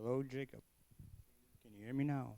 Hello, Jacob. Can you hear me now?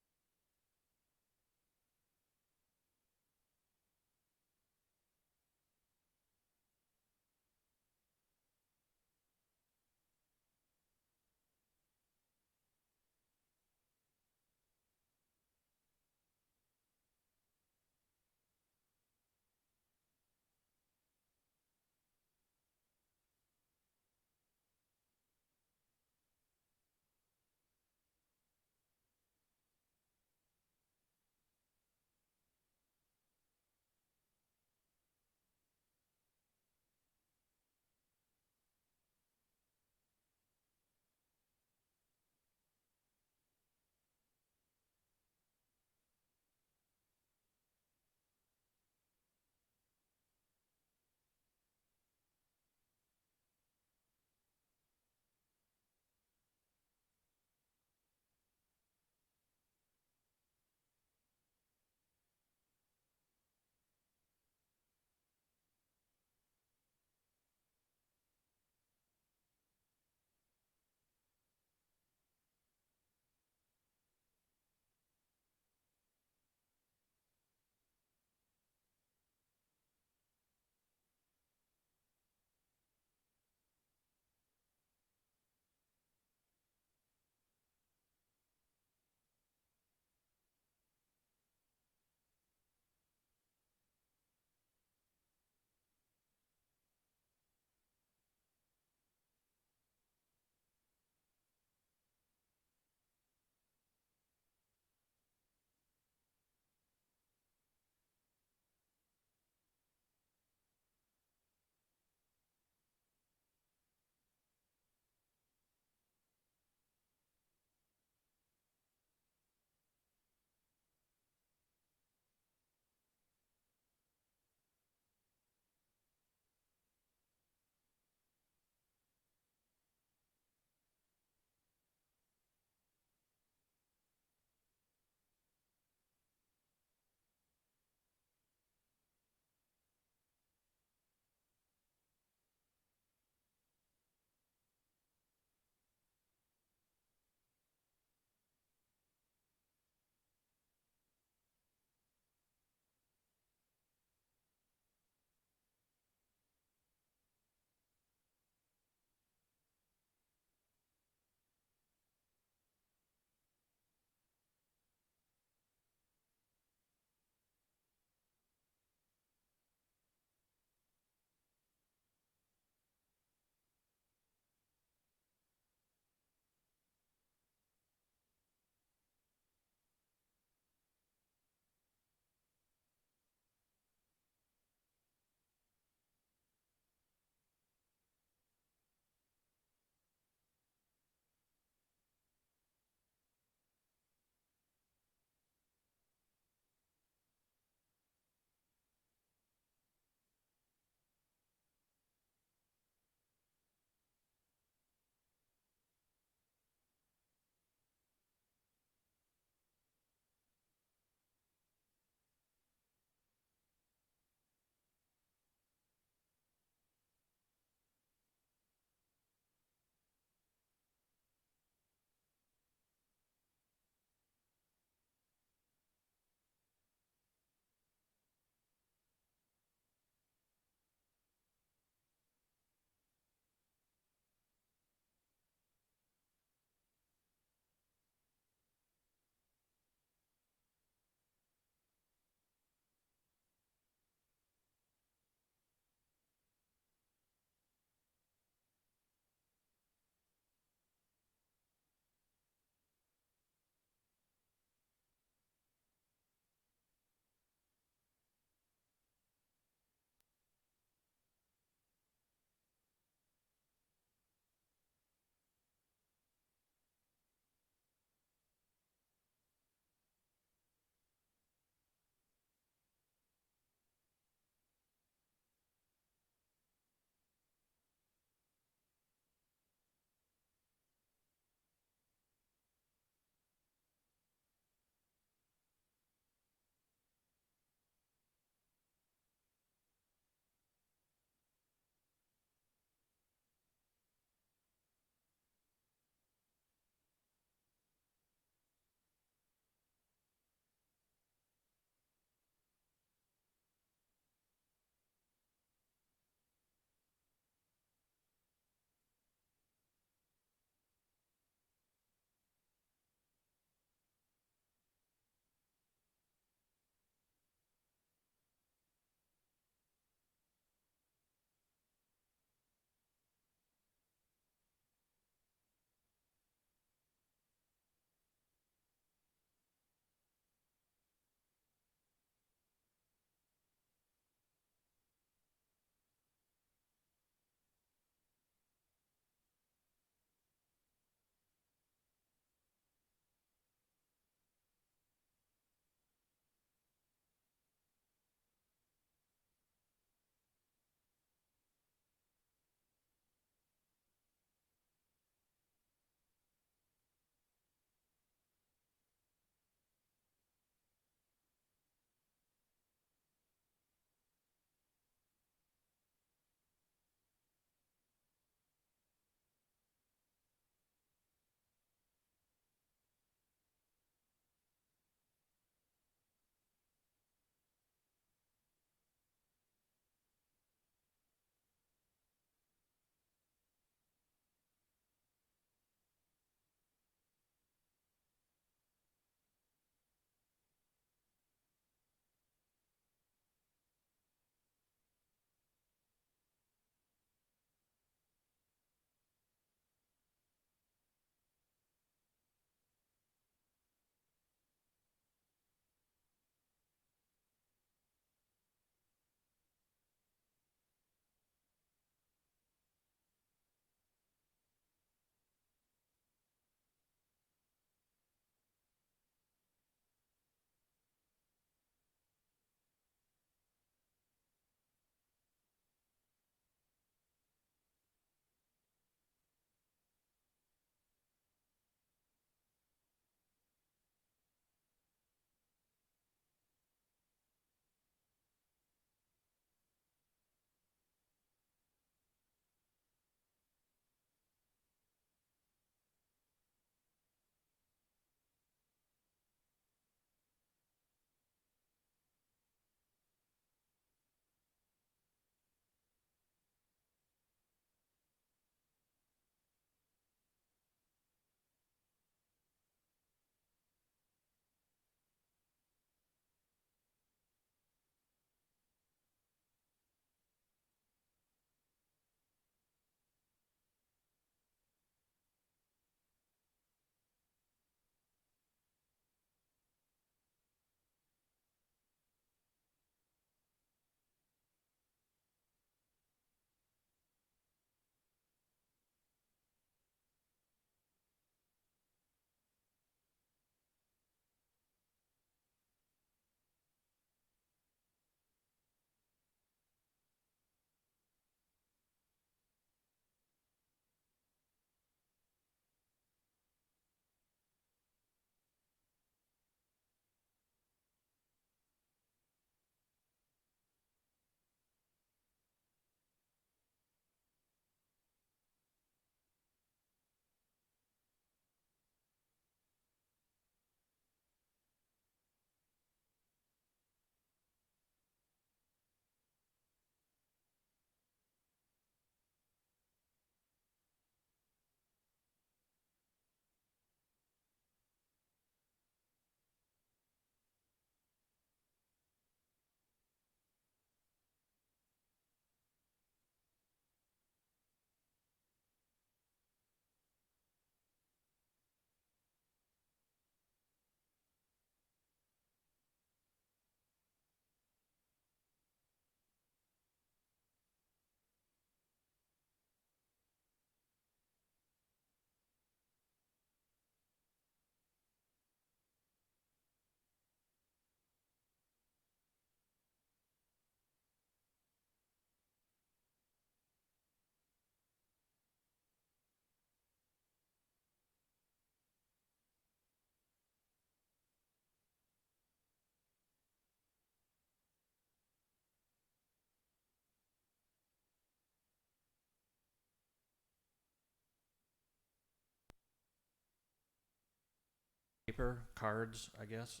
paper cards, I guess,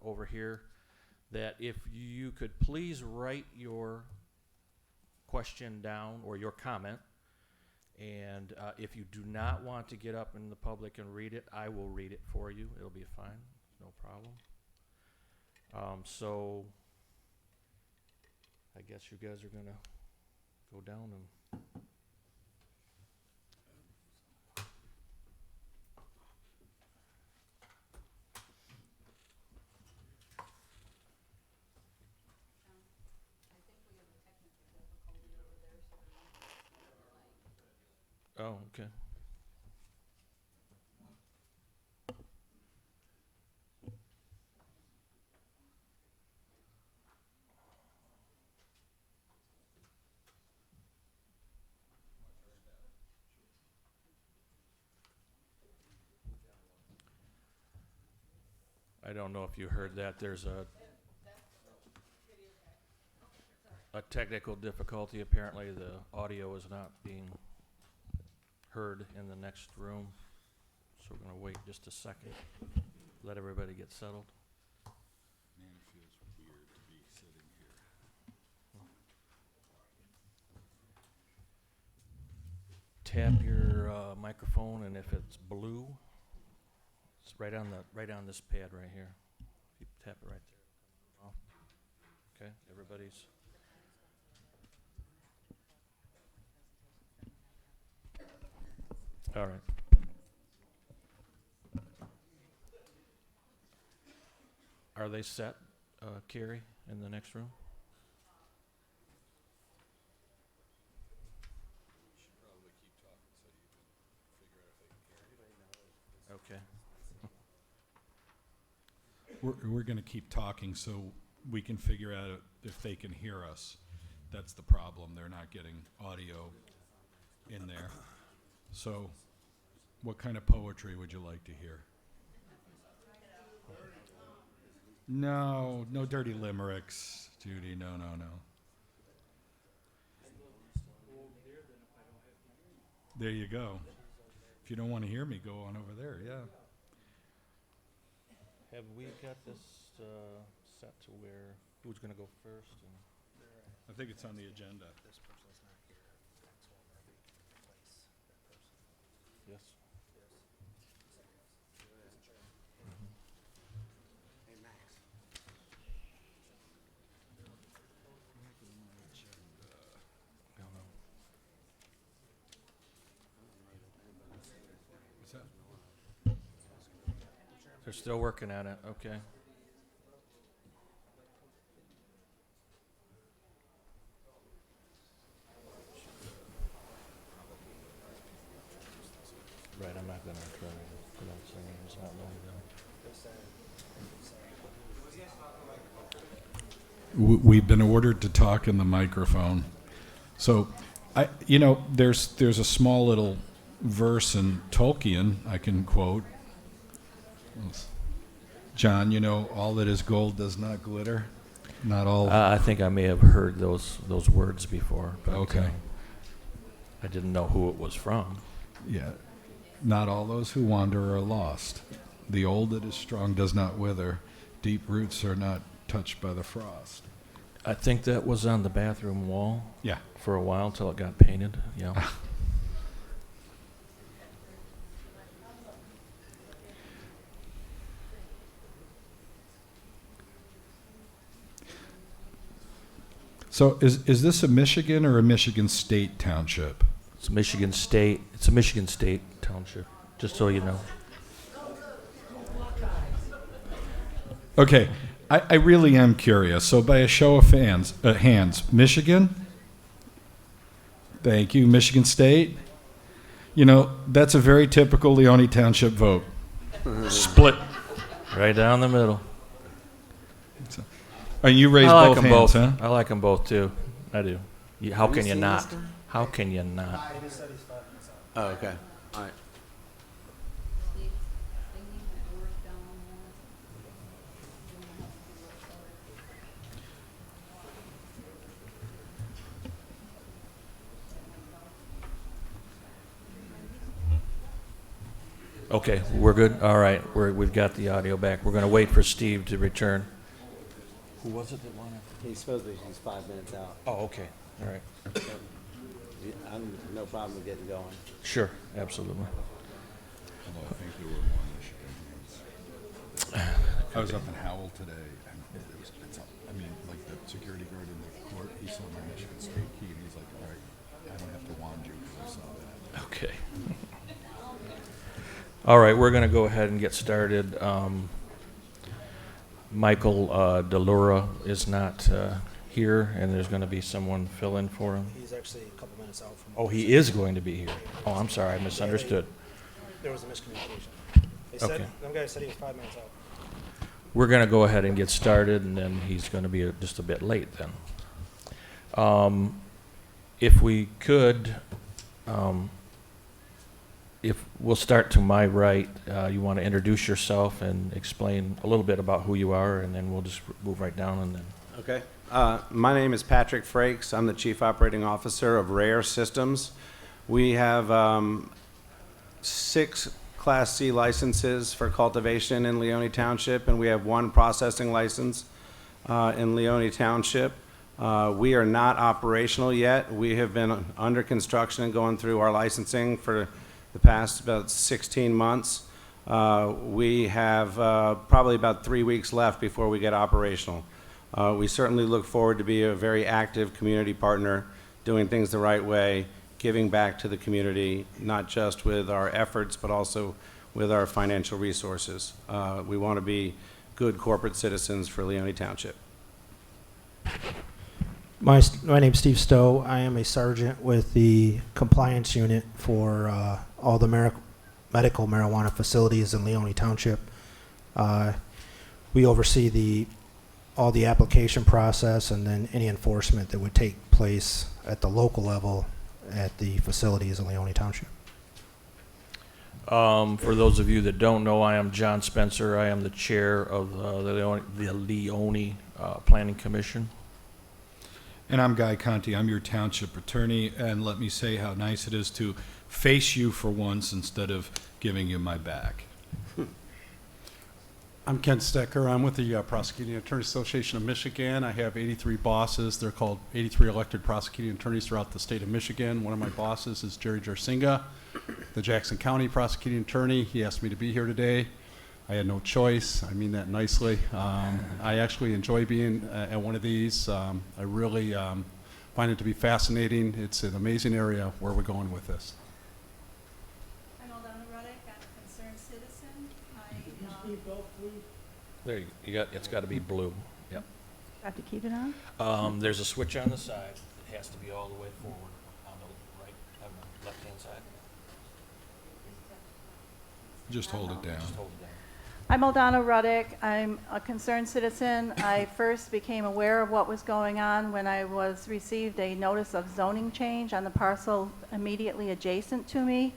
over here, that if you could please write your question down or your comment, and if you do not want to get up in the public and read it, I will read it for you. It'll be fine, no problem. So I guess you guys are gonna go down and oh, okay. I don't know if you heard that. There's a technical difficulty. Apparently, the audio is not being heard in the next room. So we're going to wait just a second. Let everybody get settled. Man, it feels weird to be sitting here. Tap your microphone, and if it's blue, it's right on this pad right here. You tap it right there. Okay, everybody's. All right. Are they set, Carrie, in the next room? You should probably keep talking so you can figure out if they can hear you. Okay. We're going to keep talking so we can figure out if they can hear us. That's the problem. They're not getting audio in there. So what kind of poetry would you like to hear? No dirty limericks, Judy. No. There you go. If you don't want to hear me, go on over there, yeah. Have we got this set to where who's going to go first? And I think it's on the agenda. This person's not here. That's what we replace that person. yes. Hey, Max. I don't know. What's that? They're still working on it. Okay. Right, I'm not going to try to pronounce their names. Not knowing them. We've been ordered to talk in the microphone. So, there's a small little verse in Tolkien I can quote. John, all that is gold does not glitter. Not all. I think I may have heard those words before. But, Okay. I didn't know who it was from. Yeah. Not all those who wander are lost. The old that is strong does not wither. Deep roots are not touched by the frost. I think that was on the bathroom wall Yeah. for a while till it got painted. Yeah. So is this a Michigan or a Michigan State township? It's Michigan State. It's a Michigan State township, just so you know. Okay, I really am curious. So by a show of hands, Michigan? Thank you. Michigan State? That's a very typical Leoni Township vote. Split. Right down the middle. And you raised I like both them hands, both. huh? I like them both too. I do. How can you not? How can you not? Oh, okay. All right. Okay, we're good? All right, we've got the audio back. We're gonna wait for Steve to return. Who was it that wanted? He's supposedly, he's 5 minutes out. Oh, okay, all right. I'm no problem with getting going. Sure, absolutely. Although I think there were more Michigan ones. I was up in Howell today, and I mean, like the security guard in the court, he saw my Michigan State key, and he's like, all right, I don't have to wand you because I saw that. Okay. All right, we're gonna go ahead and get started. Michael DeLura is not here, and there's gonna be someone fill in for him. He's actually a couple minutes out from. Oh, he is going to be here. Oh, I'm sorry, I misunderstood. There was a miscommunication. They said, Okay. them guys said he was 5 minutes out. We're gonna go ahead and get started, and then he's gonna be just a bit late then. If we could, if we'll start to my right, you want to introduce yourself and explain a little bit about who you are, and then we'll just move right down and then. Okay. My name is Patrick Frakes. I'm the Chief Operating Officer of Rare Systems. We have 6 Class C licenses for cultivation in Leoni Township, and we have 1 processing license in Leoni Township. We are not operational yet. We have been under construction and going through our licensing for the past about 16 months. We have probably about 3 weeks left before we get operational. We certainly look forward to be a very active community partner, doing things the right way, giving back to the community, not just with our efforts, but also with our financial resources. We want to be good corporate citizens for Leoni Township. My name's Steve Stowe. I am a sergeant with the compliance unit for all the medical marijuana facilities in Leoni Township. We oversee all the application process and then any enforcement that would take place at the local level at the facilities in Leoni Township. For those of you that don't know, I am John Spencer. I am the chair of the Leoni Planning Commission. And I'm Guy Conti. I'm your township attorney, and let me say how nice it is to face you for once instead of giving you my back. I'm Ken Stecker. I'm with the Prosecuting Attorney Association of Michigan. I have 83 bosses. They're called 83 elected prosecuting attorneys throughout the state of Michigan. One of my bosses is Jerry Jarsinga, the Jackson County prosecuting attorney. He asked me to be here today. I had no choice. I mean that nicely. I actually enjoy being at one of these. I really find it to be fascinating. It's an amazing area where we're going with this. I'm Aldana Ruddick. I'm a concerned citizen. There, it's got to be blue. Yep. Have to keep it on? There's a switch on the side. It has to be all the way forward on the left-hand side. Just hold it down. Just hold it down. I'm Aldana Ruddick. I'm a concerned citizen. I first became aware of what was going on when I received a notice of zoning change on the parcel immediately adjacent to me.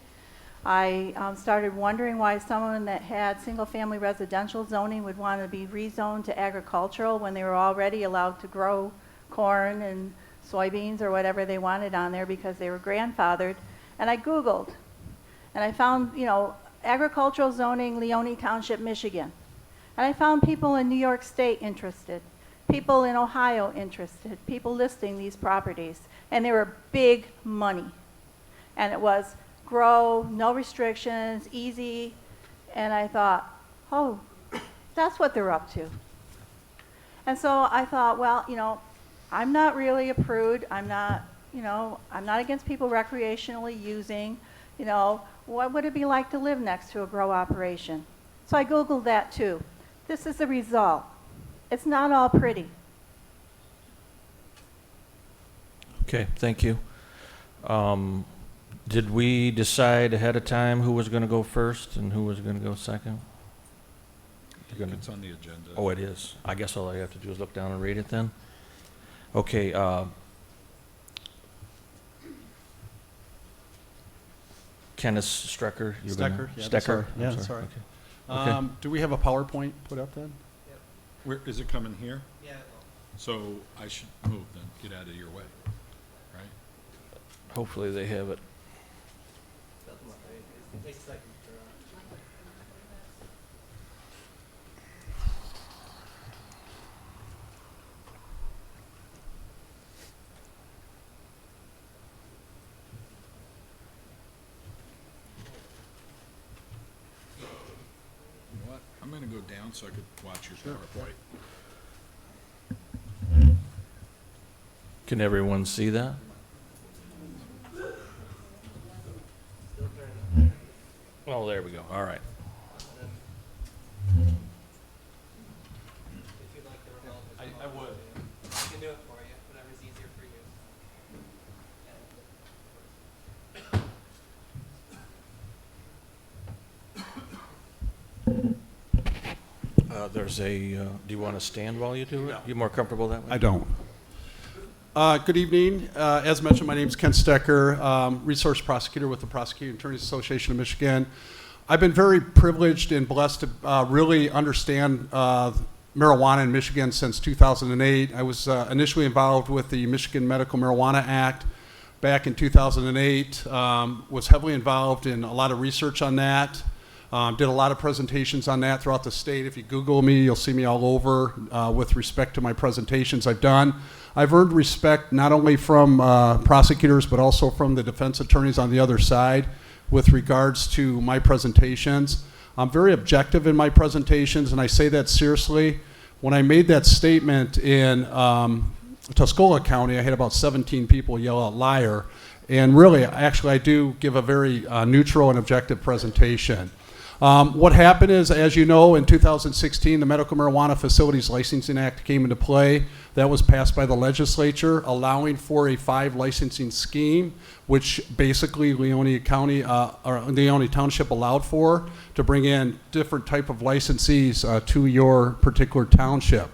I started wondering why someone that had single-family residential zoning would want to be rezoned to agricultural when they were already allowed to grow corn and soybeans or whatever they wanted on there because they were grandfathered. And I Googled, and I found, agricultural zoning, Leoni Township, Michigan. And I found people in New York State interested, people in Ohio interested, people listing these properties. And they were big money. And it was grow, no restrictions, easy. And I thought, oh, that's what they're up to. And so I thought, well, I'm not really a prude. I'm not against people recreationally using, what would it be like to live next to a grow operation? So I Googled that too. This is the result. It's not all pretty. Okay, thank you. Did we decide ahead of time who was going to go first and who was going to go second? It's on the agenda. Oh, it is. I guess all I have to do is look down and read it then. Okay. Kenneth Strecker. Stecker? Yeah, Stecker. that's all right. I'm Yeah, that's sorry. all right. Okay. Do we have a PowerPoint put up then? Where, is it coming here? Yeah. So I should move then, get out of your way, right? Hopefully they have it. I'm gonna go down so I could watch your PowerPoint. Can everyone see that? Oh, there we go. All right. I would. I can do it for you, whatever's easier for you. Do you want to stand while you do it? You more comfortable that way? I don't. Good evening. As mentioned, my name is Ken Stecker, resource prosecutor with the Prosecuting Attorneys Association of Michigan. I've been very privileged and blessed to really understand marijuana in Michigan since 2008. I was initially involved with the Michigan Medical Marijuana Act back in 2008, was heavily involved in a lot of research on that. Did a lot of presentations on that throughout the state. If you Google me, you'll see me all over with respect to my presentations I've done. I've earned respect not only from prosecutors, but also from the defense attorneys on the other side with regards to my presentations. I'm very objective in my presentations, and I say that seriously. When I made that statement in Tuscola County, I had about 17 people yell out liar. And really, actually, I do give a very neutral and objective presentation. What happened is, as you know, in 2016, the Medical Marijuana Facilities Licensing Act came into play. That was passed by the legislature, allowing for a 5 licensing scheme, which basically Leoni County or Leoni Township allowed for to bring in different type of licensees to your particular township.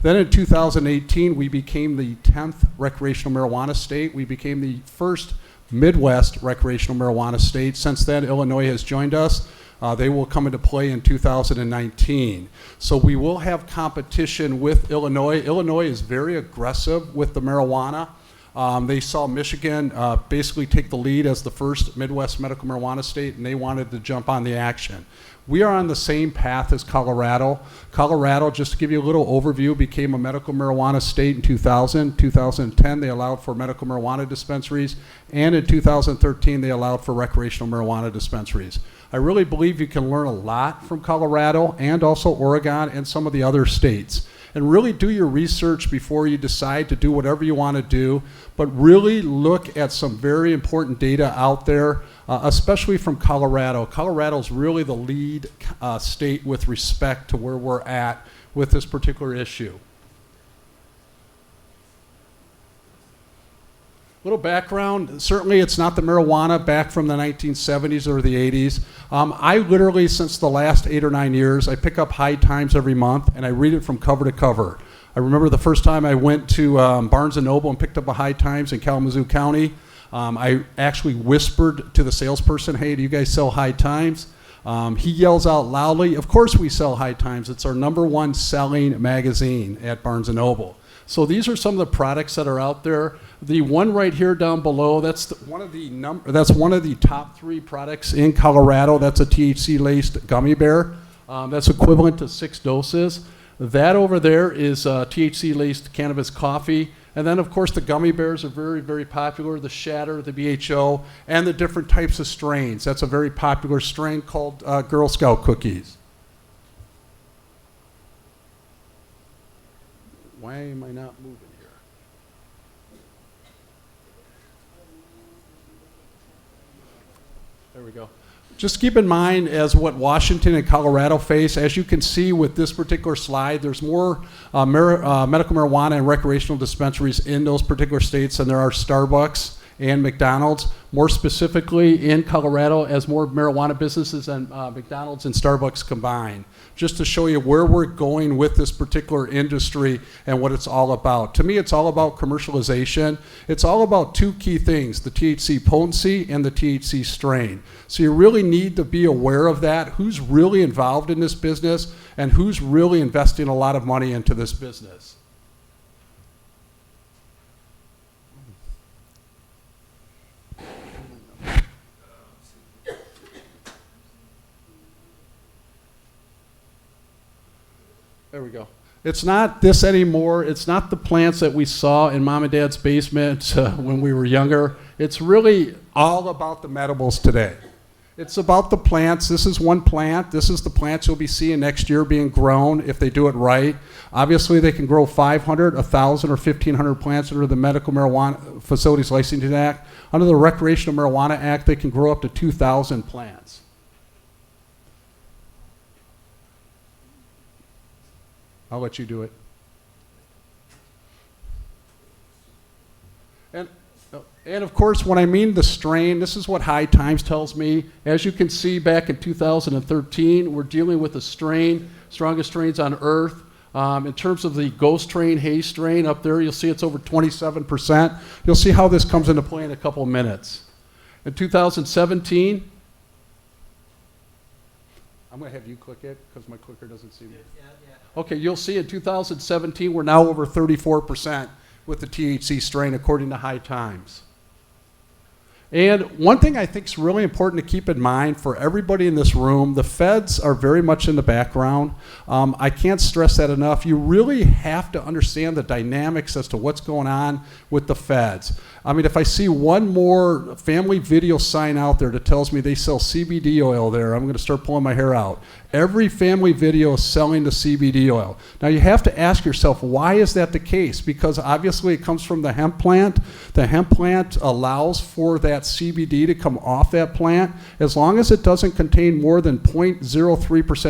Then in 2018, we became the 10th recreational marijuana state. We became the first Midwest recreational marijuana state. Since then, Illinois has joined us. They will come into play in 2019. So we will have competition with Illinois. Illinois is very aggressive with the marijuana. They saw Michigan basically take the lead as the first Midwest medical marijuana state, and they wanted to jump on the action. We are on the same path as Colorado. Colorado, just to give you a little overview, became a medical marijuana state in 2000. 2010, they allowed for medical marijuana dispensaries, and in 2013, they allowed for recreational marijuana dispensaries. I really believe you can learn a lot from Colorado and also Oregon and some of the other states. And really do your research before you decide to do whatever you want to do, but really look at some very important data out there, especially from Colorado. Colorado's really the lead state with respect to where we're at with this particular issue. Little background, certainly it's not the marijuana back from the 1970s or the 80s. I literally, since the last 8 or 9 years, I pick up High Times every month and I read it from cover to cover. I remember the first time I went to Barnes & Noble and picked up a High Times in Kalamazoo County. I actually whispered to the salesperson, hey, do you guys sell High Times? He yells out loudly, of course we sell High Times. It's our #1 selling magazine at Barnes & Noble. So these are some of the products that are out there. The one right here down below, that's one of the top 3 products in Colorado. That's a THC-laced gummy bear. That's equivalent to 6 doses. That over there is THC-laced cannabis coffee. And then, of course, the gummy bears are very, very popular. The Shatter, the BHO, and the different types of strains. That's a very popular strain called Girl Scout cookies. Why am I not moving here? There we go. Just keep in mind as what Washington and Colorado face. As you can see with this particular slide, there's more medical marijuana and recreational dispensaries in those particular states than there are Starbucks and McDonald's. More specifically in Colorado, as more marijuana businesses and McDonald's and Starbucks combine. Just to show you where we're going with this particular industry and what it's all about. To me, it's all about commercialization. It's all about 2 key things, the THC potency and the THC strain. So you really need to be aware of that, who's really involved in this business and who's really investing a lot of money into this business. There we go. It's not this anymore. It's not the plants that we saw in Mom and Dad's basement when we were younger. It's really all about the medibles today. It's about the plants. This is one plant. This is the plants you'll be seeing next year being grown if they do it right. Obviously, they can grow 500, 1,000, or 1,500 plants under the Medical Marijuana Facilities Licensing Act. Under the Recreational Marijuana Act, they can grow up to 2,000 plants. I'll let you do it. And of course, when I mean the strain, this is what High Times tells me. As you can see, back in 2013, we're dealing with a strain, strongest strains on earth. In terms of the ghost strain, haze strain up there, you'll see it's over 27%. You'll see how this comes into play in a couple of minutes. In 2017, I'm going to have you click it because my clicker doesn't see me. Okay, you'll see in 2017, we're now over 34% with the THC strain, according to High Times. And one thing I think is really important to keep in mind for everybody in this room, the feds are very much in the background. I can't stress that enough. You really have to understand the dynamics as to what's going on with the feds. I mean, if I see one more family video sign out there that tells me they sell CBD oil there, I'm going to start pulling my hair out. Every family video is selling the CBD oil. Now you have to ask yourself, why is that the case? Because obviously it comes from the hemp plant. The hemp plant allows for that CBD to come off that plant. As long as it doesn't contain more than 0.03%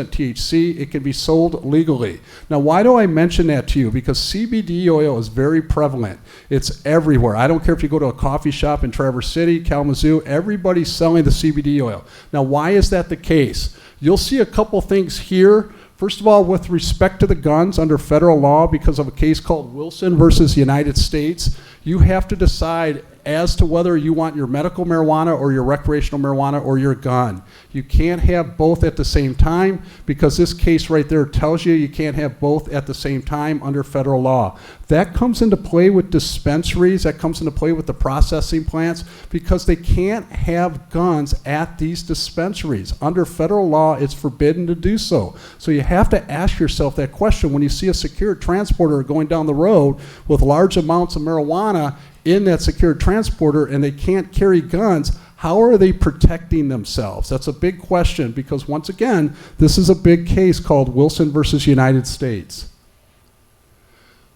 THC, it can be sold legally. Now why do I mention that to you? Because CBD oil is very prevalent. It's everywhere. I don't care if you go to a coffee shop in Traverse City, Kalamazoo, everybody's selling the CBD oil. Now why is that the case? You'll see a couple things here. First of all, with respect to the guns under federal law, because of a case called Wilson versus United States, you have to decide as to whether you want your medical marijuana or your recreational marijuana or your gun. You can't have both at the same time because this case right there tells you you can't have both at the same time under federal law. That comes into play with dispensaries, that comes into play with the processing plants because they can't have guns at these dispensaries. Under federal law, it's forbidden to do so. So you have to ask yourself that question when you see a secured transporter going down the road with large amounts of marijuana in that secured transporter and they can't carry guns. How are they protecting themselves? That's a big question because once again, this is a big case called Wilson versus United States.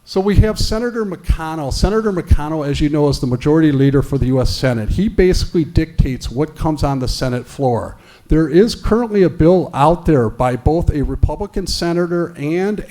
So we have Senator McConnell. Senator McConnell, as you know, is the majority leader for the U.S. Senate. He basically dictates what comes on the Senate floor. There is currently a bill out there by both a Republican senator and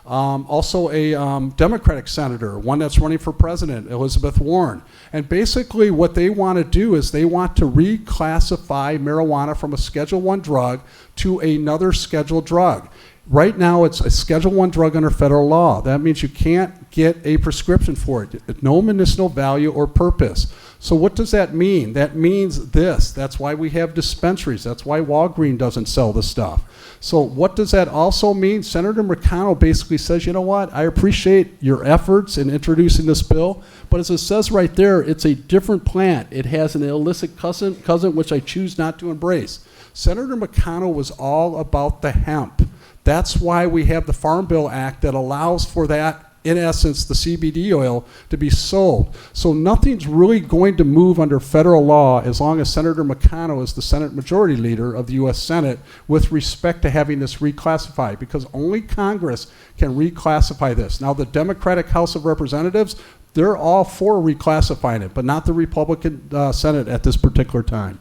also a Democratic senator, one that's running for president, Elizabeth Warren. And basically what they want to do is they want to reclassify marijuana from a Schedule I drug to another scheduled drug. Right now it's a Schedule I drug under federal law. That means you can't get a prescription for it. No medicinal value or purpose. So what does that mean? That means this. That's why we have dispensaries. That's why Walgreens doesn't sell the stuff. So what does that also mean? Senator McConnell basically says, you know what, I appreciate your efforts in introducing this bill, but as it says right there, it's a different plant. It has an illicit cousin which I choose not to embrace. Senator McConnell was all about the hemp. That's why we have the Farm Bill Act that allows for that, in essence, the CBD oil to be sold. So nothing's really going to move under federal law as long as Senator McConnell is the Senate Majority Leader of the U.S. Senate with respect to having this reclassified, because only Congress can reclassify this. Now, the Democratic House of Representatives, they're all for reclassifying it, but not the Republican Senate at this particular time.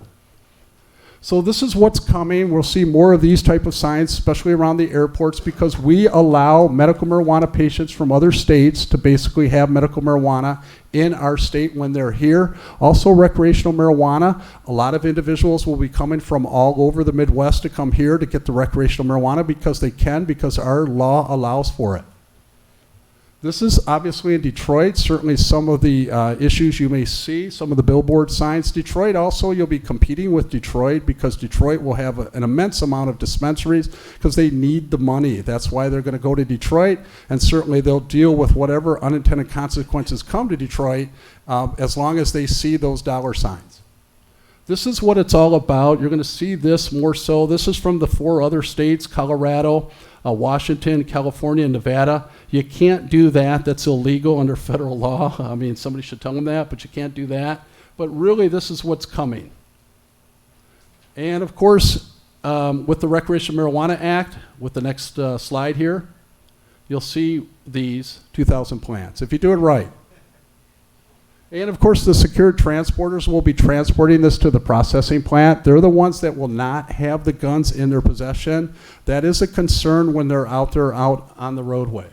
So this is what's coming. We'll see more of these type of signs, especially around the airports, because we allow medical marijuana patients from other states to basically have medical marijuana in our state when they're here. Also recreational marijuana. A lot of individuals will be coming from all over the Midwest to come here to get the recreational marijuana because they can, because our law allows for it. This is obviously in Detroit, certainly some of the issues you may see, some of the billboard signs. Detroit also, you'll be competing with Detroit because Detroit will have an immense amount of dispensaries because they need the money. That's why they're going to go to Detroit, and certainly they'll deal with whatever unintended consequences come to Detroit as long as they see those dollar signs. This is what it's all about. You're going to see this more so. This is from the 4 other states, Colorado, Washington, California, and Nevada. You can't do that. That's illegal under federal law. I mean, somebody should tell them that, but you can't do that. But really, this is what's coming. And of course, with the Recreational Marijuana Act, with the next slide here, you'll see these 2,000 plants, if you do it right. And of course, the secured transporters will be transporting this to the processing plant. They're the ones that will not have the guns in their possession. That is a concern when they're out there out on the roadway.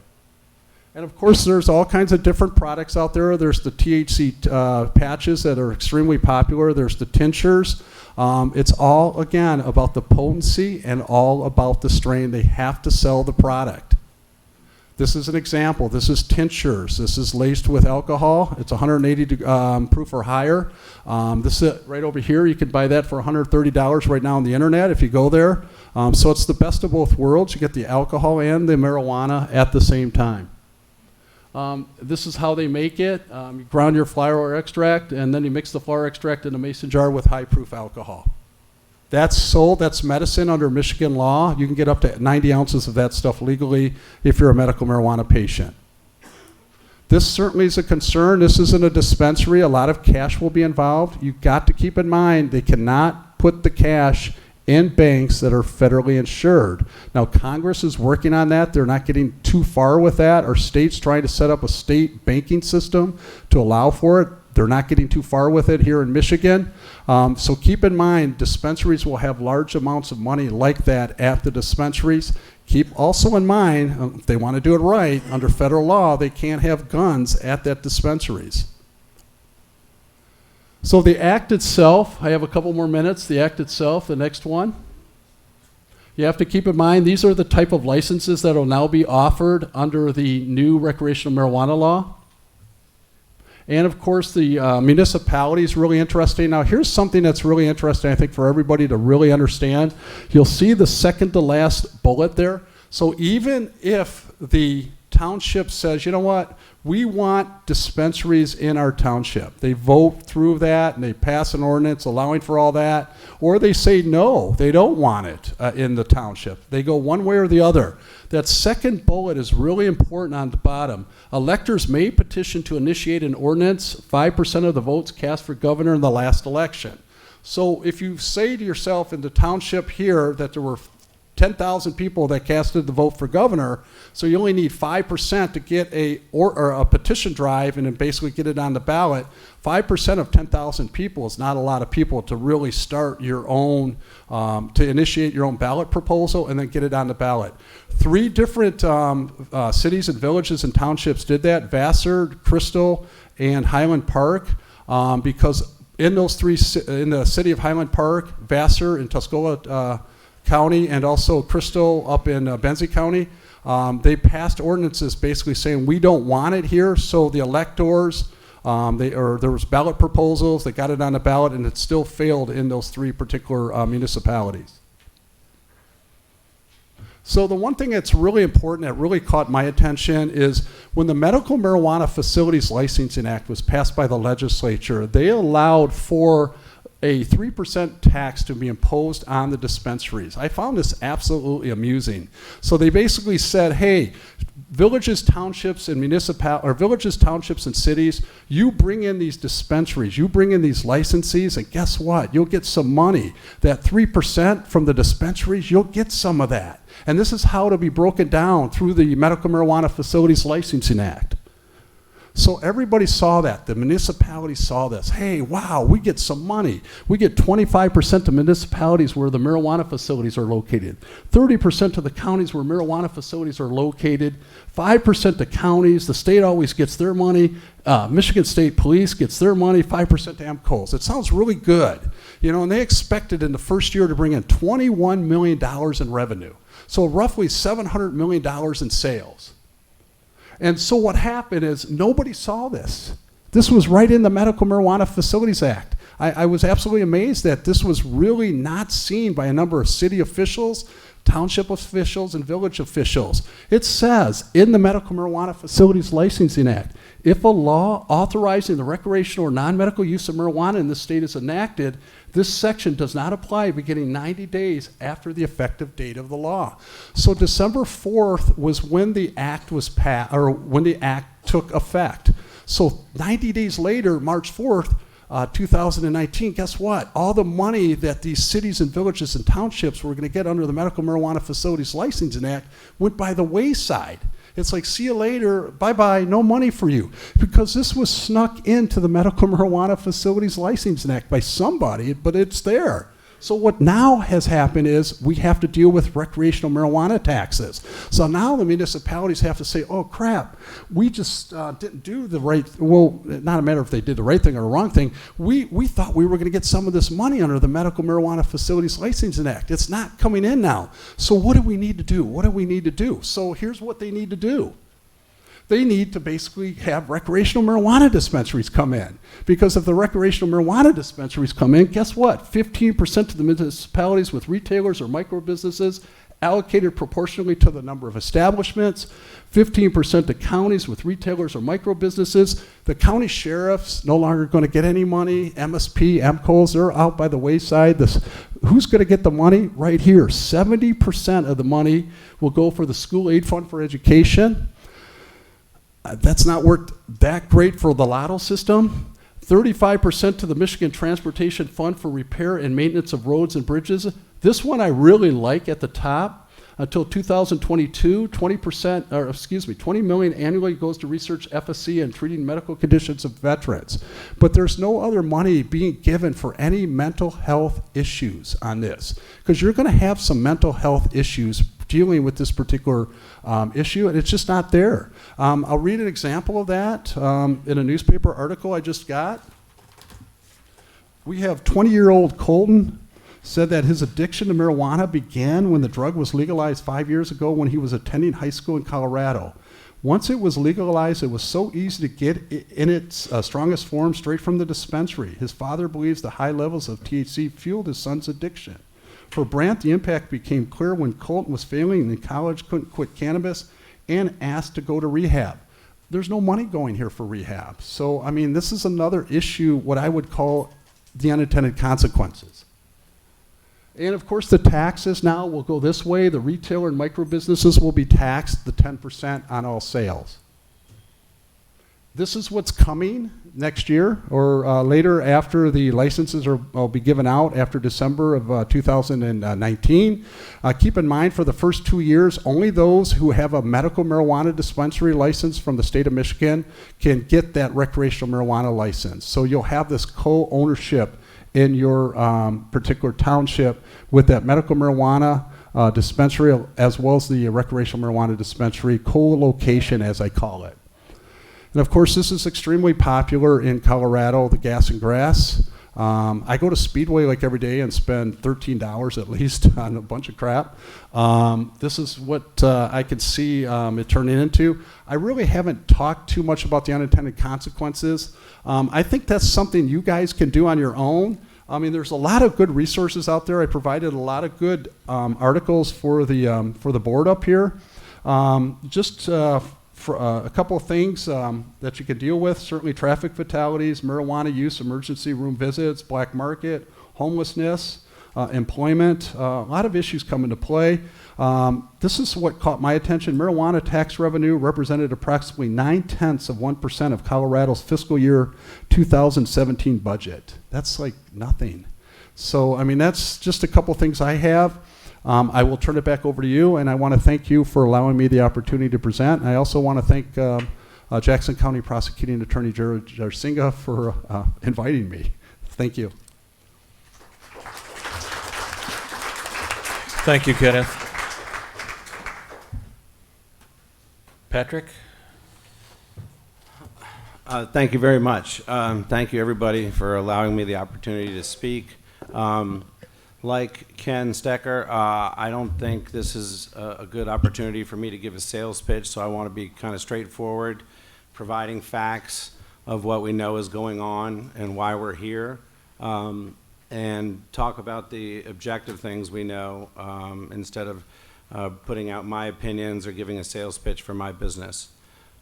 And of course, there's all kinds of different products out there. There's the THC patches that are extremely popular. There's the tinctures. It's all, again, about the potency and all about the strain. They have to sell the product. This is an example. This is tinctures. This is laced with alcohol. It's 180 proof or higher. This is right over here. You can buy that for $130 right now on the internet if you go there. So it's the best of both worlds. You get the alcohol and the marijuana at the same time. This is how they make it. You ground your flower extract, and then you mix the flower extract in a mason jar with high-proof alcohol. That's sold, that's medicine under Michigan law. You can get up to 90 ounces of that stuff legally if you're a medical marijuana patient. This certainly is a concern. This isn't a dispensary. A lot of cash will be involved. You've got to keep in mind they cannot put the cash in banks that are federally insured. Now, Congress is working on that. They're not getting too far with that. Our state's trying to set up a state banking system to allow for it. They're not getting too far with it here in Michigan. So keep in mind, dispensaries will have large amounts of money like that at the dispensaries. Keep also in mind, if they want to do it right, under federal law, they can't have guns at that dispensaries. So the act itself, I have a couple more minutes. The act itself, the next one. You have to keep in mind, these are the type of licenses that will now be offered under the new recreational marijuana law. And of course, the municipality is really interesting. Now, here's something that's really interesting, I think, for everybody to really understand. You'll see the second to last bullet there. So even if the township says, you know what, we want dispensaries in our township, they vote through that and they pass an ordinance allowing for all that, or they say no, they don't want it in the township. They go one way or the other. That second bullet is really important on the bottom. Electors may petition to initiate an ordinance, 5% of the votes cast for governor in the last election. So if you say to yourself in the township here that there were 10,000 people that casted the vote for governor, so you only need 5% to get a petition drive and then basically get it on the ballot. 5% of 10,000 people is not a lot of people to really start your own, to initiate your own ballot proposal and then get it on the ballot. 3 different cities and villages and townships did that: Vassar, Crystal, and Highland Park, because in those 3, in the city of Highland Park, Vassar in Tuscola County, and also Crystal up in Benzie County, they passed ordinances basically saying we don't want it here. So the electors, there was ballot proposals, they got it on the ballot, and it still failed in those 3 particular municipalities. So the one thing that's really important that really caught my attention is when the Medical Marijuana Facilities Licensing Act was passed by the legislature, they allowed for a 3% tax to be imposed on the dispensaries. I found this absolutely amusing. So they basically said, hey, villages, townships, and villages, townships, and cities, you bring in these dispensaries, you bring in these licensees, and guess what? You'll get some money. That 3% from the dispensaries, you'll get some of that. And this is how it'll be broken down through the Medical Marijuana Facilities Licensing Act. So everybody saw that. The municipalities saw this. Hey, wow, we get some money. We get 25% to municipalities where the marijuana facilities are located, 30% to the counties where marijuana facilities are located, 5% to counties. The state always gets their money. Michigan State Police gets their money, 5% to AMCOs. It sounds really good. You know, and they expected in the first year to bring in $21 million in revenue. So roughly $700 million in sales. And so what happened is nobody saw this. This was right in the Medical Marijuana Facilities Act. I was absolutely amazed that this was really not seen by a number of city officials, township officials, and village officials. It says in the Medical Marijuana Facilities Licensing Act, if a law authorizing the recreational or non-medical use of marijuana in the state is enacted, this section does not apply beginning 90 days after the effective date of the law. So December 4th was when the act was passed, or when the act took effect. So 90 days later, March 4th, 2019, guess what? All the money that these cities and villages and townships were going to get under the Medical Marijuana Facilities Licensing Act went by the wayside. It's like, see you later, bye-bye, no money for you. Because this was snuck into the Medical Marijuana Facilities Licensing Act by somebody, but it's there. So what now has happened is we have to deal with recreational marijuana taxes. So now the municipalities have to say, oh crap, we just didn't do the right, well, not a matter if they did the right thing or the wrong thing. We thought we were gonna get some of this money under the Medical Marijuana Facilities Licensing Act. It's not coming in now. So what do we need to do? What do we need to do? So here's what they need to do. They need to basically have recreational marijuana dispensaries come in. Because if the recreational marijuana dispensaries come in, guess what? 15% of the municipalities with retailers or micro businesses allocated proportionally to the number of establishments, 15% to counties with retailers or micro businesses. The county sheriffs no longer going to get any money. MSP, MCOs, they're out by the wayside. Who's going to get the money? Right here. 70% of the money will go for the school aid fund for education. That's not worked that great for the lotto system. 35% to the Michigan Transportation Fund for repair and maintenance of roads and bridges. This one I really like at the top. Until 2022, 20 million annually goes to research FSC and treating medical conditions of veterans. But there's no other money being given for any mental health issues on this. Because you're gonna have some mental health issues dealing with this particular issue, and it's just not there. I'll read an example of that in a newspaper article I just got. We have 20-year-old Colton said that his addiction to marijuana began when the drug was legalized 5 years ago when he was attending high school in Colorado. Once it was legalized, it was so easy to get in its strongest form straight from the dispensary. His father believes the high levels of THC fueled his son's addiction. For Brandt, the impact became clear when Colton was failing in college, couldn't quit cannabis, and asked to go to rehab. There's no money going here for rehab. So, I mean, this is another issue, what I would call the unintended consequences. And of course, the taxes now will go this way. The retailer and micro businesses will be taxed the 10% on all sales. This is what's coming next year or later after the licenses will be given out after December of 2019. Keep in mind, for the first 2 years, only those who have a medical marijuana dispensary license from the state of Michigan can get that recreational marijuana license. So you'll have this co-ownership in your particular township with that medical marijuana dispensary as well as the recreational marijuana dispensary co-location, as I call it. And of course, this is extremely popular in Colorado, the gas and grass. I go to Speedway like every day and spend $13 at least on a bunch of crap. This is what I can see it turning into. I really haven't talked too much about the unintended consequences. I think that's something you guys can do on your own. I mean, there's a lot of good resources out there. I provided a lot of good articles for the board up here. For a couple of things that you could deal with, certainly traffic fatalities, marijuana use, emergency room visits, black market, homelessness, employment, a lot of issues come into play. This is what caught my attention. Marijuana tax revenue represented approximately 0.9% of Colorado's fiscal year 2017 budget. That's like nothing. So, I mean, that's just a couple things I have. I will turn it back over to you, and I want to thank you for allowing me the opportunity to present. And I also want to thank Jackson County Prosecuting Attorney Jared Jarsinga for inviting me. Thank you. Thank you, Kenneth. Patrick? Thank you very much. Thank you, everybody, for allowing me the opportunity to speak. Like Ken Stecker, I don't think this is a good opportunity for me to give a sales pitch, so I want to be kind of straightforward, providing facts of what we know is going on and why we're here, and talk about the objective things we know instead of putting out my opinions or giving a sales pitch for my business.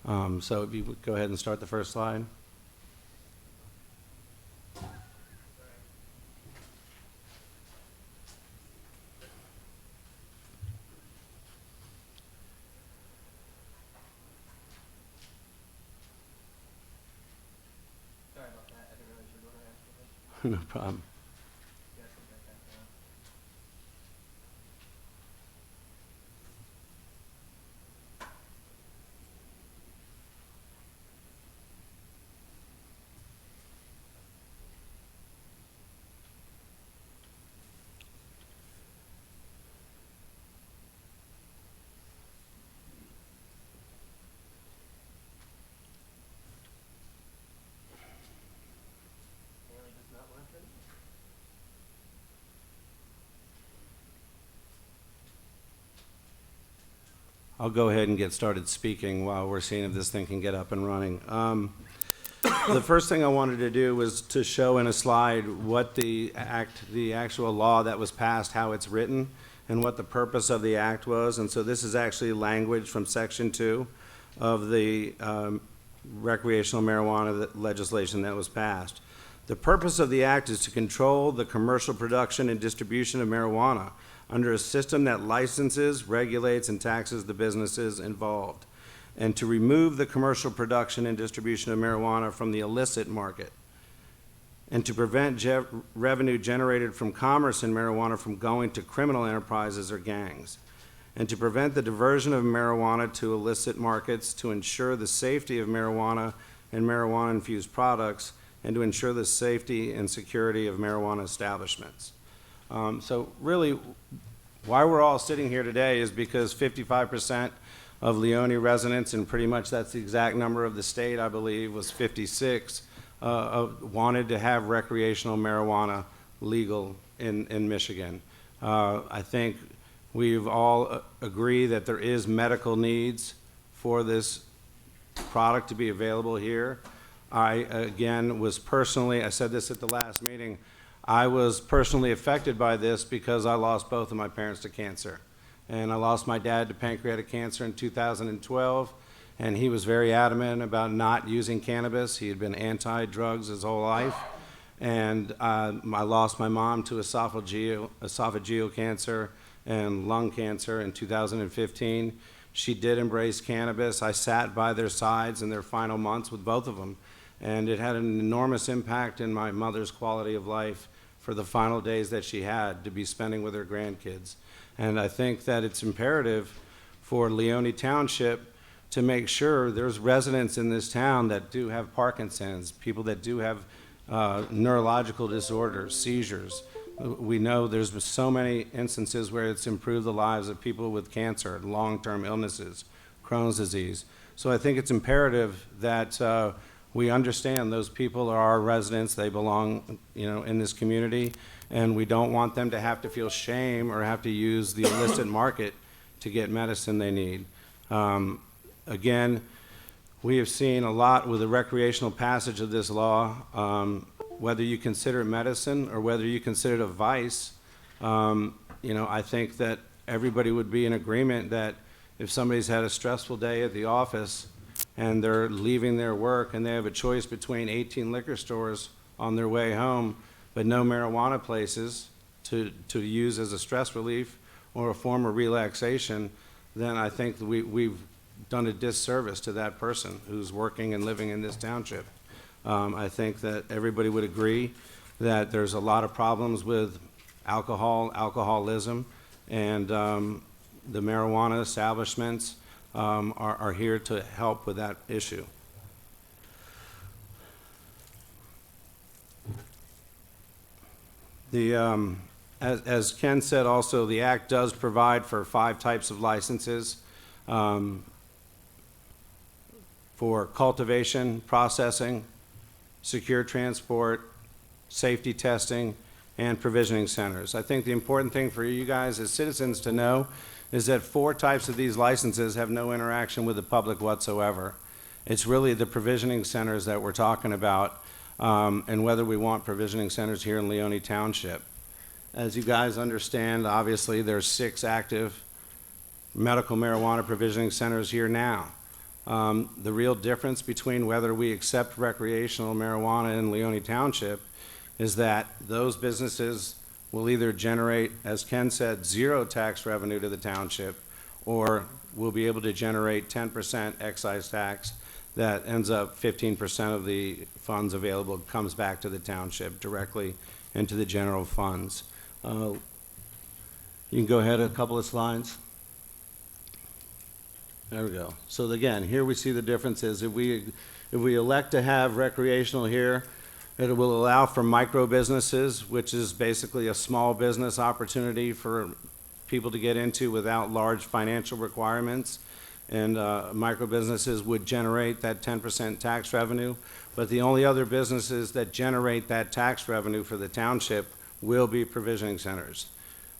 So if you would go ahead and start the first slide. Sorry about that. I didn't realize you were going ahead. No problem. I'll go ahead and get started speaking while we're seeing if this thing can get up and running. The first thing I wanted to do was to show in a slide what the actual law that was passed, how it's written, and what the purpose of the act was. And so this is actually language from Section 2 of the recreational marijuana legislation that was passed. The purpose of the act is to control the commercial production and distribution of marijuana under a system that licenses, regulates, and taxes the businesses involved, and to remove the commercial production and distribution of marijuana from the illicit market, and to prevent revenue generated from commerce in marijuana from going to criminal enterprises or gangs, and to prevent the diversion of marijuana to illicit markets, to ensure the safety of marijuana and marijuana-infused products, and to ensure the safety and security of marijuana establishments. So really, why we're all sitting here today is because 55% of Leoni residents, and pretty much that's the exact number of the state, I believe, was 56, wanted to have recreational marijuana legal in Michigan. I think we've all agree that there is medical needs for this product to be available here. I, again, was personally, I said this at the last meeting, I was personally affected by this because I lost both of my parents to cancer. And I lost my dad to pancreatic cancer in 2012, and he was very adamant about not using cannabis. He had been anti-drugs his whole life. And I lost my mom to esophageal cancer and lung cancer in 2015. She did embrace cannabis. I sat by their sides in their final months with both of them, and it had an enormous impact in my mother's quality of life for the final days that she had to be spending with her grandkids. And I think that it's imperative for Leoni Township to make sure there's residents in this town that do have Parkinson's, people that do have neurological disorders, seizures. We know there's so many instances where it's improved the lives of people with cancer, long-term illnesses, Crohn's disease. So I think it's imperative that we understand those people are our residents, they belong, in this community, and we don't want them to have to feel shame or have to use the illicit market to get medicine they need. Again, we have seen a lot with the recreational passage of this law, whether you consider it medicine or whether you consider it a vice. I think that everybody would be in agreement that if somebody's had a stressful day at the office and they're leaving their work and they have a choice between 18 liquor stores on their way home, but no marijuana places to use as a stress relief or a form of relaxation, then I think we've done a disservice to that person who's working and living in this township. I think that everybody would agree that there's a lot of problems with alcoholism, and the marijuana establishments are here to help with that issue. As Ken said also, the Act does provide for 5 types of licenses for cultivation, processing, secure transport, safety testing, and provisioning centers. I think the important thing for you guys as citizens to know is that 4 types of these licenses have no interaction with the public whatsoever. It's really the provisioning centers that we're talking about, and whether we want provisioning centers here in Leoni Township. As you guys understand, obviously there's 6 active medical marijuana provisioning centers here now. The real difference between whether we accept recreational marijuana in Leoni Township is that those businesses will either generate, as Ken said, 0 tax revenue to the township, or will be able to generate 10% excise tax that ends up 15% of the funds available comes back to the township directly into the general funds. You can go ahead a couple of slides. There we go. So again, here we see the differences. If we elect to have recreational here, it will allow for micro businesses, which is basically a small business opportunity for people to get into without large financial requirements. And micro businesses would generate that 10% tax revenue. But the only other businesses that generate that tax revenue for the township will be provisioning centers.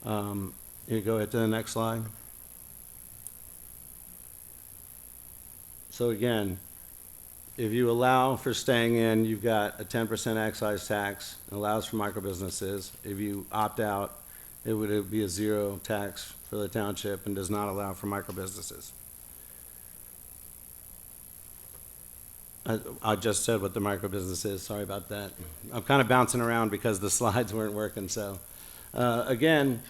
You go ahead to the next slide. So again, if you allow for staying in, you've got a 10% excise tax, it allows for micro businesses. If you opt out, it would be a zero tax for the township and does not allow for micro businesses. I just said what the micro business is, sorry about that. I'm kind of bouncing around because the slides weren't working, so. Again,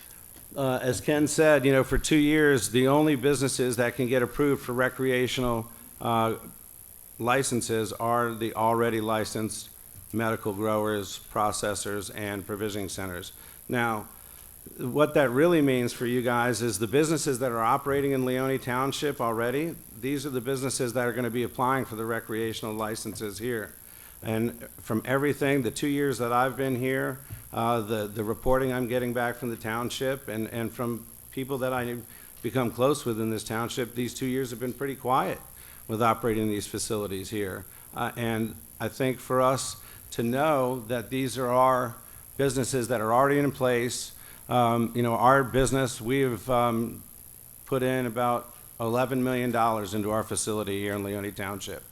as Ken said, you know, for 2 years, the only businesses that can get approved for recreational licenses are the already licensed medical growers, processors, and provisioning centers. Now, what that really means for you guys is the businesses that are operating in Leoni Township already, these are the businesses that are going to be applying for the recreational licenses here. And from everything, the 2 years that I've been here, the reporting I'm getting back from the township and from people that I become close with in this township, these 2 years have been pretty quiet with operating these facilities here. And I think for us to know that these are our businesses that are already in place, you know, our business, we've put in about $11 million into our facility here in Leoni Township.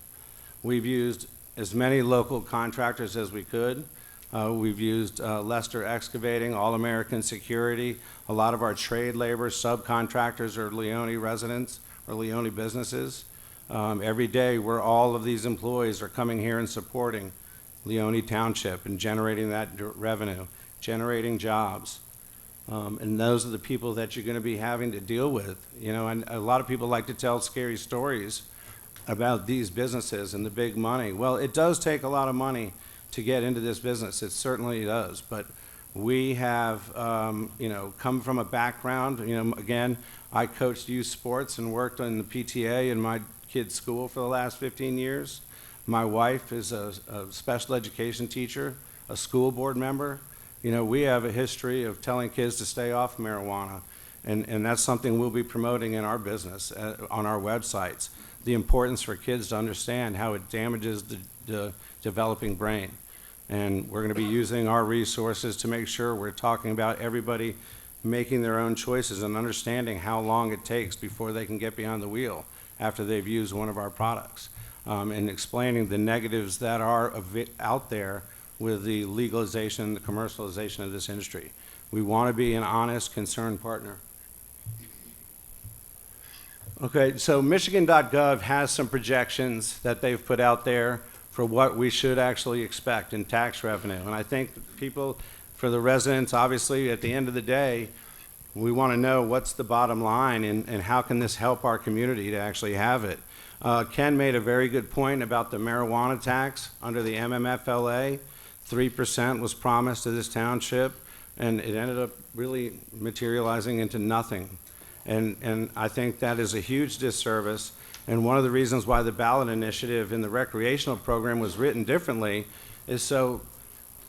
We've used as many local contractors as we could. We've used Lester Excavating, All American Security. A lot of our trade labor subcontractors are Leoni residents or Leoni businesses. Every day, all of these employees are coming here and supporting Leoni Township and generating that revenue, generating jobs. And those are the people that you're going to be having to deal with. You know, and a lot of people like to tell scary stories about these businesses and the big money. Well, it does take a lot of money to get into this business. It certainly does. But we have, you know, come from a background. You know, again, I coached youth sports and worked in the PTA in my kids' school for the last 15 years. My wife is a special education teacher, a school board member. You know, we have a history of telling kids to stay off marijuana, and that's something we'll be promoting in our business, on our websites. The importance for kids to understand how it damages the developing brain. And we're going to be using our resources to make sure we're talking about everybody making their own choices and understanding how long it takes before they can get behind the wheel after they've used one of our products, and explaining the negatives that are out there with the legalization and the commercialization of this industry. We want to be an honest, concerned partner. Okay, so Michigan.gov has some projections that they've put out there for what we should actually expect in tax revenue. And I think people, for the residents, obviously, at the end of the day, we want to know what's the bottom line and how can this help our community to actually have it. Ken made a very good point about the marijuana tax under the MMFLA. 3% was promised to this township, and it ended up really materializing into nothing. And I think that is a huge disservice. And one of the reasons why the ballot initiative in the recreational program was written differently is so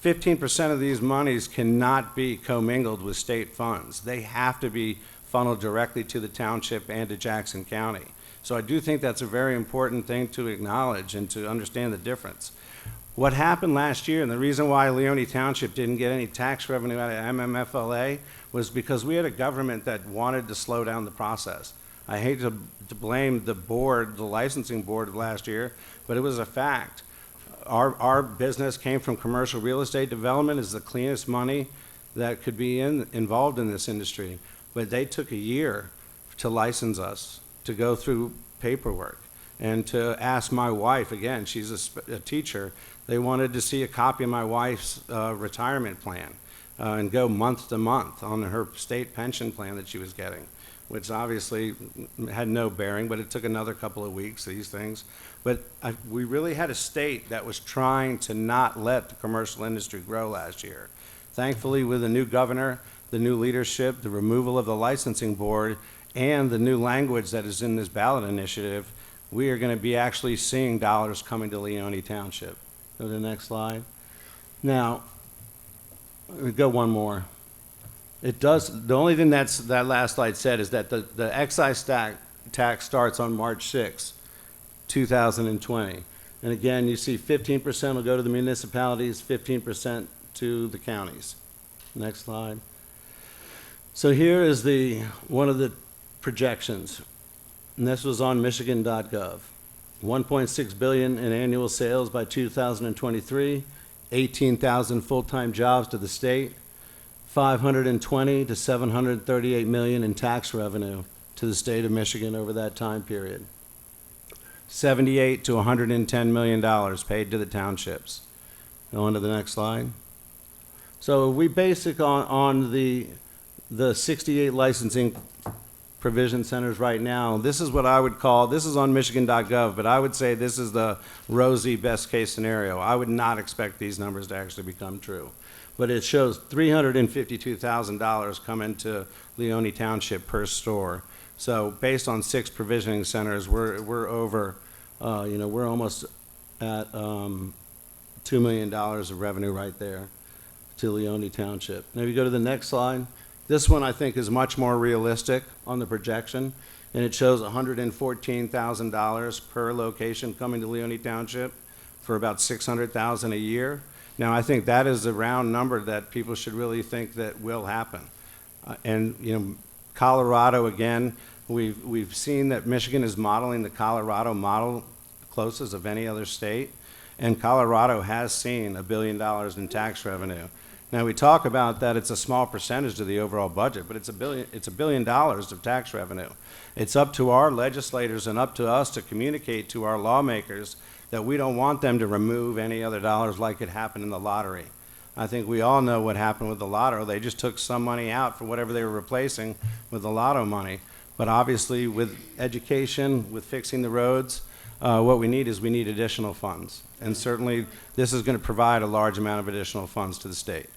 15% of these monies cannot be commingled with state funds. They have to be funneled directly to the township and to Jackson County. So I do think that's a very important thing to acknowledge and to understand the difference. What happened last year, and the reason why Leoni Township didn't get any tax revenue out of MMFLA, was because we had a government that wanted to slow down the process. I hate to blame the board, the licensing board of last year, but it was a fact. Our business came from commercial real estate development. Is the cleanest money that could be involved in this industry. But they took a year to license us, to go through paperwork, and to ask my wife, again, she's a teacher, they wanted to see a copy of my wife's retirement plan and go month to month on her state pension plan that she was getting. which obviously had no bearing, but it took another couple of weeks, these things. But we really had a state that was trying to not let the commercial industry grow last year. Thankfully, with the new governor, the new leadership, the removal of the licensing board, and the new language that is in this ballot initiative, we are going to be actually seeing dollars coming to Leoni Township. Go to the next slide. Now, go one more. It does, the only thing that last slide said is that the excise tax starts on March 6, 2020. And again, you see 15% will go to the municipalities, 15% to the counties. Next slide. So here is one of the projections, and this was on Michigan.gov. 1.6 billion in annual sales by 2023, 18,000 full-time jobs to the state, 520 to 738 million in tax revenue to the state of Michigan over that time period. 78 to 110 million dollars paid to the townships. Go on to the next slide. So we base it on the 68 licensing provision centers right now. This is what I would call, this is on Michigan.gov, but I would say this is the rosy best case scenario. I would not expect these numbers to actually become true. But it shows $352,000 come into Leoni Township per store. So based on 6 provisioning centers, we're over, we're almost at $2 million of revenue right there to Leoni Township. Now if you go to the next slide, this one I think is much more realistic on the projection, and it shows $114,000 per location coming to Leoni Township for about $600,000 a year. Now I think that is a round number that people should really think that will happen. And Colorado, again, we've seen that Michigan is modeling the Colorado model closest of any other state, and Colorado has seen $1 billion in tax revenue. Now we talk about that it's a small percentage of the overall budget, but it's $1 billion of tax revenue. It's up to our legislators and up to us to communicate to our lawmakers that we don't want them to remove any other dollars like it happened in the lottery. I think we all know what happened with the lotto. They just took some money out for whatever they were replacing with the lotto money. But obviously with education, with fixing the roads, what we need additional funds. And certainly this is going to provide a large amount of additional funds to the state.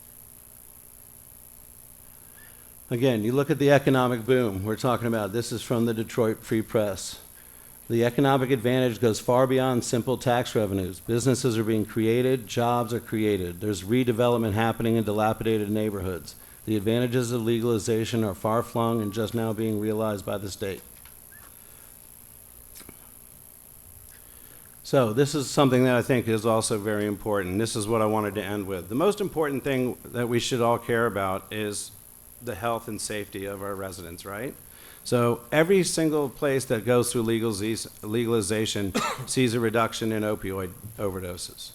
Again, you look at the economic boom we're talking about. This is from the Detroit Free Press. The economic advantage goes far beyond simple tax revenues. Businesses are being created, jobs are created. There's redevelopment happening in dilapidated neighborhoods. The advantages of legalization are far-flung and just now being realized by the state. So this is something that I think is also very important. This is what I wanted to end with. The most important thing that we should all care about is the health and safety of our residents, right? So every single place that goes through legalization sees a reduction in opioid overdoses.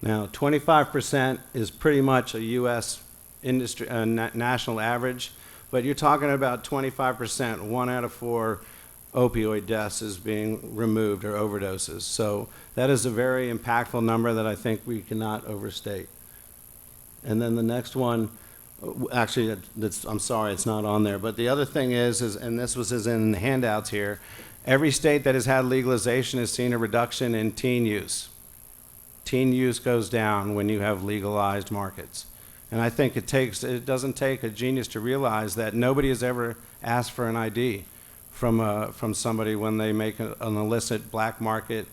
Now, 25% is pretty much a U.S. industry, national average, but you're talking about 25%, 1 out of 4 opioid deaths is being removed or overdoses. So that is a very impactful number that I think we cannot overstate. And then the next one, actually, I'm sorry, it's not on there. But the other thing is, and this was in the handouts here, every state that has had legalization has seen a reduction in teen use. Teen use goes down when you have legalized markets. And I think it doesn't take a genius to realize that nobody has ever asked for an ID from somebody when they make an illicit black market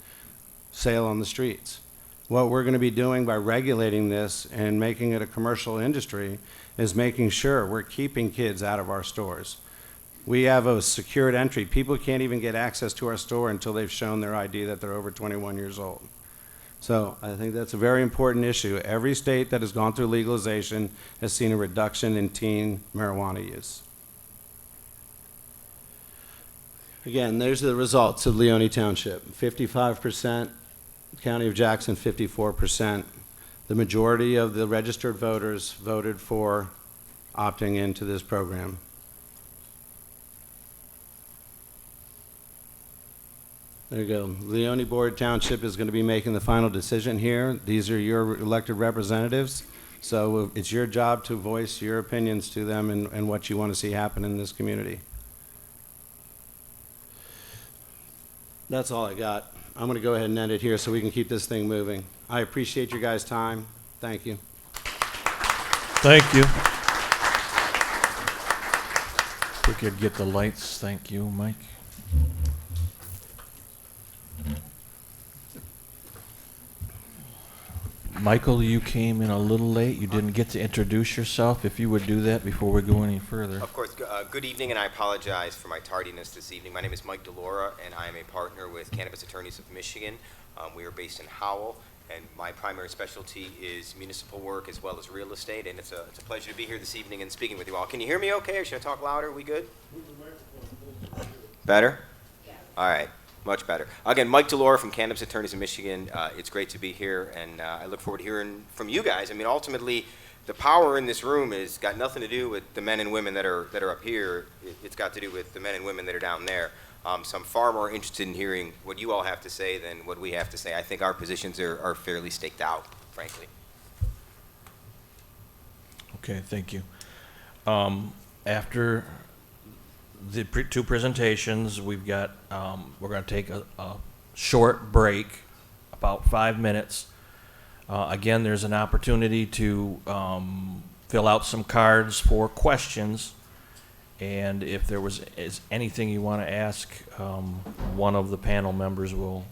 sale on the streets. What we're going to be doing by regulating this and making it a commercial industry is making sure we're keeping kids out of our stores. We have a secured entry. People can't even get access to our store until they've shown their ID that they're over 21 years old. So I think that's a very important issue. Every state that has gone through legalization has seen a reduction in teen marijuana use. Again, there's the results of Leoni Township. 55%, County of Jackson 54%. The majority of the registered voters voted for opting into this program. There you go. Leoni Board Township is going to be making the final decision here. These are your elected representatives. So it's your job to voice your opinions to them and what you want to see happen in this community. That's all I got. I'm going to go ahead and end it here so we can keep this thing moving. I appreciate your guys' time. Thank you. Thank you. We could get the lights, thank you, Mike. Michael, you came in a little late. You didn't get to introduce yourself. If you would do that before we go any further. Of course. Good evening, and I apologize for my tardiness this evening. My name is Mike DeLaura, and I am a partner with Cannabis Attorneys of Michigan. We are based in Howell, and my primary specialty is municipal work as well as real estate, and it's a pleasure to be here this evening and speaking with you all. Can you hear me okay, or should I talk louder? We good? Better? All right. Much better. Again, Mike DeLaura from Cannabis Attorneys in Michigan. It's great to be here, and I look forward to hearing from you guys. I mean, ultimately, the power in this room has got nothing to do with the men and women that are up here. It's got to do with the men and women that are down there. So I'm far more interested in hearing what you all have to say than what we have to say. I think our positions are fairly staked out, frankly. Okay, thank you. After the two presentations, we've got, we're going to take a short break, about 5 minutes. Again, there's an opportunity to fill out some cards for questions. And if there is anything you want to ask, one of the panel members will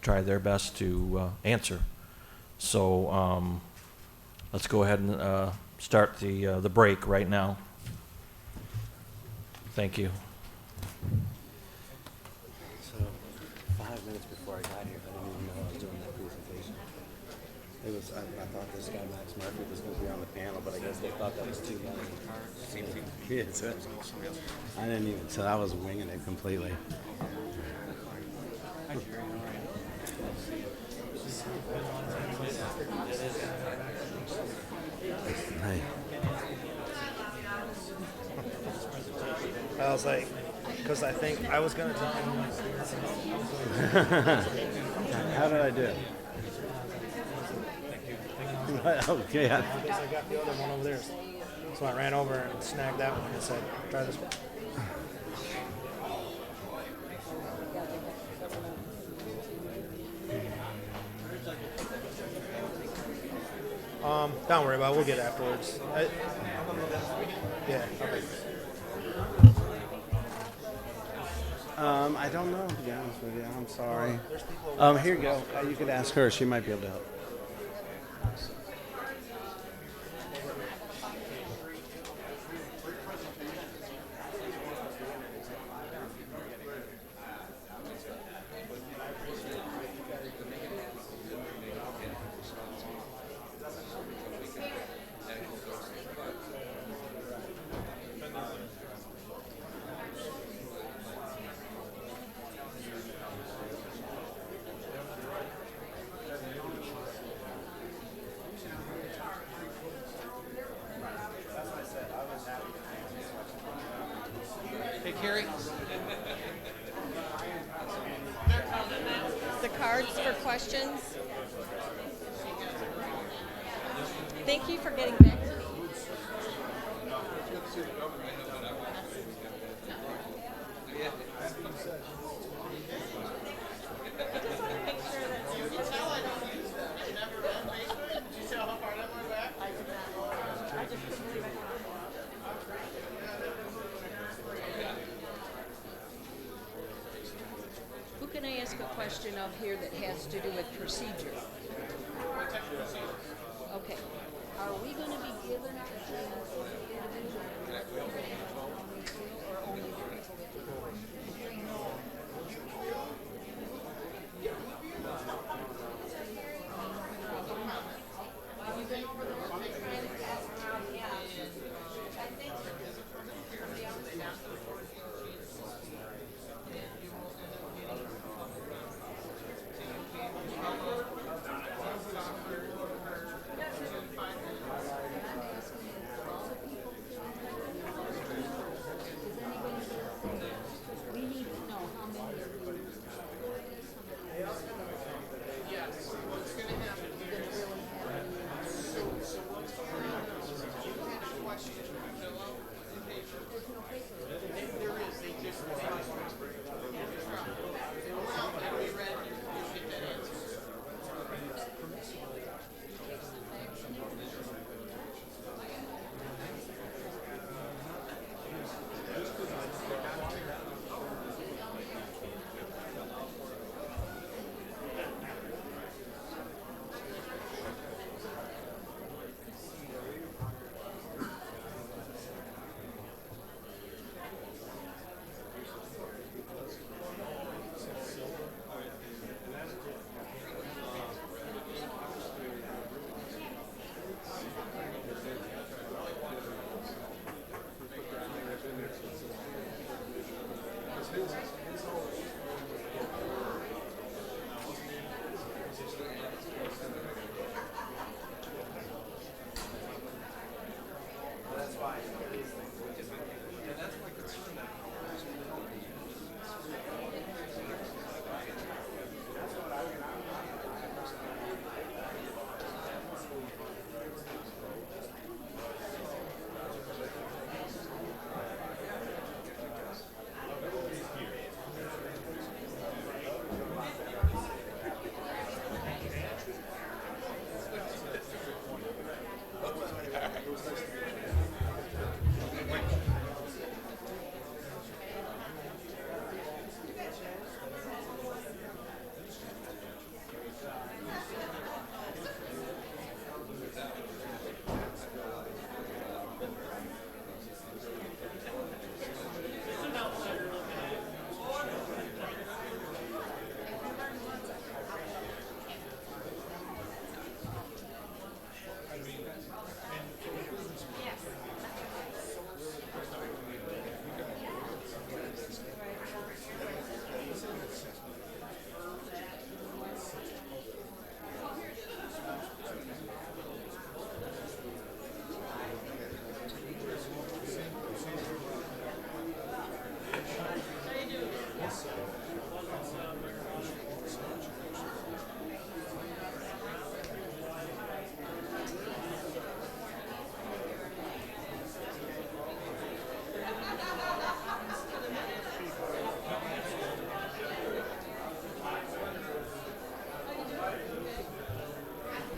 try their best to answer. So let's go ahead and start the break right now. Thank you. So, 5 minutes before I got here, I didn't even know I was doing that presentation. I thought this guy, Max Murphy, was going to be on the panel, but I guess they thought that was too many. Yeah, I didn't even, so I was winging it completely. Hey. I was like, because I think I was gonna tell him. How did I do? Okay. I guess I got the other one over there, so I ran over and snagged that one and said, "Try this one." Don't worry about it. We'll get it afterwards. Yeah. Okay. I don't know, to be honest with you. I'm sorry. Here you go. You could ask her. She might be able to help. Hey, Carrie. The cards for questions. Thank you for getting back to me. Who can I ask a question of here that has to do with procedure? Okay. Are we going to be given a chance or only the people with the board? We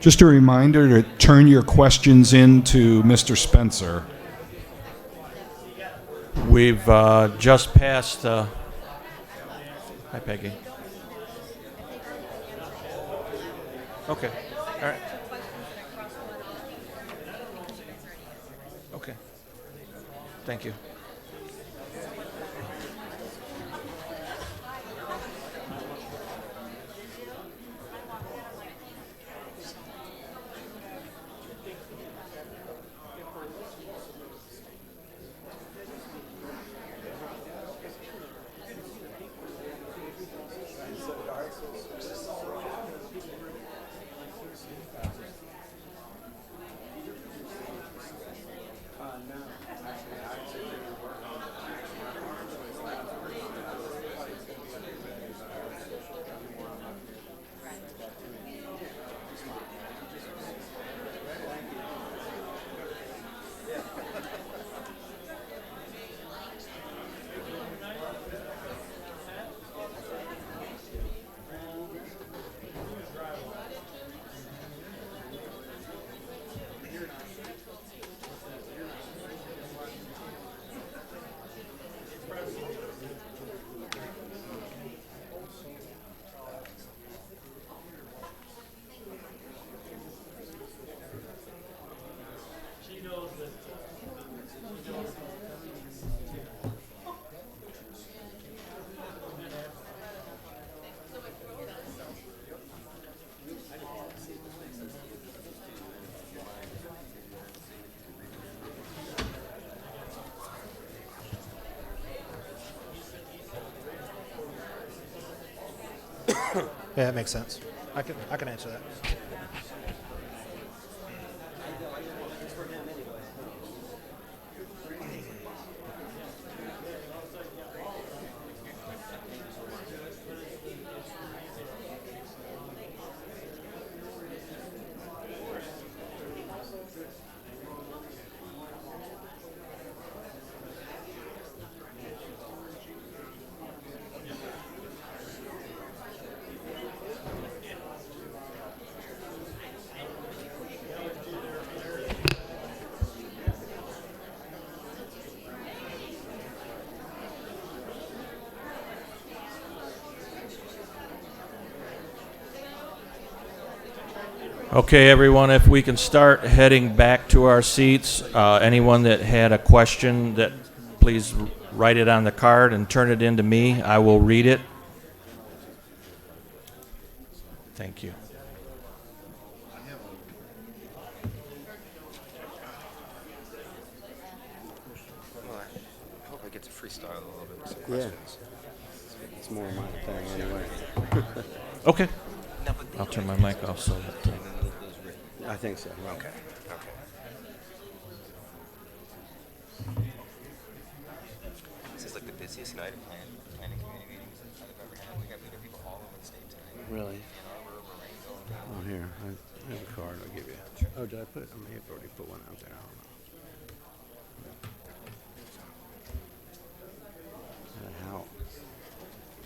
Just a reminder to turn your questions in to Mr. Spencer. We've just passed. Hi, Peggy. Okay. All right. Okay. Thank you. Yeah, that makes sense. I can answer that. Okay, everyone, if we can start heading back to our seats. Anyone that had a question, that please write it on the card and turn it in to me. I will read it. Thank you. Well, I hope I get to freestyle a little bit with some Yeah. questions. It's more my thing anyway. Okay. I'll turn my mic off so that. I think so. Okay. Okay. This is like the busiest night of planning committee meetings I've ever had. We got people all over the state tonight. Really? Ann Arbor, Marengo, Oh, here. I have a card. I'll give you. Oh, did I put? I may have already put one out there. I don't know. How?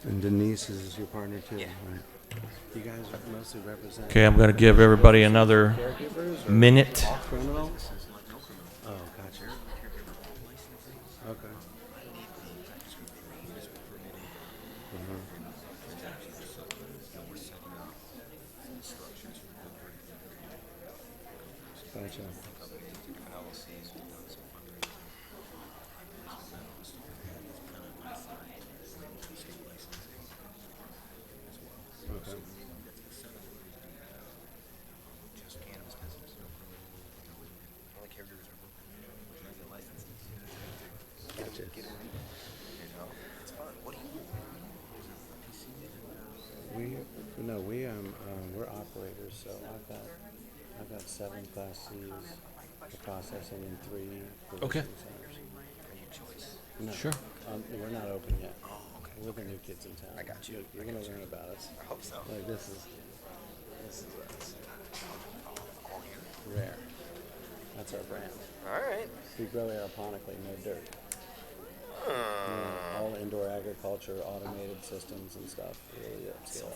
And Denise is your partner too, Yeah. right? You guys mostly represent Okay, I'm going to give everybody another caregivers or minute. criminals? Oh, gotcha. Okay. Gotcha. Okay. Gotcha. We're operators, so I've got 7 Class Cs for processing and 3 Okay. provisioning centers. No, Sure. we're not open yet. Oh, okay. We're the new kids in town. I got you. You're gonna learn about us. I hope so. Like this is rare. That's our brand. All right. We grow aeroponically, no dirt. Yeah, all indoor agriculture, automated systems and stuff. Really upscale.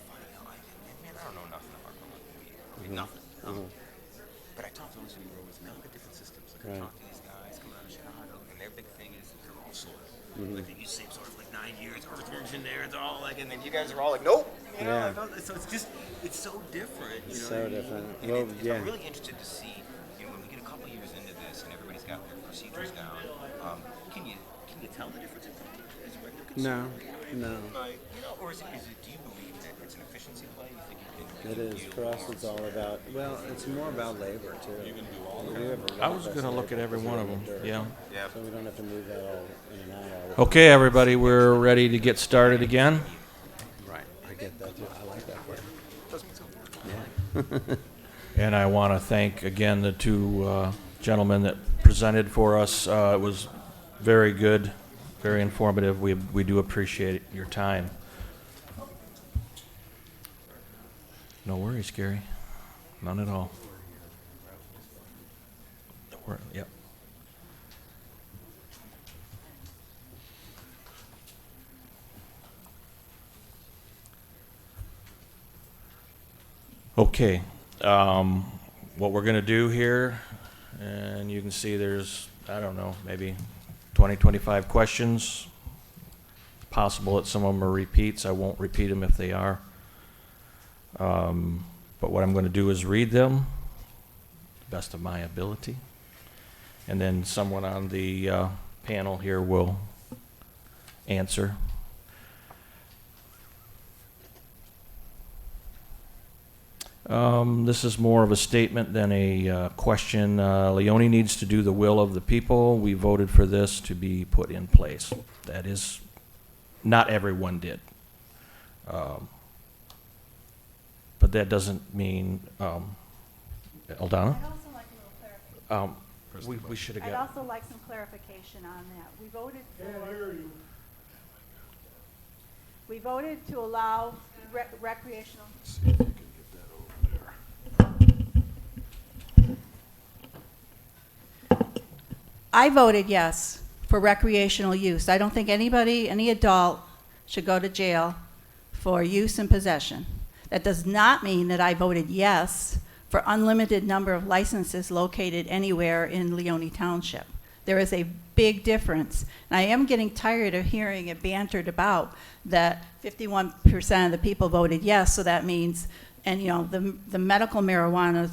Man, I don't know nothing about growing weed. I mean, Mhm. nothing. But I talked to those growers, and they look at different systems. Like I talked to these guys coming out of Chicago, and their big thing is they're all soil. Like they use the same soil for like 9 years, earthworms in there, it's all like, and then you guys are all like, nope. You know, Yeah. so it's just, it's so different. You know So what I mean? different. And Well, yeah. I'm really interested to see, you know, when we get a couple years into this and everybody's got their procedures down, can you tell the difference in as a regular No, consumer? no. Like, you know, or is it, do you believe that it's an efficiency play? You think you can? It is. For us, it's all about, well, it's more about labor, too. We do have a I was lot going to less look at labor every because one we of them, have dirt. yeah. Yeah. So we don't have to move that all in and out all the time. Okay, everybody, we're ready to get started again. Right, I get that, too. I like that part. And I want to thank again the two gentlemen that presented for us. It was very good, very informative. We do appreciate your time. No worries, Gary. None at all. Yep. Okay, what we're gonna do here, and you can see there's, I don't know, maybe 20, 25 questions. Possible that some of them are repeats. I won't repeat them if they are. But what I'm gonna do is read them, the best of my ability. And then someone on the panel here will answer. This is more of a statement than a question. Leoni needs to do the will of the people. We voted for this to be put in place. That is, not everyone did. But that doesn't mean, Eldana? I'd also like a little clarification. We should have I'd got, also like some clarification on that. We voted to allow recreational. I voted yes for recreational use. I don't think anybody, any adult, should go to jail for use and possession. That does not mean that I voted yes for unlimited number of licenses located anywhere in Leoni Township. There is a big difference. And I am getting tired of hearing it bantered about that 51% of the people voted yes, so that means, and you know, the medical marijuana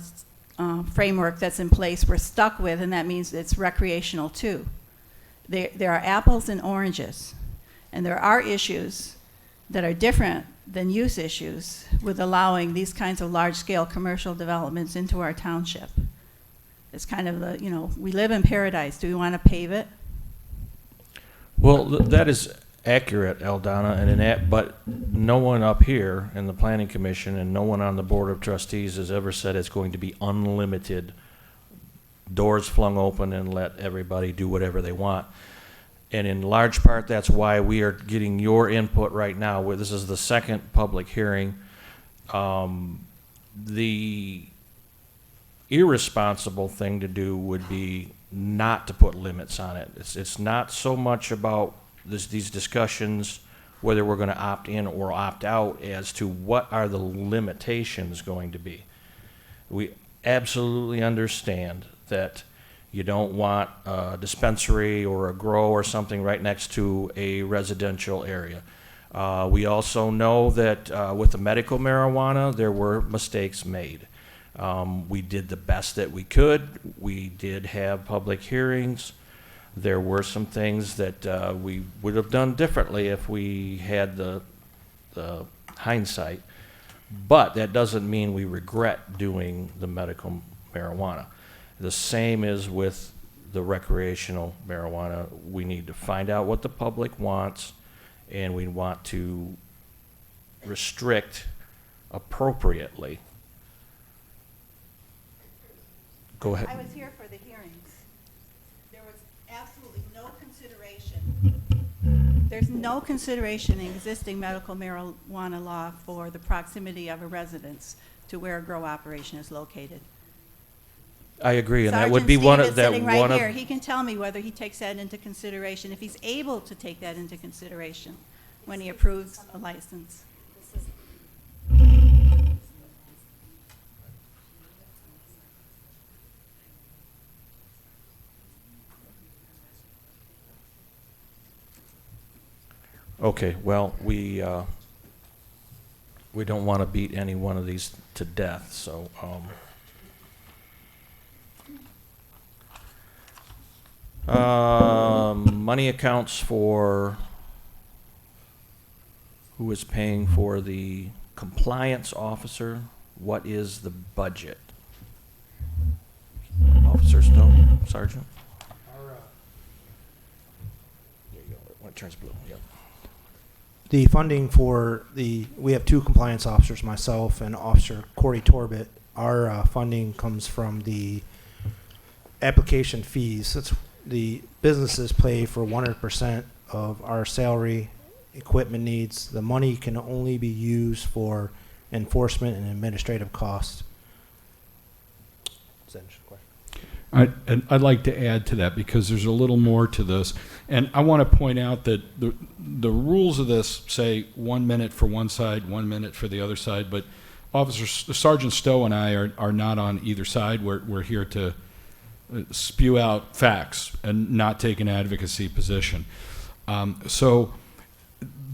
framework that's in place we're stuck with, and that means it's recreational too. There are apples and oranges, and there are issues that are different than use issues with allowing these kinds of large-scale commercial developments into our township. It's kind of the, you know, we live in paradise. Do we want to pave it? well, that is accurate, Eldana, and but no one up here in the planning commission and no one on the board of trustees has ever said it's going to be unlimited, doors flung open and let everybody do whatever they want. And in large part, that's why we are getting your input right now, where this is the second public hearing. The irresponsible thing to do would be not to put limits on it. It's not so much about these discussions, whether we're going to opt in or opt out, as to what are the limitations going to be. We absolutely understand that you don't want a dispensary or a grow or something right next to a residential area. We also know that with the medical marijuana, there were mistakes made. We did the best that we could. We did have public hearings. There were some things that we would have done differently if we had the hindsight. But that doesn't mean we regret doing the medical marijuana. The same is with the recreational marijuana. We need to find out what the public wants, and we want to restrict appropriately. Go ahead. I was here for the hearings. There was absolutely no consideration. There's no consideration in existing medical marijuana law for the proximity of a residence to where a grow operation is located. I agree, and that Sergeant would be Steve one is of that sitting right one of. here. He can tell me whether he takes that into consideration, if he's able to take that into consideration when he approves a license. Okay, well, we don't want to beat any one of these to death, so, money accounts for who is paying for the compliance officer. What is the budget? Officer Stone, Sergeant? There you go, when it turns blue, yep. The funding for we have two compliance officers, myself and Officer Corey Torbett. Our funding comes from the application fees. That's the businesses pay for 100% of our salary, equipment needs. The money can only be used for enforcement and administrative costs. Does that answer the question? And I'd like to add to that because there's a little more to this. And I want to point out that the rules of this say 1 minute for one side, 1 minute for the other side. But Sergeant Stowe and I are not on either side. We're here to spew out facts and not take an advocacy position. So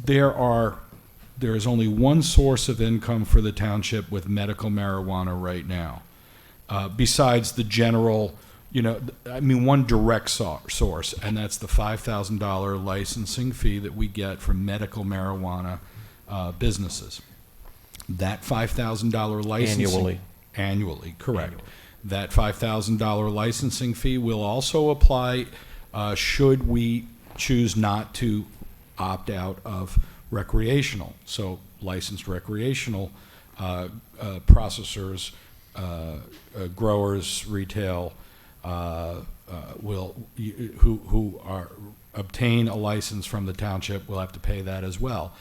there is only one source of income for the township with medical marijuana right now, besides the general, one direct source, and that's the $5,000 licensing fee that we get from medical marijuana businesses. That $5,000 licensing annually, correct. Annually. That $5,000 licensing fee will also apply should we choose not to opt out of recreational. So licensed recreational processors, growers, retail, who obtain a license from the township will have to pay that as well.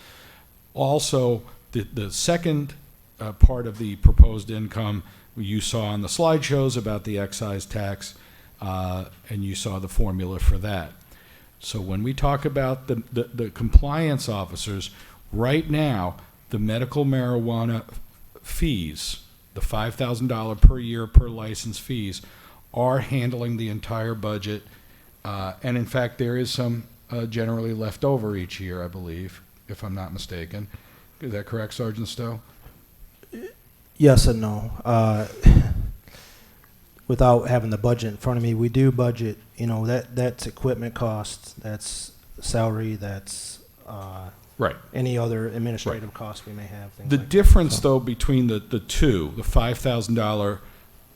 Also, the second part of the proposed income you saw on the slideshows about the excise tax, and you saw the formula for that. So when we talk about the compliance officers, right now, the medical marijuana fees, the $5,000 per year per license fees, are handling the entire budget. And in fact, there is some generally left over each year, I believe, if I'm not mistaken. Is that correct, Sergeant Stowe? Yes and no. Without having the budget in front of me, we do budget. That's equipment costs, that's salary, that's Right. any other administrative costs we may have. Things The like difference, So- though, between the two, the $5,000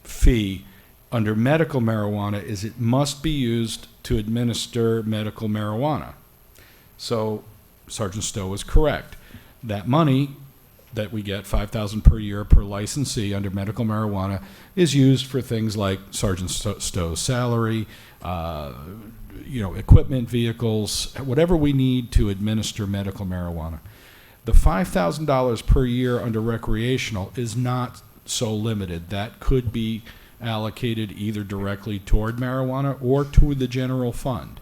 fee under medical marijuana, is it must be used to administer medical marijuana. So Sergeant Stowe is correct. That money that we get, $5,000 per year per licensee under medical marijuana, is used for things like Sergeant Stowe's salary, equipment, vehicles, whatever we need to administer medical marijuana. The $5,000 per year under recreational is not so limited. That could be allocated either directly toward marijuana or to the general fund.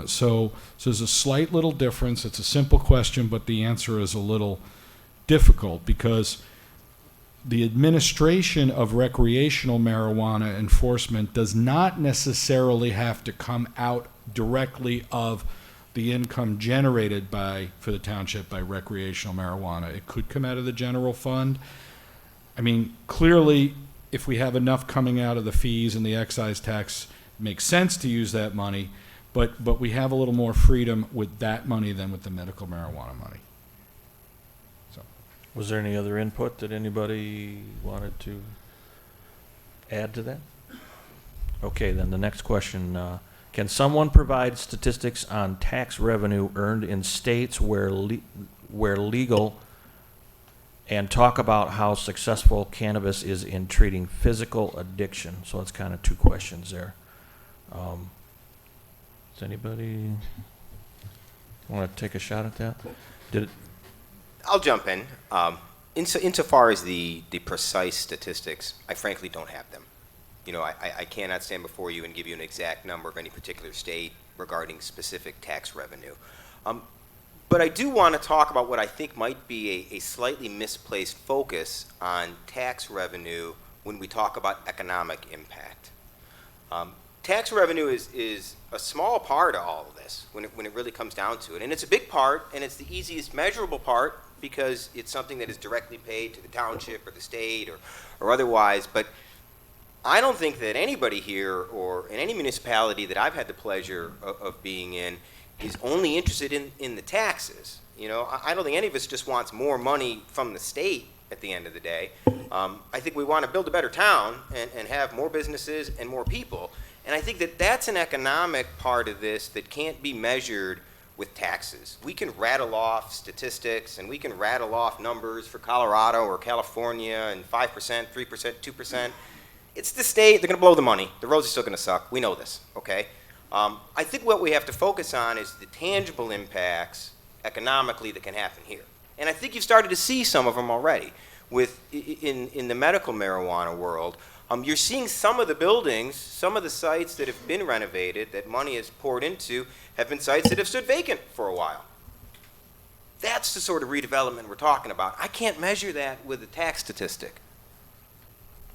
So there's a slight little difference. It's a simple question, but the answer is a little difficult because the administration of recreational marijuana enforcement does not necessarily have to come out directly of the income generated for the township by recreational marijuana. It could come out of the general fund. I mean, clearly, if we have enough coming out of the fees and the excise tax, it makes sense to use that money, but we have a little more freedom with that money than with the medical marijuana money. Was there any other input that anybody wanted to add to that? Okay, then the next question, can someone provide statistics on tax revenue earned in states where legal, and talk about how successful cannabis is in treating physical addiction? So it's kind of two questions there. Does anybody want to take a shot at that? I'll jump in. Insofar as the precise statistics, I frankly don't have them. I cannot stand before you and give you an exact number of any particular state regarding specific tax revenue. But I do want to talk about what I think might be a slightly misplaced focus on tax revenue when we talk about economic impact. tax revenue is a small part of all of this when it really comes down to it. And it's a big part, and it's the easiest measurable part because it's something that is directly paid to the township or the state or otherwise. But I don't think that anybody here or in any municipality that I've had the pleasure of being in is only interested in the taxes. You know, I don't think any of us just wants more money from the state at the end of the day. I think we want to build a better town and have more businesses and more people. And I think that that's an economic part of this that can't be measured with taxes. We can rattle off statistics and we can rattle off numbers for Colorado or California and 5%, 3%, 2%. It's the state, they're going to blow the money. The roads are still going to suck. We know this, okay? I think what we have to focus on is the tangible impacts economically that can happen here. And I think you've started to see some of them already in the medical marijuana world. You're seeing some of the buildings, some of the sites that have been renovated, that money is poured into, have been sites that have stood vacant for a while. That's the sort of redevelopment we're talking about. I can't measure that with a tax statistic.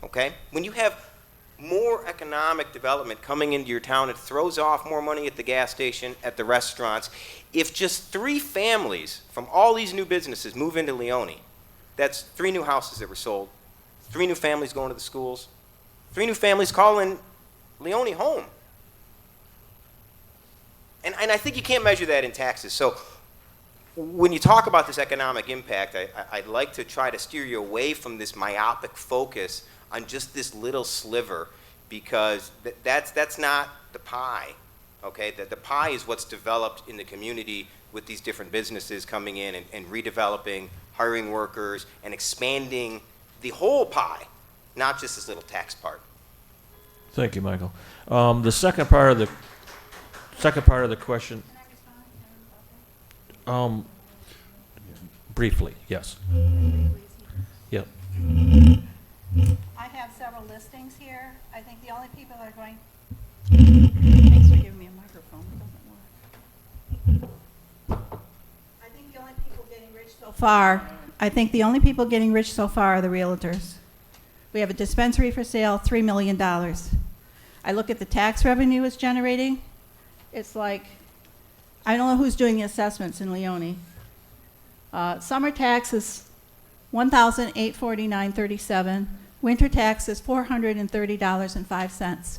Okay? When you have more economic development coming into your town, it throws off more money at the gas station, at the restaurants. If just 3 families from all these new businesses move into Leoni, that's 3 new houses that were sold, 3 new families going to the schools, 3 new families calling Leoni home. And I think you can't measure that in taxes. So when you talk about this economic impact, I'd like to try to steer you away from this myopic focus on just this little sliver, because that's not the pie, okay? The pie is what's developed in the community with these different businesses coming in and redeveloping, hiring workers, and expanding the whole pie, not just this little tax part. Thank you, Michael. The second part of the question. Briefly, yes. Yep. I have several listings here. I think the only people that are going, thanks for giving me a microphone, it doesn't work. I think the only people getting rich so far, are the realtors. We have a dispensary for sale, $3 million. I look at the tax revenue it's generating. It's like, I don't know who's doing the assessments in Leoni. Summer tax is $1,849.37. Winter tax is $430.05.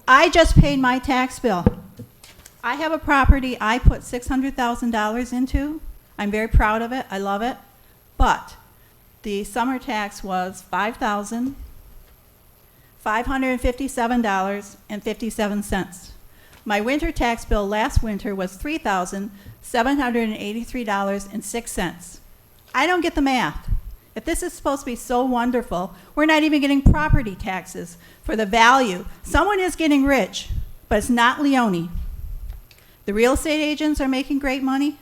I just paid my tax bill. I have a property I put $600,000 into. I'm very proud of it. I love it. But the summer tax was $5,557.57. My winter tax bill last winter was $3,783.06. I don't get the math. If this is supposed to be so wonderful, we're not even getting property taxes for the value. Someone is getting rich, but it's not Leoni. The real estate agents are making great money,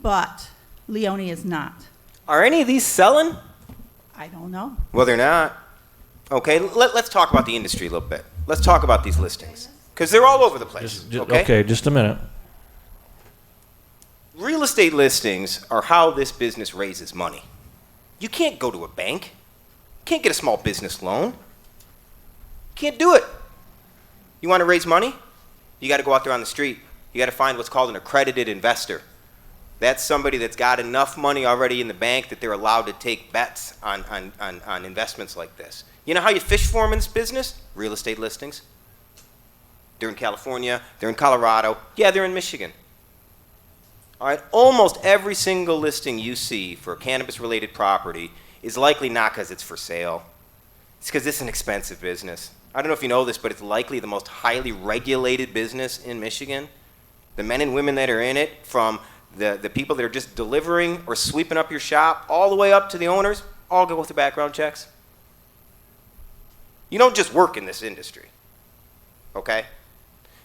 but Leoni is not. Are any of these selling? I don't know. Well, they're not. Okay, let's talk about the industry a little bit. Let's talk about these listings, because they're all over the place. Okay, just a minute. Real estate listings are how this business raises money. You can't go to a bank. You can't get a small business loan. You can't do it. You want to raise money? You got to go out there on the street. You got to find what's called an accredited investor. That's somebody that's got enough money already in the bank that they're allowed to take bets on investments like this. You know how you fish for them in this business? Real estate listings. They're in California. They're in Colorado. Yeah, they're in Michigan. All right, almost every single listing you see for a cannabis-related property is likely not because it's for sale. It's because it's an expensive business. I don't know if you know this, but it's likely the most highly regulated business in Michigan. The men and women that are in it, from the people that are just delivering or sweeping up your shop, all the way up to the owners, all go with the background checks. You don't just work in this industry, okay?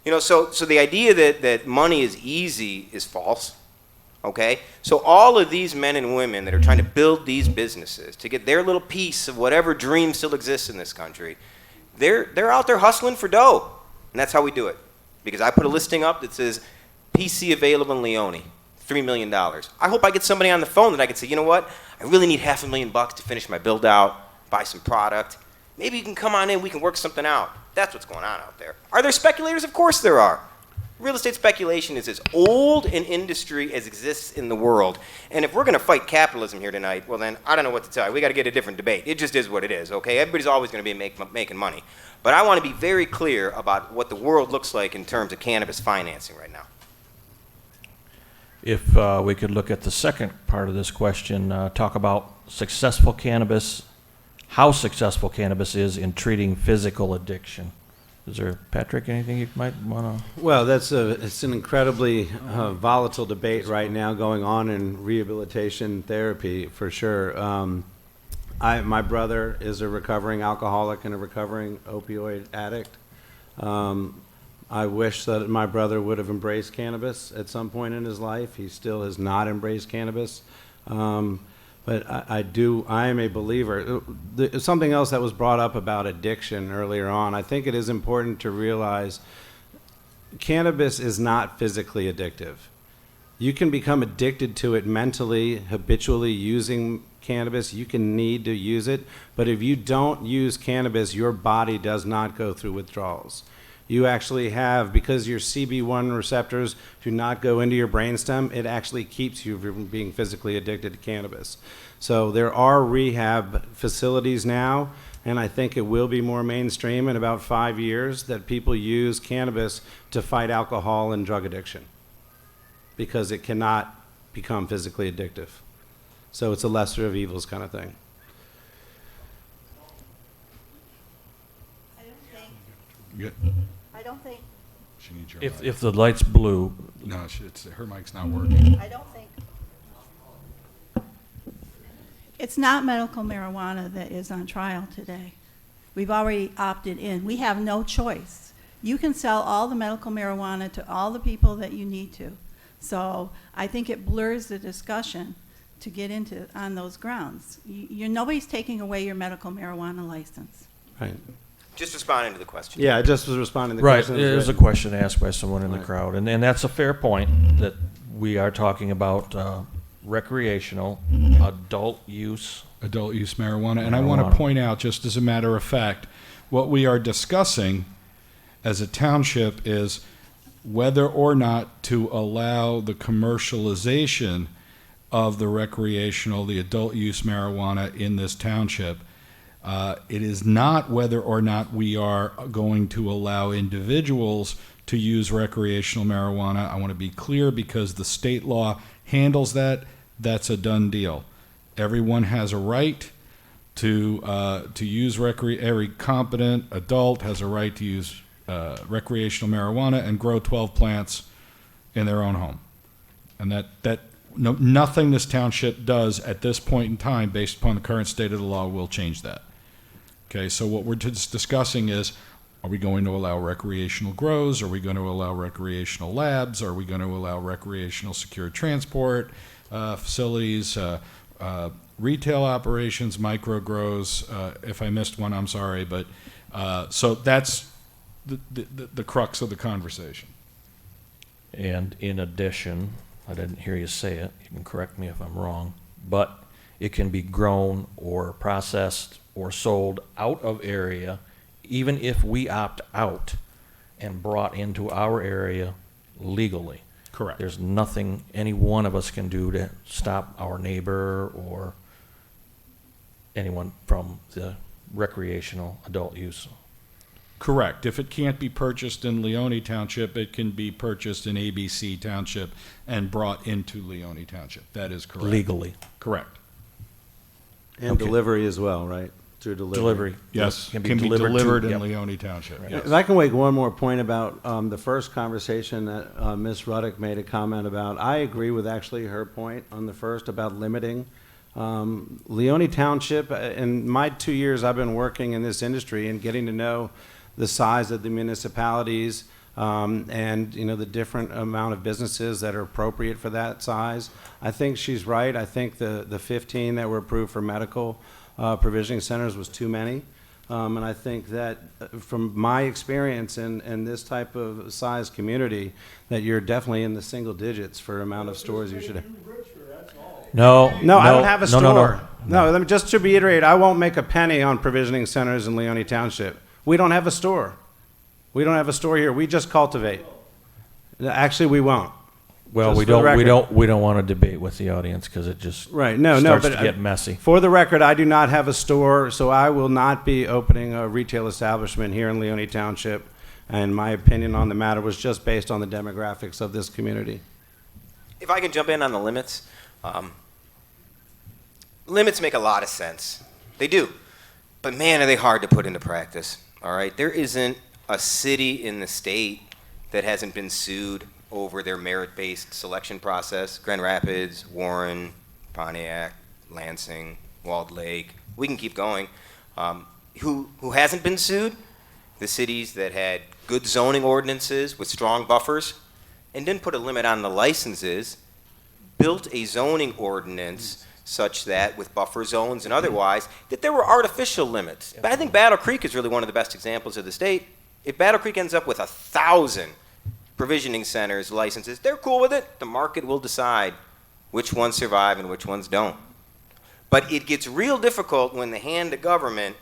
You know, so the idea that money is easy is false. Okay? So all of these men and women that are trying to build these businesses to get their little piece of whatever dream still exists in this country, they're out there hustling for dough. And that's how we do it. Because I put a listing up that says PC available in Leoni, $3 million. I hope I get somebody on the phone that I can say, you know what? I really need $500,000 to finish my build out, buy some product. Maybe you can come on in, we can work something out. That's what's going on out there. Are there speculators? Of course there are. Real estate speculation is as old an industry as exists in the world. And if we're going to fight capitalism here tonight, well then, I don't know what to tell you. We got to get a different debate. It just is what it is, okay? Everybody's always going to be making money. But I want to be very clear about what the world looks like in terms of cannabis financing right now. If we could look at the second part of this question, talk about successful cannabis, how successful cannabis is in treating physical addiction. Is there, Patrick, anything you might want to? Well, it's an incredibly volatile debate right now going on in rehabilitation therapy, for sure. My brother is a recovering alcoholic and a recovering opioid addict. I wish that my brother would have embraced cannabis at some point in his life. He still has not embraced cannabis. But I am a believer. Something else that was brought up about addiction earlier on, I think it is important to realize cannabis is not physically addictive. You can become addicted to it mentally, habitually using cannabis. You can need to use it. But if you don't use cannabis, your body does not go through withdrawals. You actually have, because your CB1 receptors do not go into your brainstem, it actually keeps you from being physically addicted to cannabis. So there are rehab facilities now, and I think it will be more mainstream in about 5 years that people use cannabis to fight alcohol and drug addiction because it cannot become physically addictive. So it's a lesser of evils kind of thing. Good. I don't think, She needs your mic. If the light's blue, No, her mic's not working. I don't think. It's not medical marijuana that is on trial today. We've already opted in. We have no choice. You can sell all the medical marijuana to all the people that you need to. So I think it blurs the discussion to get into on those grounds. Nobody's taking away your medical marijuana license. Right. Just responding to the question. Yeah, I just was responding to the right, question. there's a question asked by someone in the Right. crowd, and that's a fair point, that we are talking about recreational, adult use. Adult use marijuana. And I want Marijuana. to point out, just as a matter of fact, what we are discussing as a township is whether or not to allow the commercialization of the recreational, the adult use marijuana in this township. It is not whether or not we are going to allow individuals to use recreational marijuana. I want to be clear because the state law handles that. That's a done deal. Everyone has a right to use every competent adult has a right to use recreational marijuana and grow 12 plants in their own home. And nothing this township does at this point in time, based upon the current state of the law, will change that. Okay, so what we're just discussing is, are we going to allow recreational grows? Are we going to allow recreational labs? Are we going to allow recreational secure transport facilities, retail operations, micro grows? If I missed one, I'm sorry, but so that's the crux of the conversation. And in addition, I didn't hear you say it, you can correct me if I'm wrong, but it can be grown or processed or sold out of area, even if we opt out and brought into our area legally. Correct. There's nothing any one of us can do to stop our neighbor or anyone from the recreational adult use. Correct. If it can't be purchased in Leoni Township, it can be purchased in ABC Township and brought into Leoni Township. That is correct. Legally. Correct. And Okay. delivery as well, right? Through delivery. Delivery. Yes, Can can be be delivered to- delivered in yep. Leoni Township. Right. Yes. If I can make one more point about the first conversation that Ms. Ruddick made a comment about, I agree with actually her point on the first about limiting. Leoni Township, in my 2 years I've been working in this industry and getting to know the size of the municipalities and the different amount of businesses that are appropriate for that size, I think she's right. I think the 15 that were approved for medical provisioning centers was too many. And I think that from my experience in this type of size community, that you're definitely in the single digits for amount of stores you should have. No. No, I don't have a store. No, let me just to reiterate, I won't make a penny on provisioning centers in Leoni Township. We don't have a store. We don't have a store here. We just cultivate. Actually, we won't. Well, Just we for the don't record. want to debate with the audience because it just Right, no, starts but to get messy. for the record, I do not have a store, so I will not be opening a retail establishment here in Leoni Township. And my opinion on the matter was just based on the demographics of this community. If I can jump in on the limits, limits make a lot of sense. They do. But man, are they hard to put into practice. All right? There isn't a city in the state that hasn't been sued over their merit-based selection process. Grand Rapids, Warren, Pontiac, Lansing, Walled Lake. We can keep going. Who hasn't been sued? The cities that had good zoning ordinances with strong buffers and didn't put a limit on the licenses, built a zoning ordinance such that with buffer zones and otherwise, that there were artificial limits. But I think Battle Creek is really one of the best examples of the state. If Battle Creek ends up with 1,000 provisioning centers, licenses, they're cool with it. The market will decide which ones survive and which ones don't. But it gets real difficult when the hand of government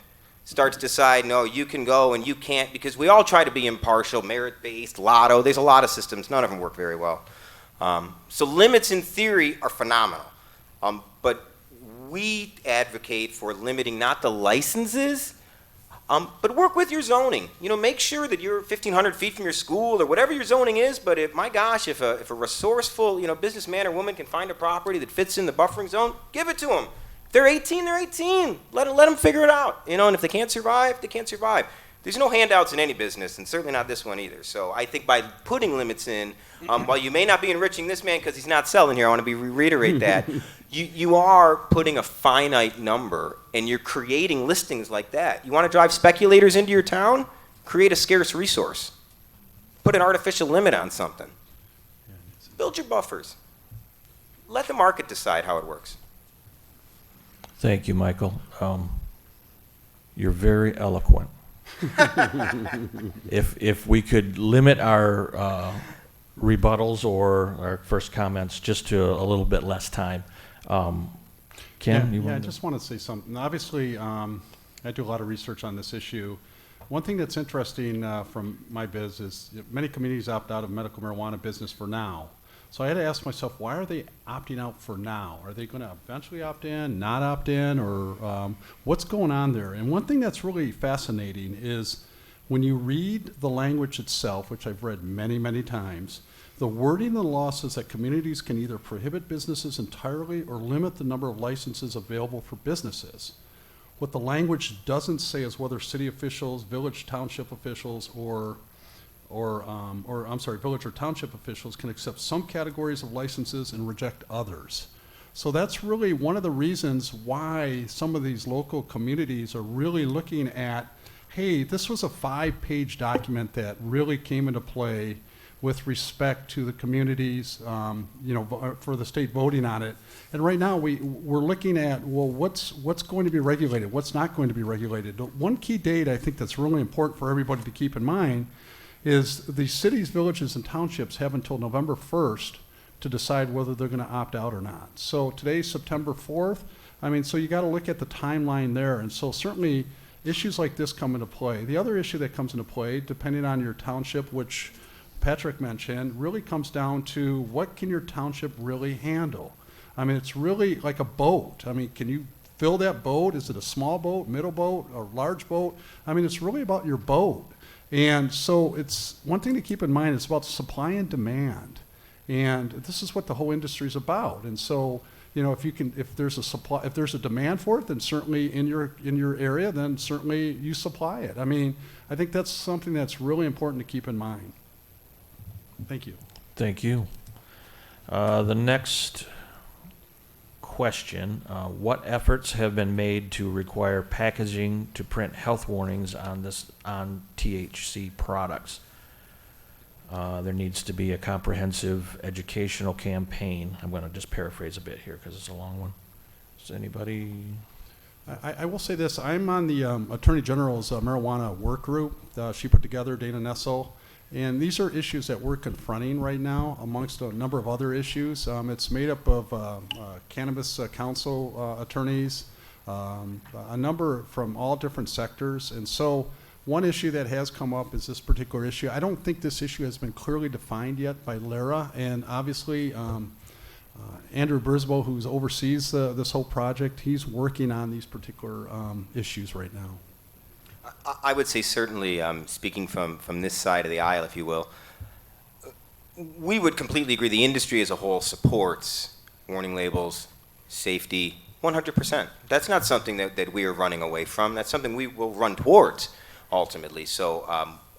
starts to decide, no, you can go and you can't, because we all try to be impartial, merit-based, lotto. There's a lot of systems. None of them work very well. So limits in theory are phenomenal. But we advocate for limiting not the licenses, but work with your zoning. You know, make sure that you're 1,500 feet from your school or whatever your zoning is. But if, my gosh, if a resourceful, businessman or woman can find a property that fits in the buffering zone, give it to them. If they're 18, they're 18. Let them figure it out. And if they can't survive, they can't survive. There's no handouts in any business, and certainly not this one either. So I think by putting limits in, while you may not be enriching this man because he's not selling here, I want to reiterate that, you are putting a finite number, and you're creating listings like that. You want to drive speculators into your town? Create a scarce resource. Put an artificial limit on something. Build your buffers. Let the market decide how it works. Thank you, Michael. You're very eloquent. If we could limit our rebuttals or our first comments just to a little bit less time. Ken, you I want just want to say something. Obviously, I do a lot of research on this issue. One thing that's interesting from my biz is many communities opt out of medical marijuana business for now. So I had to ask myself, why are they opting out for now? Are they going to eventually opt in, not opt in, or what's going on there? And one thing that's really fascinating is when you read the language itself, which I've read many, many times, the wording in the law says that communities can either prohibit businesses entirely or limit the number of licenses available for businesses. What the language doesn't say is whether city officials, village township officials, village or township officials can accept some categories of licenses and reject others. So that's really one of the reasons why some of these local communities are really looking at, hey, this was a 5-page document that really came into play with respect to the communities, for the state voting on it. And right now we're looking at, well, what's going to be regulated, what's not going to be regulated. One key date I think that's really important for everybody to keep in mind is the cities, villages, and townships have until November 1st to decide whether they're going to opt out or not. So today's September 4th. So you got to look at the timeline there. And so certainly issues like this come into play. The other issue that comes into play, depending on your township, which Patrick mentioned, really comes down to what can your township really handle? It's really like a boat. Can you fill that boat? Is it a small boat, middle boat, or large boat? It's really about your boat. And so it's one thing to keep in mind, it's about supply and demand. And this is what the whole industry is about. And so, if there's a demand for it, then certainly in your area, then certainly you supply it. I think that's something that's really important to keep in mind. Thank you. Thank you. The next question, what efforts have been made to require packaging to print health warnings on THC products? There needs to be a comprehensive educational campaign. I'm going to just paraphrase a bit here because it's a long one. Does anybody? I will say this. I'm on the Attorney General's marijuana work group. She put together, Dana Nessel. And these are issues that we're confronting right now amongst a number of other issues. It's made up of Cannabis Council attorneys, a number from all different sectors. And so one issue that has come up is this particular issue. I don't think this issue has been clearly defined yet by LERA, and obviously Andrew Brisboe, who oversees this whole project, he's working on these particular issues right now. I would say certainly, speaking from this side of the aisle, if you will, we would completely agree. The industry as a whole supports warning labels, safety, 100%. That's not something that we are running away from. That's something we will run towards ultimately. So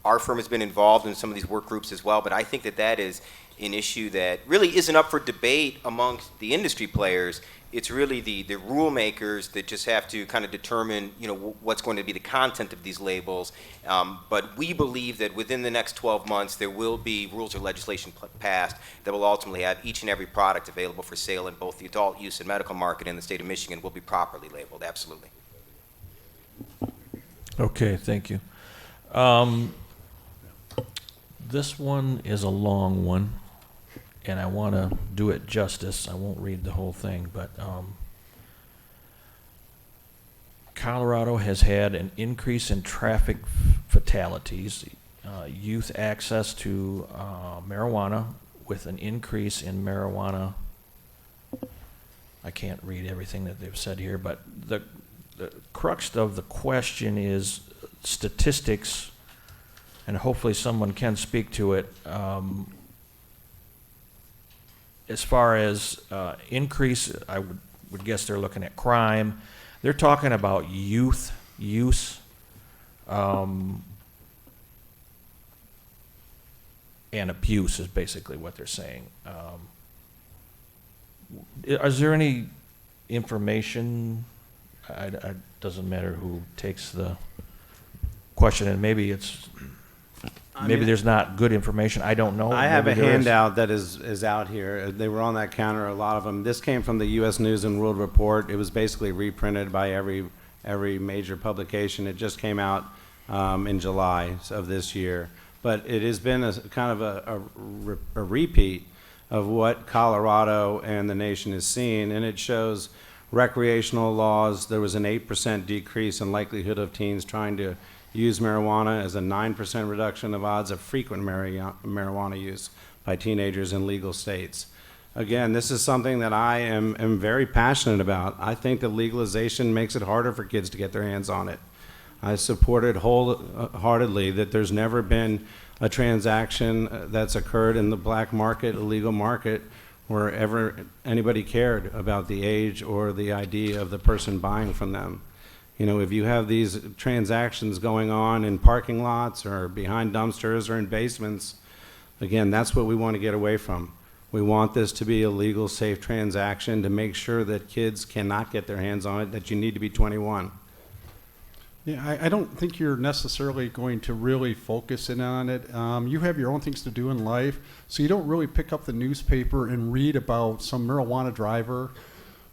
our firm has been involved in some of these work groups as well, but I think that is an issue that really isn't up for debate amongst the industry players. It's really the rule makers that just have to kind of determine, what's going to be the content of these labels. But we believe that within the next 12 months, there will be rules or legislation passed that will ultimately have each and every product available for sale in both the adult use and medical market in the state of Michigan will be properly labeled, absolutely. Okay, thank you. This one is a long one, and I want to do it justice. I won't read the whole thing, but Colorado has had an increase in traffic fatalities, youth access to marijuana with an increase in marijuana. I can't read everything that they've said here, but the crux of the question is statistics, and hopefully someone can speak to it. As far as increase, I would guess they're looking at crime. They're talking about youth use, and abuse is basically what they're saying. Is there any information? Doesn't matter who takes the question, and maybe it's there's not good information. I don't know. I have Maybe a there is. handout that is out here. They were on that counter, a lot of them. This came from the U.S. News and World Report. It was basically reprinted by every major publication. It just came out in July of this year. But it has been a kind of a repeat of what Colorado and the nation is seeing, and it shows recreational laws. There was an 8% decrease in likelihood of teens trying to use marijuana, as a 9% reduction of odds of frequent marijuana use by teenagers in legal states. Again, this is something that I am very passionate about. I think that legalization makes it harder for kids to get their hands on it. I support it wholeheartedly, that there's never been a transaction that's occurred in the black market, illegal market, where ever anybody cared about the age or the ID of the person buying from them. If you have these transactions going on in parking lots or behind dumpsters or in basements, again, that's what we want to get away from. We want this to be a legal, safe transaction to make sure that kids cannot get their hands on it, that you need to be 21. Yeah, I don't think you're necessarily going to really focus in on it. You have your own things to do in life, so you don't really pick up the newspaper and read about some marijuana driver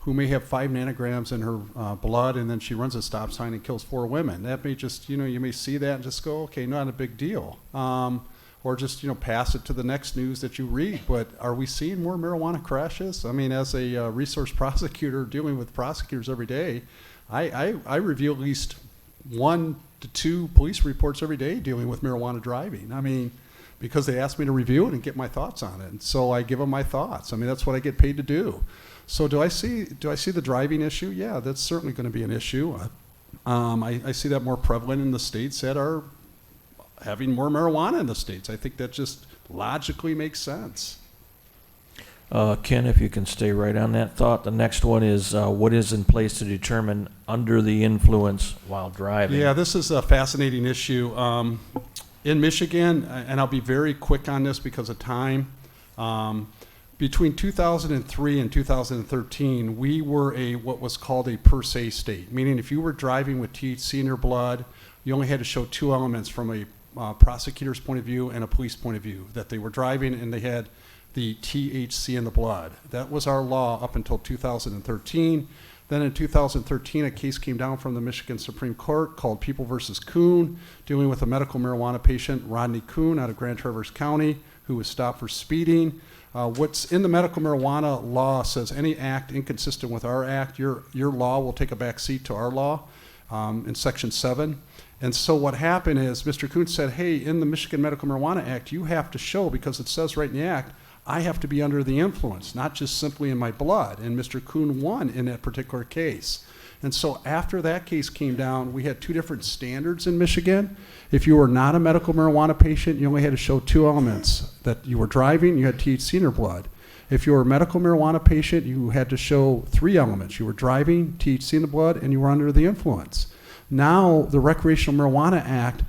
who may have 5 nanograms in her blood, and then she runs a stop sign and kills 4 women. That may just, you may see that and just go, okay, not a big deal. Or just, pass it to the next news that you read. But are we seeing more marijuana crashes? I mean, as a resource prosecutor dealing with prosecutors every day, I review at least 1 to 2 police reports every day dealing with marijuana driving. I mean, because they ask me to review it and get my thoughts on it. And so I give them my thoughts. I mean, that's what I get paid to do. So do I see the driving issue? Yeah, that's certainly going to be an issue. I see that more prevalent in the states that are having more marijuana in the states. I think that just logically makes sense. Ken, if you can stay right on that thought. The next one is what is in place to determine under the influence while driving? Yeah, this is a fascinating issue. In Michigan, and I'll be very quick on this because of time, between 2003 and 2013, we were what was called a per se state, meaning if you were driving with THC in your blood, you only had to show 2 elements from a prosecutor's point of view and a police point of view, that they were driving and they had the THC in the blood. That was our law up until 2013. Then in 2013, a case came down from the Michigan Supreme Court called People versus Kuhn, dealing with a medical marijuana patient, Rodney Kuhn, out of Grand Traverse County, who was stopped for speeding. What's in the medical marijuana law says any act inconsistent with our act, your law will take a back seat to our law in Section 7. And so what happened is Mr. Kuhn said, hey, in the Michigan Medical Marijuana Act, you have to show, because it says right in the act, I have to be under the influence, not just simply in my blood. And Mr. Kuhn won in that particular case. And so after that case came down, we had two different standards in Michigan. If you were not a medical marijuana patient, you only had to show two elements, that you were driving, you had THC in your blood. If you were a medical marijuana patient, you had to show three elements. You were driving, THC in the blood, and you were under the influence. Now, the Recreational Marijuana Act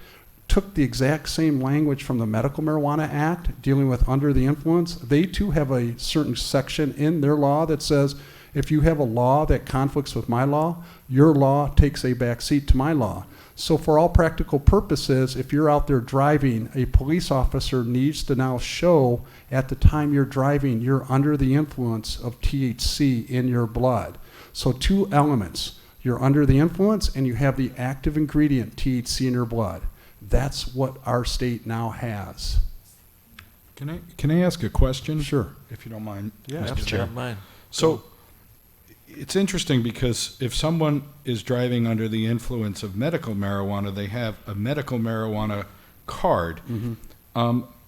took the exact same language from the Medical Marijuana Act dealing with under the influence. They too have a certain section in their law that says, if you have a law that conflicts with my law, your law takes a back seat to my law. So for all practical purposes, if you're out there driving, a police officer needs to now show at the time you're driving, you're under the influence of THC in your blood. So two elements. You're under the influence and you have the active ingredient, THC, in your blood. That's what our state now has. Can I ask a question? Sure. If you don't mind. Yeah, Mr. absolutely. Chair. Mine. So it's interesting because if someone is driving under the influence of medical marijuana, they have a medical marijuana card.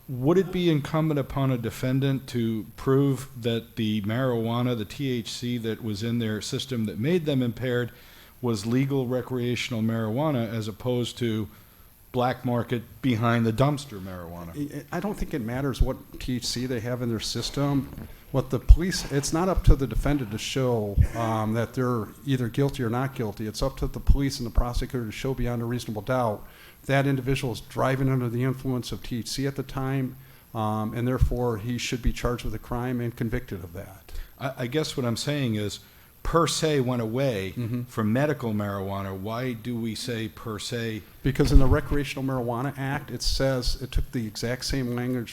Would it be incumbent upon a defendant to prove that the marijuana, the THC that was in their system that made them impaired was legal recreational marijuana as opposed to black market behind the dumpster marijuana? I don't think it matters what THC they have in their system. What the police, it's not up to the defendant to show that they're either guilty or not guilty. It's up to the police and the prosecutor to show beyond a reasonable doubt that individual is driving under the influence of THC at the time, and therefore he should be charged with a crime and convicted of that. I guess what I'm saying is per se went away from medical marijuana. Why do we say per se? Because in the Recreational Marijuana Act, it says, it took the exact same language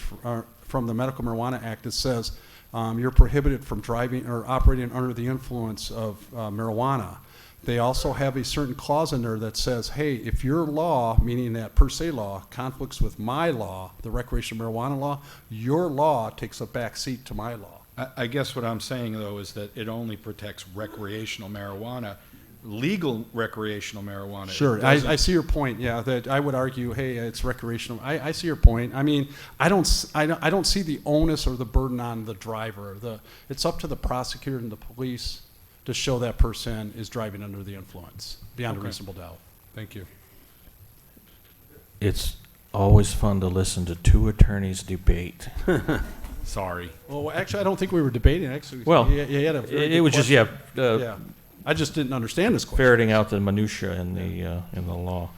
from the Medical Marijuana Act. It says you're prohibited from driving or operating under the influence of marijuana. They also have a certain clause in there that says, hey, if your law, meaning that per se law, conflicts with my law, the recreational marijuana law, your law takes a back seat to my law. I guess what I'm saying, though, is that it only protects recreational marijuana. Legal recreational marijuana. Sure, I see your point. Yeah, that I would argue, hey, it's recreational. I see your point. I mean, I don't see the onus or the burden on the driver. It's up to the prosecutor and the police to show that person is driving under the influence beyond a reasonable doubt. Thank you. It's always fun to listen to two attorneys debate. Sorry. Well, actually, I don't think we were debating. Actually, Well, you had a very it good was just, question. yeah, Yeah, I just didn't understand this question. ferreting out the minutia in the law.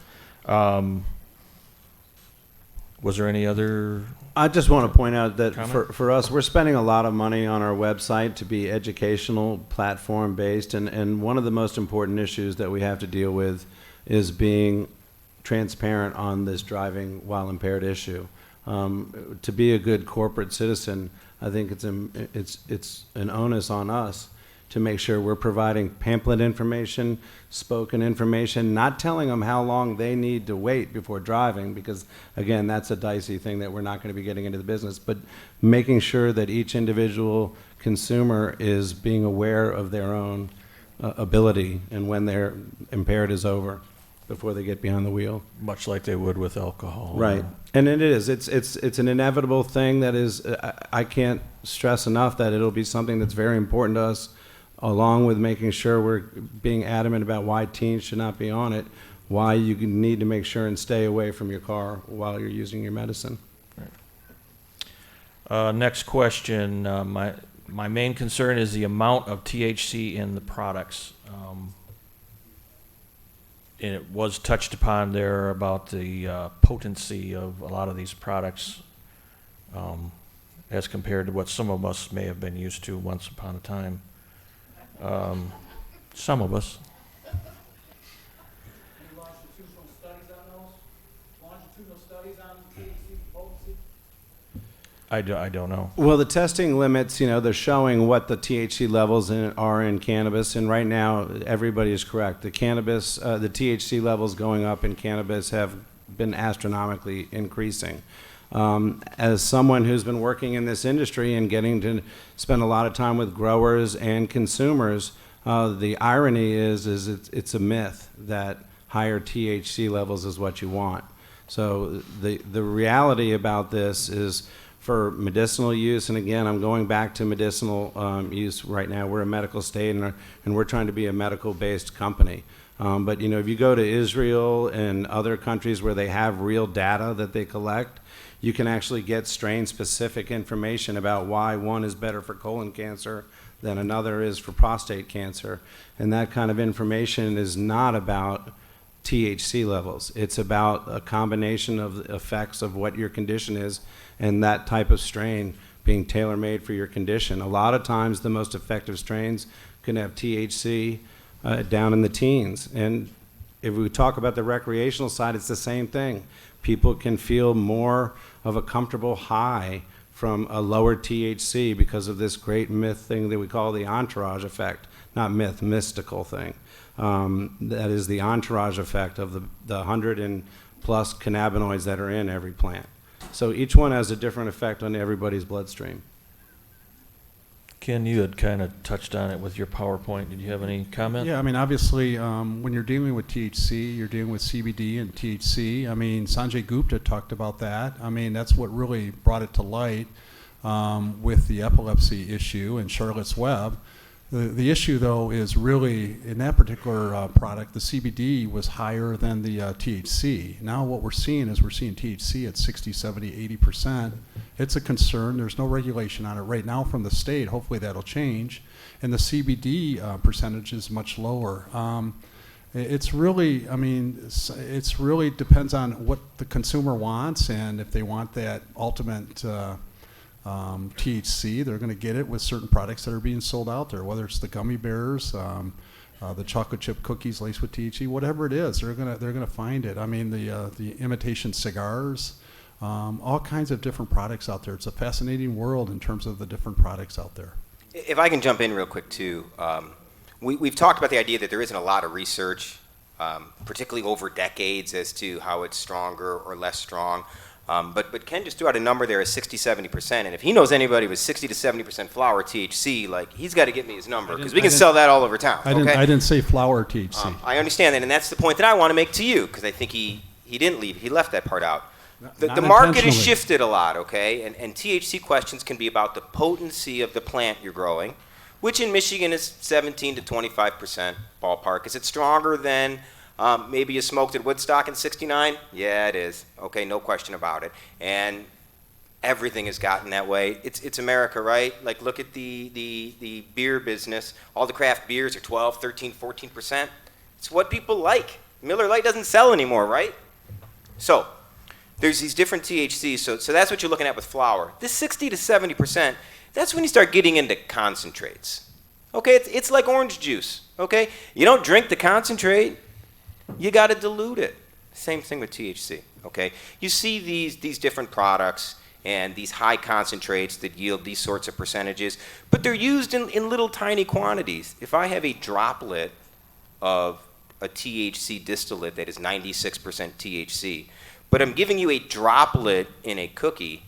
Was there any other? I just want to point out that Comment? for us, we're spending a lot of money on our website to be educational, platform-based, and one of the most important issues that we have to deal with is being transparent on this driving while impaired issue. To be a good corporate citizen, I think it's an onus on us to make sure we're providing pamphlet information, spoken information, not telling them how long they need to wait before driving, because again, that's a dicey thing that we're not going to be getting into the business, but making sure that each individual consumer is being aware of their own ability and when their impaired is over before they get behind the wheel. Much like they would with alcohol. Right. And it is. It's an inevitable thing that is, I can't stress enough that it'll be something that's very important to us, along with making sure we're being adamant about why teens should not be on it, why you need to make sure and stay away from your car while you're using your medicine. Next question. My main concern is the amount of THC in the products. And it was touched upon there about the potency of a lot of these products as compared to what some of us may have been used to once upon a time. Some of us. I don't know. Well, the testing limits, they're showing what the THC levels are in cannabis, and right now, everybody is correct. The cannabis, the THC levels going up in cannabis have been astronomically increasing. As someone who's been working in this industry and getting to spend a lot of time with growers and consumers, the irony is it's a myth that higher THC levels is what you want. So the reality about this is for medicinal use, and again, I'm going back to medicinal use right now. We're a medical state, and we're trying to be a medical-based company. But you know, if you go to Israel and other countries where they have real data that they collect, you can actually get strain-specific information about why one is better for colon cancer than another is for prostate cancer. And that kind of information is not about THC levels. It's about a combination of the effects of what your condition is and that type of strain being tailor-made for your condition. A lot of times the most effective strains can have THC down in the teens. And if we talk about the recreational side, it's the same thing. People can feel more of a comfortable high from a lower THC because of this great myth thing that we call the entourage effect. Not myth, mystical thing. That is the entourage effect of the 100 and plus cannabinoids that are in every plant. So each one has a different effect on everybody's bloodstream. Ken, you had kind of touched on it with your PowerPoint. Did you have any comment? Yeah, I mean, obviously, when you're dealing with THC, you're dealing with CBD and THC. I mean, Sanjay Gupta talked about that. I mean, that's what really brought it to light with the epilepsy issue and Charlotte's Web. The issue, though, is really, in that particular product, the CBD was higher than the THC. Now what we're seeing is we're seeing THC at 60, 70, 80%. It's a concern. There's no regulation on it right now from the state. Hopefully that'll change. And the CBD percentage is much lower. It's really, I mean, it's really depends on what the consumer wants, and if they want that ultimate THC, they're going to get it with certain products that are being sold out there, whether it's the gummy bears, the chocolate chip cookies laced with THC, whatever it is, they're gonna find it. I mean, the imitation cigars, all kinds of different products out there. It's a fascinating world in terms of the different products out there. If I can jump in real quick too, we've talked about the idea that there isn't a lot of research, particularly over decades, as to how it's stronger or less strong. But Ken just threw out a number there of 60, 70%, and if he knows anybody with 60 to 70% flower THC, like, he's got to get me his number, because we can sell that all over town. I didn't say flower THC. I understand that, and that's the point that I want to make to you, because I think he didn't leave, he left that part out. The market has shifted a lot, okay, and THC questions can be about the potency of the plant you're growing, which in Michigan is 17 to 25% ballpark. Is it stronger than maybe you smoked at Woodstock in '69? Yeah, it is. Okay, no question about it. And everything has gotten that way. It's America, right? Like, look at the beer business. All the craft beers are 12, 13, 14%. It's what people like. Miller Lite doesn't sell anymore, right? So there's these different THCs. So that's what you're looking at with flower. This 60 to 70%, that's when you start getting into concentrates. Okay, it's like orange juice. Okay, you don't drink the concentrate. You got to dilute it. Same thing with THC, okay? You see these different products and these high concentrates that yield these sorts of percentages, but they're used in little tiny quantities. If I have a droplet of a THC distillate that is 96% THC, but I'm giving you a droplet in a cookie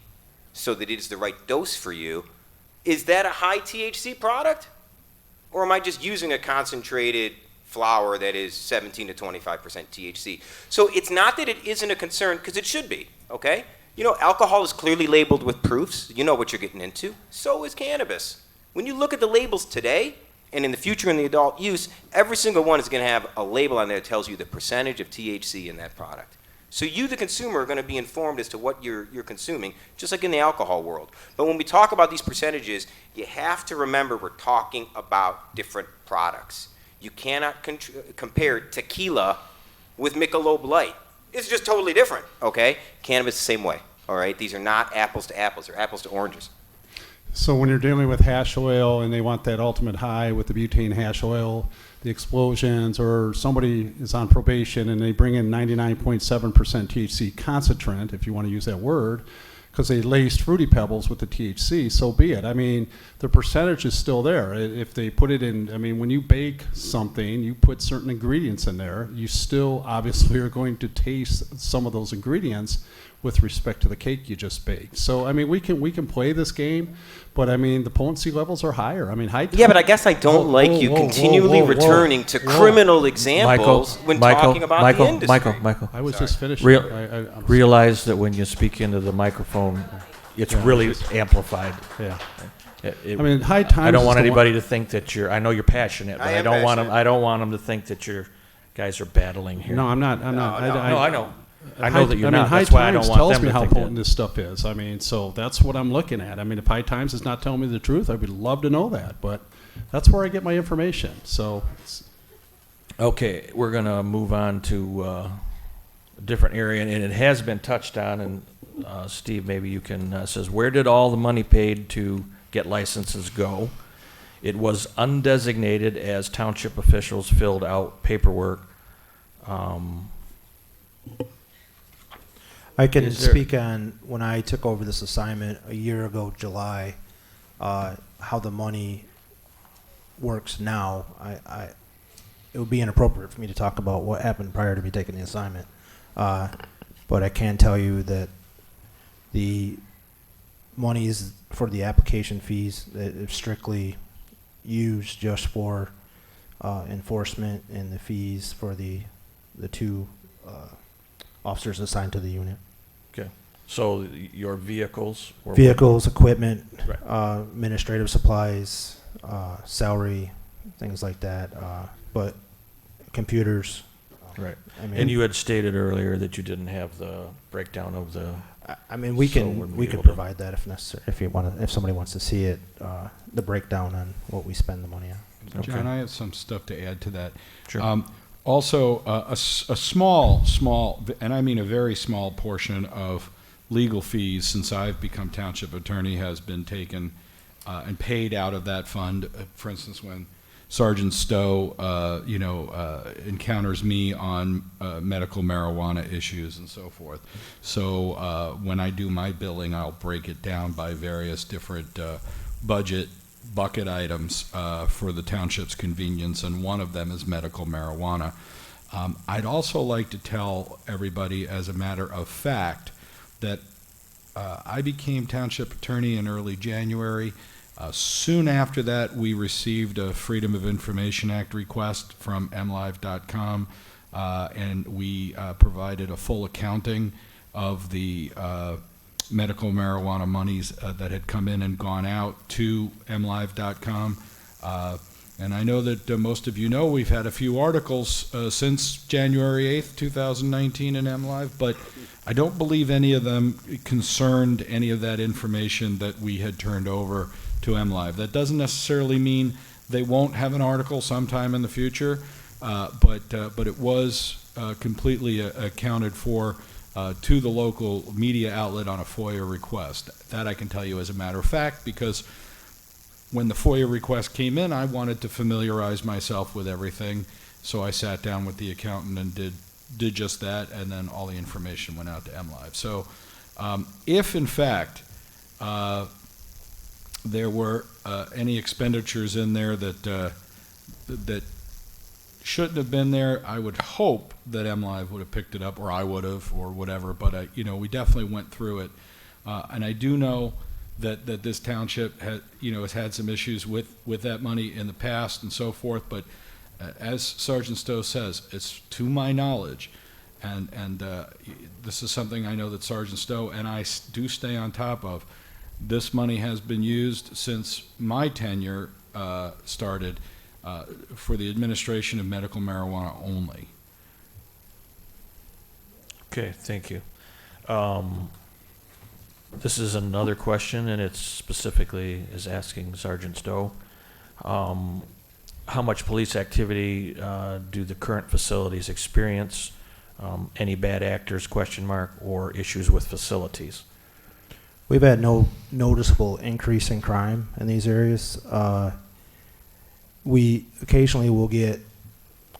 so that it is the right dose for you, is that a high THC product? Or am I just using a concentrated flower that is 17 to 25% THC? So it's not that it isn't a concern, because it should be, okay? You know, alcohol is clearly labeled with proofs. You know what you're getting into. So is cannabis. When you look at the labels today, and in the future in the adult use, every single one is going to have a label on there that tells you the percentage of THC in that product. So you, the consumer, are going to be informed as to what you're consuming, just like in the alcohol world. But when we talk about these percentages, you have to remember we're talking about different products. You cannot compare tequila with Michelob Light. It's just totally different, okay? Cannabis the same way, all right? These are not apples to apples. They're apples to oranges. So when you're dealing with hash oil and they want that ultimate high with the butane hash oil, the explosions, or somebody is on probation and they bring in 99.7% THC concentrant, if you want to use that word, because they laced Fruity Pebbles with the THC, so be it. I mean, the percentage is still there. If they put it in, I mean, when you bake something, you put certain ingredients in there, you still obviously are going to taste some of those ingredients with respect to the cake you just baked. So, I mean, we can play this game, but I mean, the potency levels are higher. I mean, Yeah, but I guess I don't like you continually returning to criminal examples when talking about the industry. Michael. I was just finishing. I'm Realize that when you speak into the microphone, it's really amplified. Yeah. It- I mean, High Times. I don't is want the one- anybody to think that you're. I know you're passionate, but I I am don't want them. passionate. I don't want them to think that you're guys are battling here. No, I'm not. I'm not. No, No, I know. I know that you're I mean, not. High That's why I don't Times want tells them me to how think potent that. this stuff is. I mean, so that's what I'm looking at. I mean, if High Times is not telling me the truth, I would love to know that. But that's where I get my information. So, Okay, we're gonna move on to a different area, and it has been touched on. And Steve, maybe you can says, where did all the money paid to get licenses go? It was undesignated as township officials filled out paperwork. I can Is there- speak on when I took over this assignment a year ago, July, how the money works now. It would be inappropriate for me to talk about what happened prior to me taking the assignment. But I can tell you that the monies for the application fees is strictly used just for enforcement, and the fees for the two officers assigned to the unit. Okay, so your vehicles were Vehicles, equipment, Right. administrative supplies, salary, things like that. But computers. Right. I mean, And you had stated earlier that you didn't have the breakdown of the. I mean, we so can we'll be we could able to- provide that if necessary. If somebody wants to see it, the breakdown on what we spend the money on. Okay. John, I have some stuff to add to that. Sure. Also, a small, and I mean a very small portion of legal fees since I've become township attorney has been taken and paid out of that fund. For instance, when Sergeant Stowe, encounters me on medical marijuana issues and so forth. So when I do my billing, I'll break it down by various different budget bucket items for the township's convenience, and one of them is medical marijuana. I'd also like to tell everybody, as a matter of fact, that I became township attorney in early January. Soon after that, we received a Freedom of Information Act request from mlive.com, and we provided a full accounting of the medical marijuana monies that had come in and gone out to mlive.com. And I know that most of you know we've had a few articles since January 8th, 2019 in MLive, but I don't believe any of them concerned any of that information that we had turned over to MLive. That doesn't necessarily mean they won't have an article sometime in the future, but it was completely accounted for to the local media outlet on a FOIA request. That I can tell you as a matter of fact, because when the FOIA request came in, I wanted to familiarize myself with everything, so I sat down with the accountant and did just that, and then all the information went out to MLive. So if, in fact, there were any expenditures in there that shouldn't have been there, I would hope that MLive would have picked it up, or I would have, or whatever. But we definitely went through it, and I do know that this township has had some issues with that money in the past and so forth. But as Sergeant Stowe says, it's to my knowledge, and this is something I know that Sergeant Stowe and I do stay on top of. This money has been used since my tenure started for the administration of medical marijuana only. Okay, thank you. This is another question, and it's specifically is asking Sergeant Stowe. How much police activity do the current facilities experience? Any bad actors, ? Or issues with facilities? We've had no noticeable increase in crime in these areas. We occasionally will get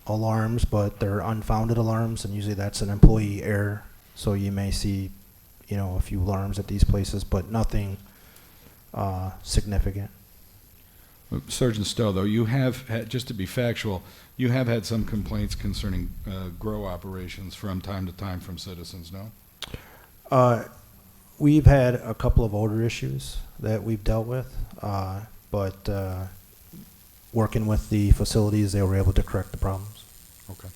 alarms, but they're unfounded alarms, and usually that's an employee error. So you may see, a few alarms at these places, but nothing significant. Sergeant Stowe, though, you have had, just to be factual, you have had some complaints concerning grow operations from time to time from citizens, no? We've had a couple of odor issues that we've dealt with, but working with the facilities, they were able to correct the problems. Okay.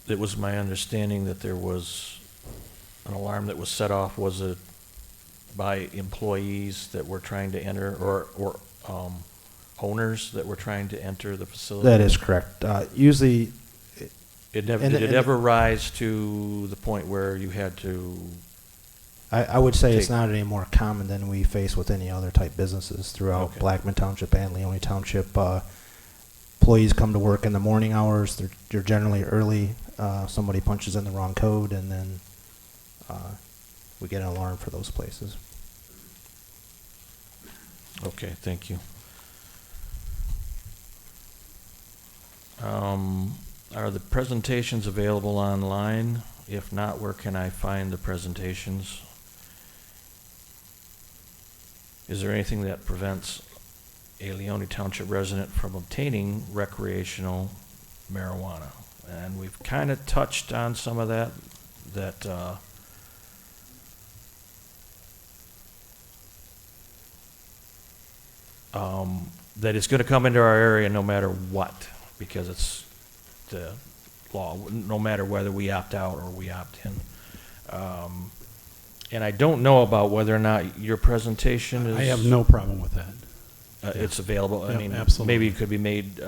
It was my understanding that there was an alarm that was set off. Was it by employees that were trying to enter, or owners that were trying to enter the facility? That is correct. Usually, It never, and- did it and- ever rise to the point where you had to? I would say it's Take- not any more common than we face with any other type businesses throughout Okay. Blackman Township and Leoni Township. Employees come to work in the morning hours. They're generally early. Somebody punches in the wrong code, and then we get an alarm for those places. Okay, thank you. Are the presentations available online? If not, where can I find the presentations? Is there anything that prevents a Leoni Township resident from obtaining recreational marijuana? And we've kind of touched on some of that, that it's gonna come into our area no matter what, because it's the law, no matter whether we opt out or we opt in. And I don't know about whether or not your presentation is. I have no problem with that. It's available, I Yep, mean, absolutely. maybe it could be made,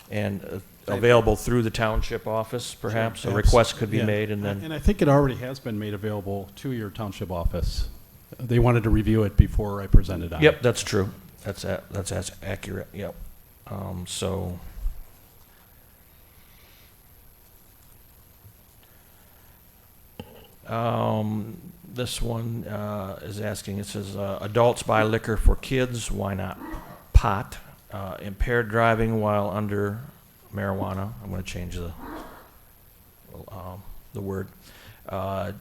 and available through the township office, perhaps? A Abs- request could be yeah. made, and then, And I think it already has been made available to your township office. They wanted to review it before I presented on it. yep, that's true. That's accurate, yep. So. This one, is asking, it says, adults buy liquor for kids, why not pot? Impaired driving while under marijuana, I'm gonna change the word.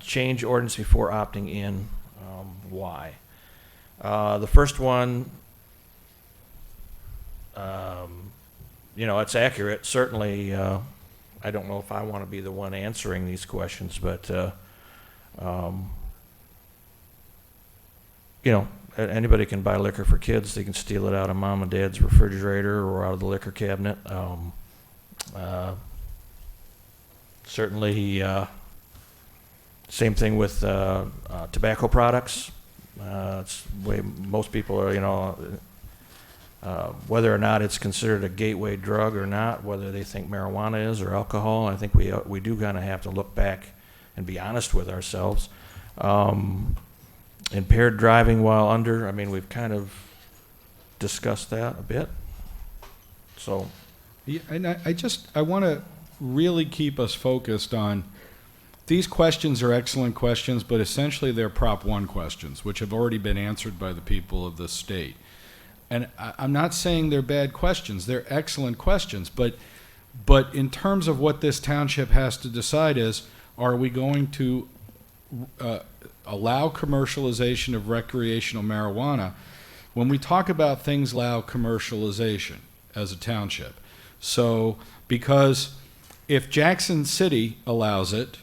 Change ordinance before opting in, why? The first one, it's accurate, certainly, I don't know if I wanna be the one answering these questions, but, anybody can buy liquor for kids. They can steal it out of mom and dad's refrigerator or out of the liquor cabinet. Certainly, same thing with tobacco products. It's the way most people are, whether or not it's considered a gateway drug or not, whether they think marijuana is or alcohol. I think we do kind of have to look back and be honest with ourselves. Impaired driving while under, I mean, we've kind of discussed that a bit. So, Yeah, and I want to really keep us focused on, these questions are excellent questions, but essentially they're Prop 1 questions, which have already been answered by the people of the state. And I'm not saying they're bad questions, they're excellent questions, but in terms of what this township has to decide is, are we going to allow commercialization of recreational marijuana? When we talk about things, allow commercialization as a township. So, because if Jackson City allows it,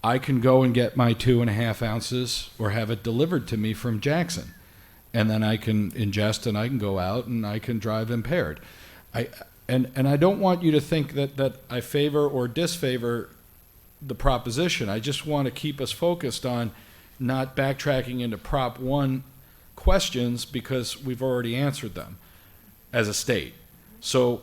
I can go and get my 2.5 ounces or have it delivered to me from Jackson. And then I can ingest and I can go out and I can drive impaired. And I don't want you to think that I favor or disfavor the proposition. I just want to keep us focused on not backtracking into Prop 1 questions because we've already answered them as a state. So,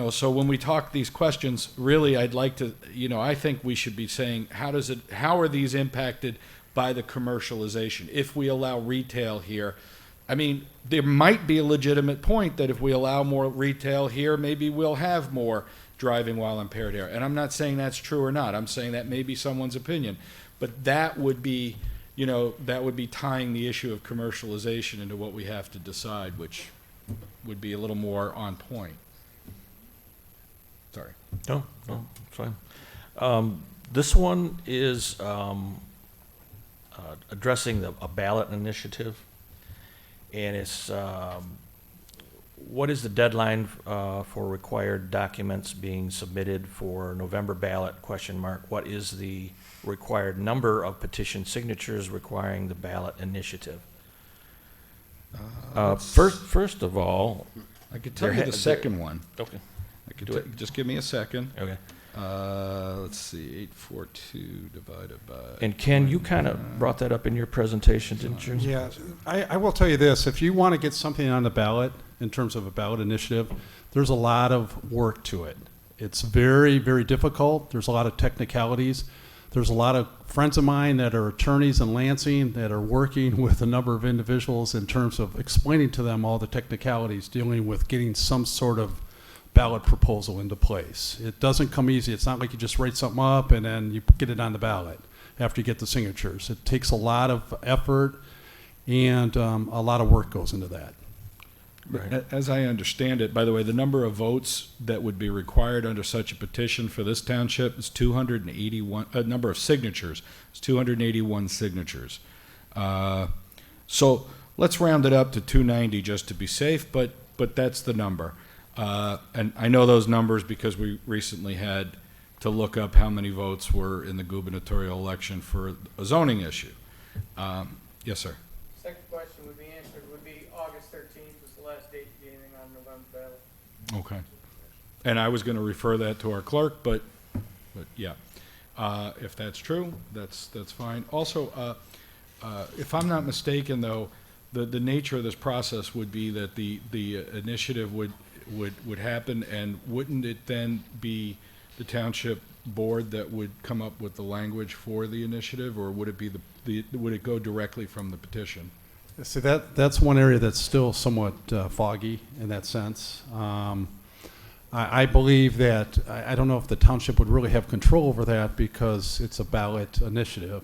so when we talk these questions, really I'd like to, I think we should be saying, how are these impacted by the commercialization? If we allow retail here, I mean, there might be a legitimate point that if we allow more retail here, maybe we'll have more driving while impaired here. And I'm not saying that's true or not. I'm saying that may be someone's opinion. But that would be, tying the issue of commercialization into what we have to decide, which would be a little more on point. Sorry. no, it's fine. This one is addressing a ballot initiative, and it's what is the deadline for required documents being submitted for November ballot, question mark? What is the required number of petition signatures requiring the ballot initiative? First of all, I could tell there you ha- the second one. okay, I could Do ta- it. just give me a second. okay. Let's see, 842 divided by. And Ken, you kind of brought that up in your presentation, didn't you? Yeah, I will tell you this, if you want to get something on the ballot, in terms of a ballot initiative, there's a lot of work to it. It's very, very difficult. There's a lot of technicalities. There's a lot of friends of mine that are attorneys in Lansing that are working with a number of individuals in terms of explaining to them all the technicalities, dealing with getting some sort of ballot proposal into place. It doesn't come easy. It's not like you just write something up and then you get it on the ballot after you get the signatures. It takes a lot of effort and a lot of work goes into that. Right. As I understand it, by the way, the number of votes that would be required under such a petition for this township is 281, number of signatures is 281 signatures. So let's round it up to 290 just to be safe, but that's the number. And I know those numbers because we recently had to look up how many votes were in the gubernatorial election for a zoning issue. Yes, sir. Second question would be answered, would be August 13th was the last date to get anything on November ballot. Okay. And I was going to refer that to our clerk, but yeah. If that's true, that's fine. Also, if I'm not mistaken, though, the nature of this process would be that the initiative would happen, and wouldn't it then be the township board that would come up with the language for the initiative, or would it be would it go directly from the petition? See, that's one area that's still somewhat foggy in that sense. I believe that, I don't know if the township would really have control over that because it's a ballot initiative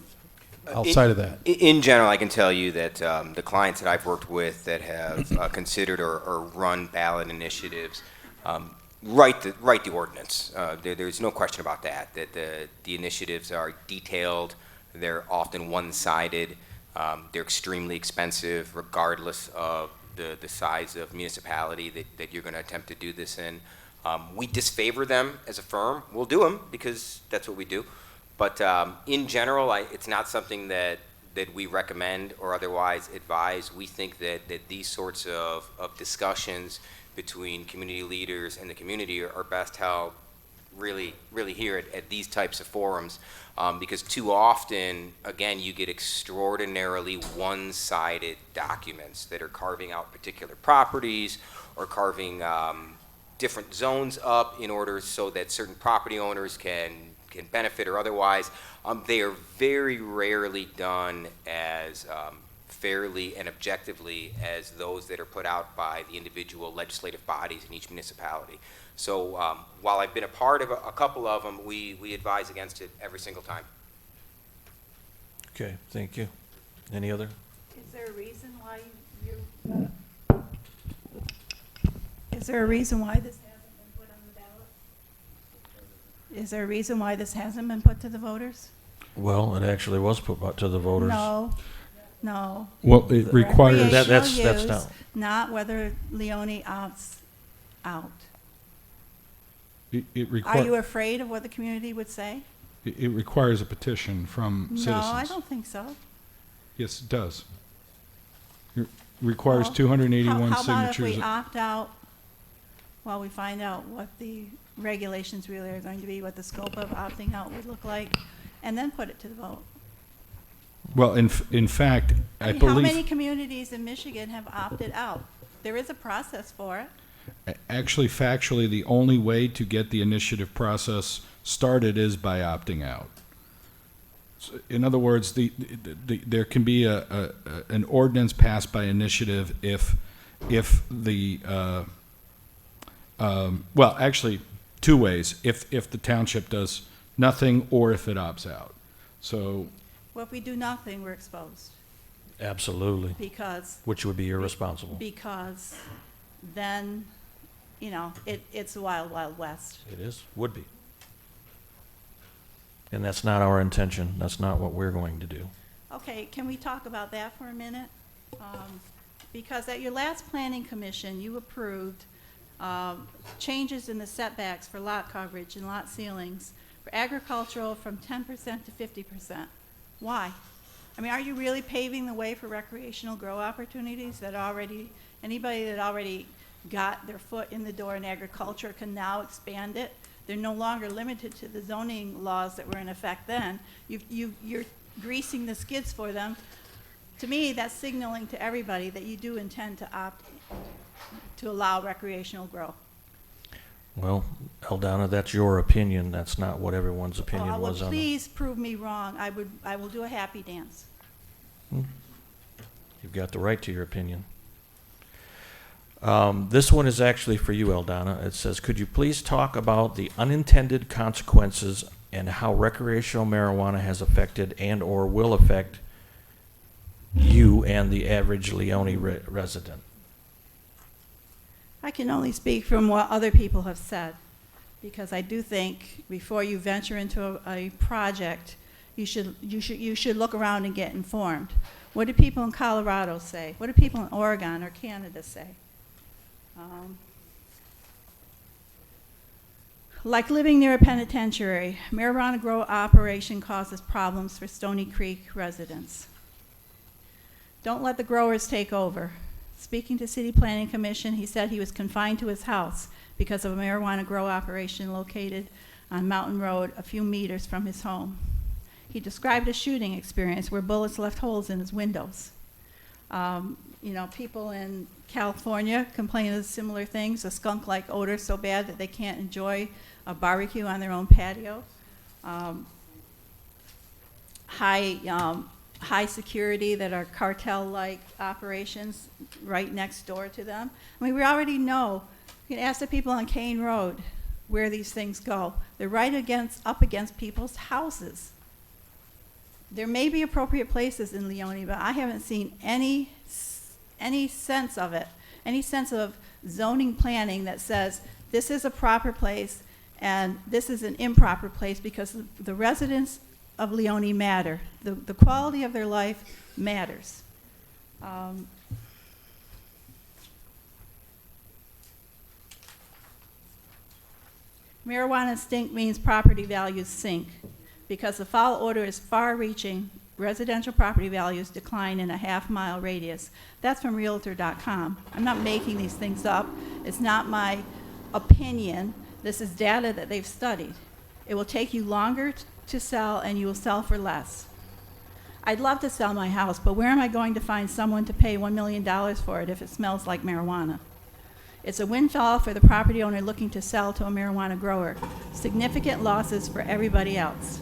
outside of that. In general, I can tell you that the clients that I've worked with that have considered or run ballot initiatives write the ordinance. There's no question about that. That the initiatives are detailed. They're often one-sided. They're extremely expensive, regardless of the size of municipality that you're going to attempt to do this in. We disfavor them as a firm. We'll do them because that's what we do. But in general, it's not something that we recommend or otherwise advise. We think that these sorts of discussions between community leaders and the community are best held really here at these types of forums. Because too often, again, you get extraordinarily one-sided documents that are carving out particular properties or carving different zones up in order so that certain property owners can benefit or otherwise. They are very rarely done as fairly and objectively as those that are put out by the individual legislative bodies in each municipality. So while I've been a part of a couple of them, we advise against it every single time. Okay, thank you. Any other? Is there a reason why is there a reason why this hasn't been put on the ballot? Is there a reason why this hasn't been put to the voters? Well, it actually was put out to the voters. No. Well, it requires. That's Recreational down. use, not whether Leoni opts out. It Are you requires. afraid of what the community would say? It requires a petition from citizens. No, I don't think so. Yes, it does. It requires Well, 281 How about if signatures. we opt out while we find out what the regulations really are going to be, what the scope of opting out would look like, and then put it to the vote? Well, in fact, I mean, how believe. many communities in Michigan have opted out? There is a process for it. Actually, factually, the only way to get the initiative process started is by opting out. So, in other words, there can be an ordinance passed by initiative if the well, actually, two ways: if the township does nothing or if it opts out. So, Well, if we do nothing, we're exposed Absolutely, because which would be irresponsible. because then, it's the wild, wild west. It is, would be. And that's not our intention. That's not what we're going to do. Okay, can we talk about that for a minute? Because at your last planning commission, you approved changes in the setbacks for lot coverage and lot ceilings for agricultural from 10% to 50%. Why? I mean, are you really paving the way for recreational grow opportunities that anybody that already got their foot in the door in agriculture can now expand it? They're no longer limited to the zoning laws that were in effect then. You're greasing the skids for them. To me, that's signaling to everybody that you do intend to opt to allow recreational grow. Well, Eldana, that's your opinion. That's not what everyone's opinion well, was on it. Please prove me wrong. I will do a happy dance. You've got the right to your opinion. This one is actually for you, Eldana. It says, could you please talk about the unintended consequences and how recreational marijuana has affected and or will affect you and the average Leoni resident? I can only speak from what other people have said, because I do think before you venture into a project, you should look around and get informed. What do people in Colorado say? What do people in Oregon or Canada say? Like living near a penitentiary, marijuana grow operation causes problems for Stony Creek residents. Don't let the growers take over. Speaking to City Planning Commission, he said he was confined to his house because of a marijuana grow operation located on Mountain Road a few meters from his home. He described a shooting experience where bullets left holes in his windows. You know, people in California complain of similar things, a skunk-like odor so bad that they can't enjoy a barbecue on their own patio. High security that are cartel-like operations right next door to them. I mean, we already know. You can ask the people on Kane Road where these things go. They're right up against people's houses. There may be appropriate places in Leoni, but I haven't seen any sense of it, any sense of zoning planning that says this is a proper place and this is an improper place, because the residents of Leoni matter. The quality of their life matters. Marijuana stink means property values sink, because the foul odor is far-reaching. Residential property values decline in a half-mile radius. That's from Realtor.com. I'm not making these things up. It's not my opinion. This is data that they've studied. It will take you longer to sell, and you will sell for less. I'd love to sell my house, but where am I going to find someone to pay $1 million for it if it smells like marijuana? It's a windfall for the property owner looking to sell to a marijuana grower. Significant losses for everybody else.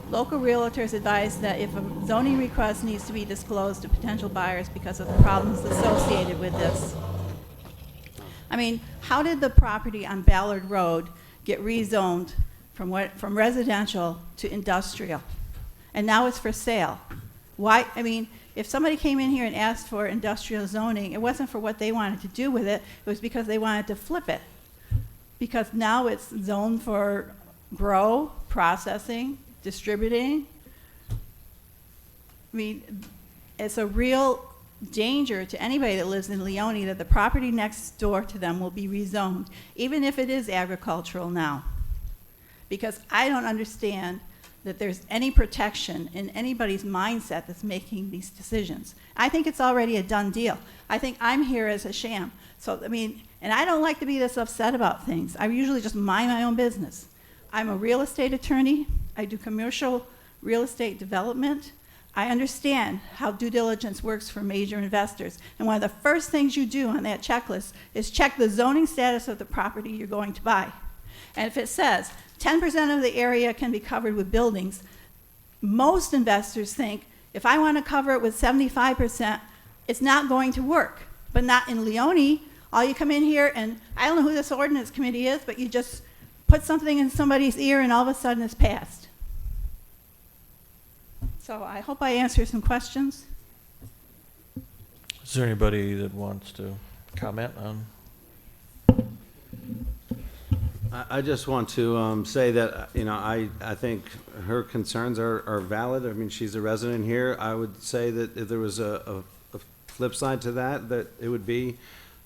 Local realtors advise that if a zoning request needs to be disclosed to potential buyers because of the problems associated with this. I mean, how did the property on Ballard Road get rezoned from residential to industrial? And now it's for sale. Why? I mean, if somebody came in here and asked for industrial zoning, it wasn't for what they wanted to do with it. It was because they wanted to flip it. Because now it's zoned for grow, processing, distributing. I mean, it's a real danger to anybody that lives in Leoni that the property next door to them will be rezoned, even if it is agricultural now. Because I don't understand that there's any protection in anybody's mindset that's making these decisions. I think it's already a done deal. I think I'm here as a sham. So, I mean, and I don't like to be this upset about things. I usually just mind my own business. I'm a real estate attorney. I do commercial real estate development. I understand how due diligence works for major investors. And one of the first things you do on that checklist is check the zoning status of the property you're going to buy. And if it says 10% of the area can be covered with buildings, most investors think if I want to cover it with 75%, it's not going to work. But not in Leoni. All you come in here and I don't know who this ordinance committee is, but you just put something in somebody's ear and all of a sudden it's passed. So I hope I answered some questions. Is there anybody that wants to comment on? I just want to say that, I think her concerns are valid. I mean, she's a resident here. I would say that if there was a flip side to that, that it would be,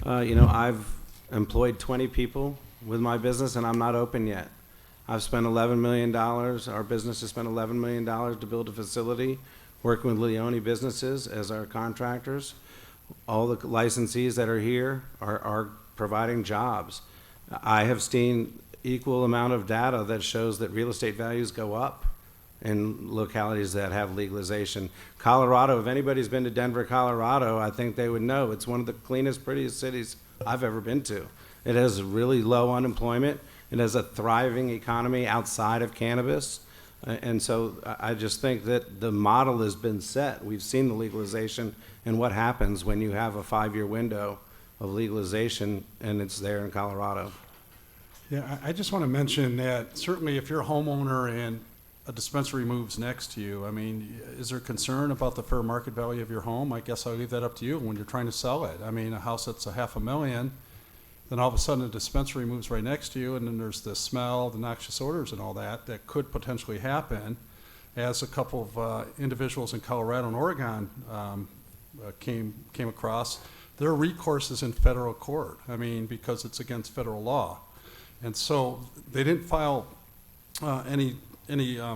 I've employed 20 people with my business and I'm not open yet. I've spent $11 million, our business has spent $11 million to build a facility, working with Leoni businesses as our contractors. All the licensees that are here are providing jobs. I have seen equal amount of data that shows that real estate values go up in localities that have legalization. Colorado, if anybody's been to Denver, Colorado, I think they would know it's one of the cleanest, prettiest cities I've ever been to. It has really low unemployment. It has a thriving economy outside of cannabis. And so I just think that the model has been set. We've seen the legalization and what happens when you have a 5-year window of legalization and it's there in Colorado. Yeah, I just want to mention that certainly if you're a homeowner and a dispensary moves next to you, I mean, is there concern about the fair market value of your home? I guess I'll leave that up to you when you're trying to sell it. I mean, a house that's $500,000, then all of a sudden a dispensary moves right next to you, and then there's the smell, the noxious odors and all that could potentially happen. As a couple of individuals in Colorado and Oregon came across, their recourse is in federal court. I mean, because it's against federal law. And so they didn't file any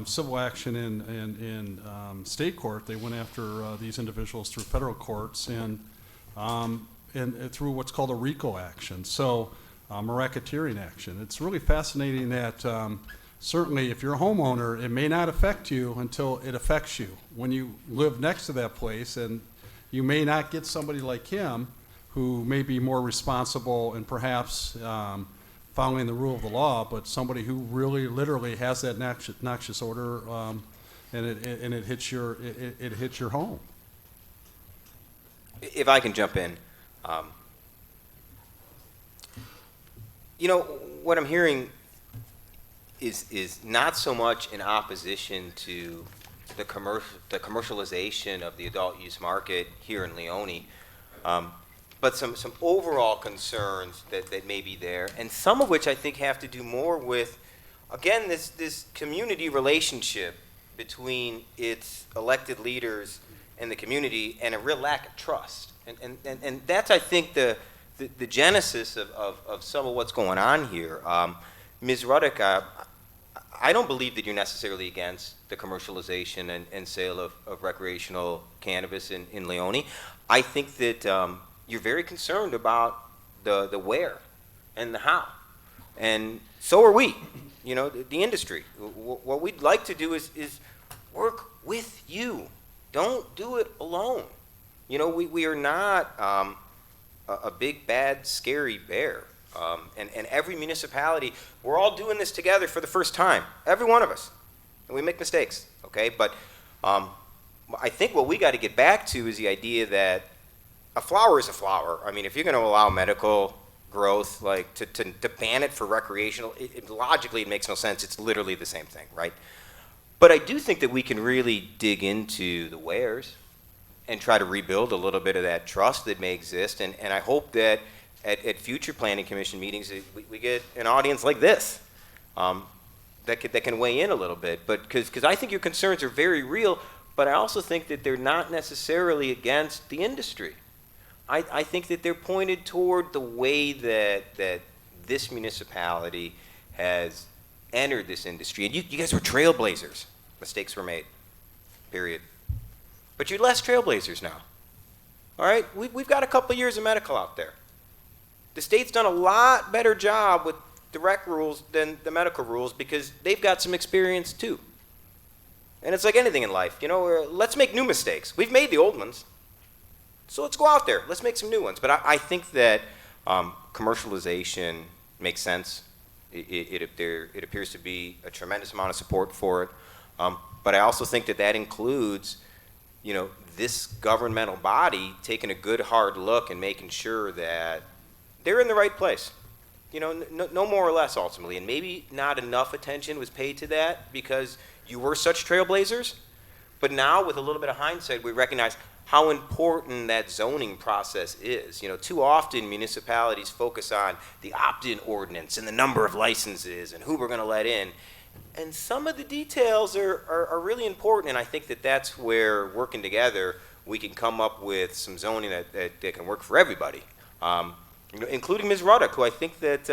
civil action in state court. They went after these individuals through federal courts and through what's called a RICO action, so a racketeering action. It's really fascinating that certainly if you're a homeowner, it may not affect you until it affects you. When you live next to that place, and you may not get somebody like him who may be more responsible and perhaps following the rule of the law, but somebody who really literally has that noxious odor, and it hits your home. If I can jump in, what I'm hearing is not so much in opposition to the commercialization of the adult use market here in Leoni, but some overall concerns that may be there, and some of which I think have to do more with, again, this community relationship between its elected leaders and the community, and a real lack of trust. And that's, I think, the genesis of some of what's going on here. Ms. Ruddick, I don't believe that you're necessarily against the commercialization and sale of recreational cannabis in Leoni. I think that you're very concerned about the where and the how. And so are we, the industry. What we'd like to do is work with you. Don't do it alone. We are not a big, bad, scary bear. And every municipality, we're all doing this together for the first time, every one of us. And we make mistakes, okay? But I think what we got to get back to is the idea that a flower is a flower. I mean, if you're going to allow medical growth, like to ban it for recreational, logically it makes no sense. It's literally the same thing, right? But I do think that we can really dig into the wheres and try to rebuild a little bit of that trust that may exist. And I hope that at future planning commission meetings, we get an audience like this that can weigh in a little bit. But because I think your concerns are very real, but I also think that they're not necessarily against the industry. I think that they're pointed toward the way that this municipality has entered this industry. And you guys were trailblazers. Mistakes were made, period. But you're less trailblazers now, all right? We've got a couple of years of medical out there. The state's done a lot better job with the rec rules than the medical rules because they've got some experience too. And it's like anything in life, let's make new mistakes. We've made the old ones, so let's go out there. Let's make some new ones. But I think that commercialization makes sense. It appears to be a tremendous amount of support for it. But I also think that includes, this governmental body taking a good hard look and making sure that they're in the right place. No more or less ultimately. And maybe not enough attention was paid to that because you were such trailblazers. But now with a little bit of hindsight, we recognize, how important that zoning process is. You know, too often municipalities focus on the opt-in ordinance and the number of licenses and who we're going to let in. And some of the details are really important, and I think that that's where, working together, we can come up with some zoning that can work for everybody, you know, including Ms. Ruddock, who I think that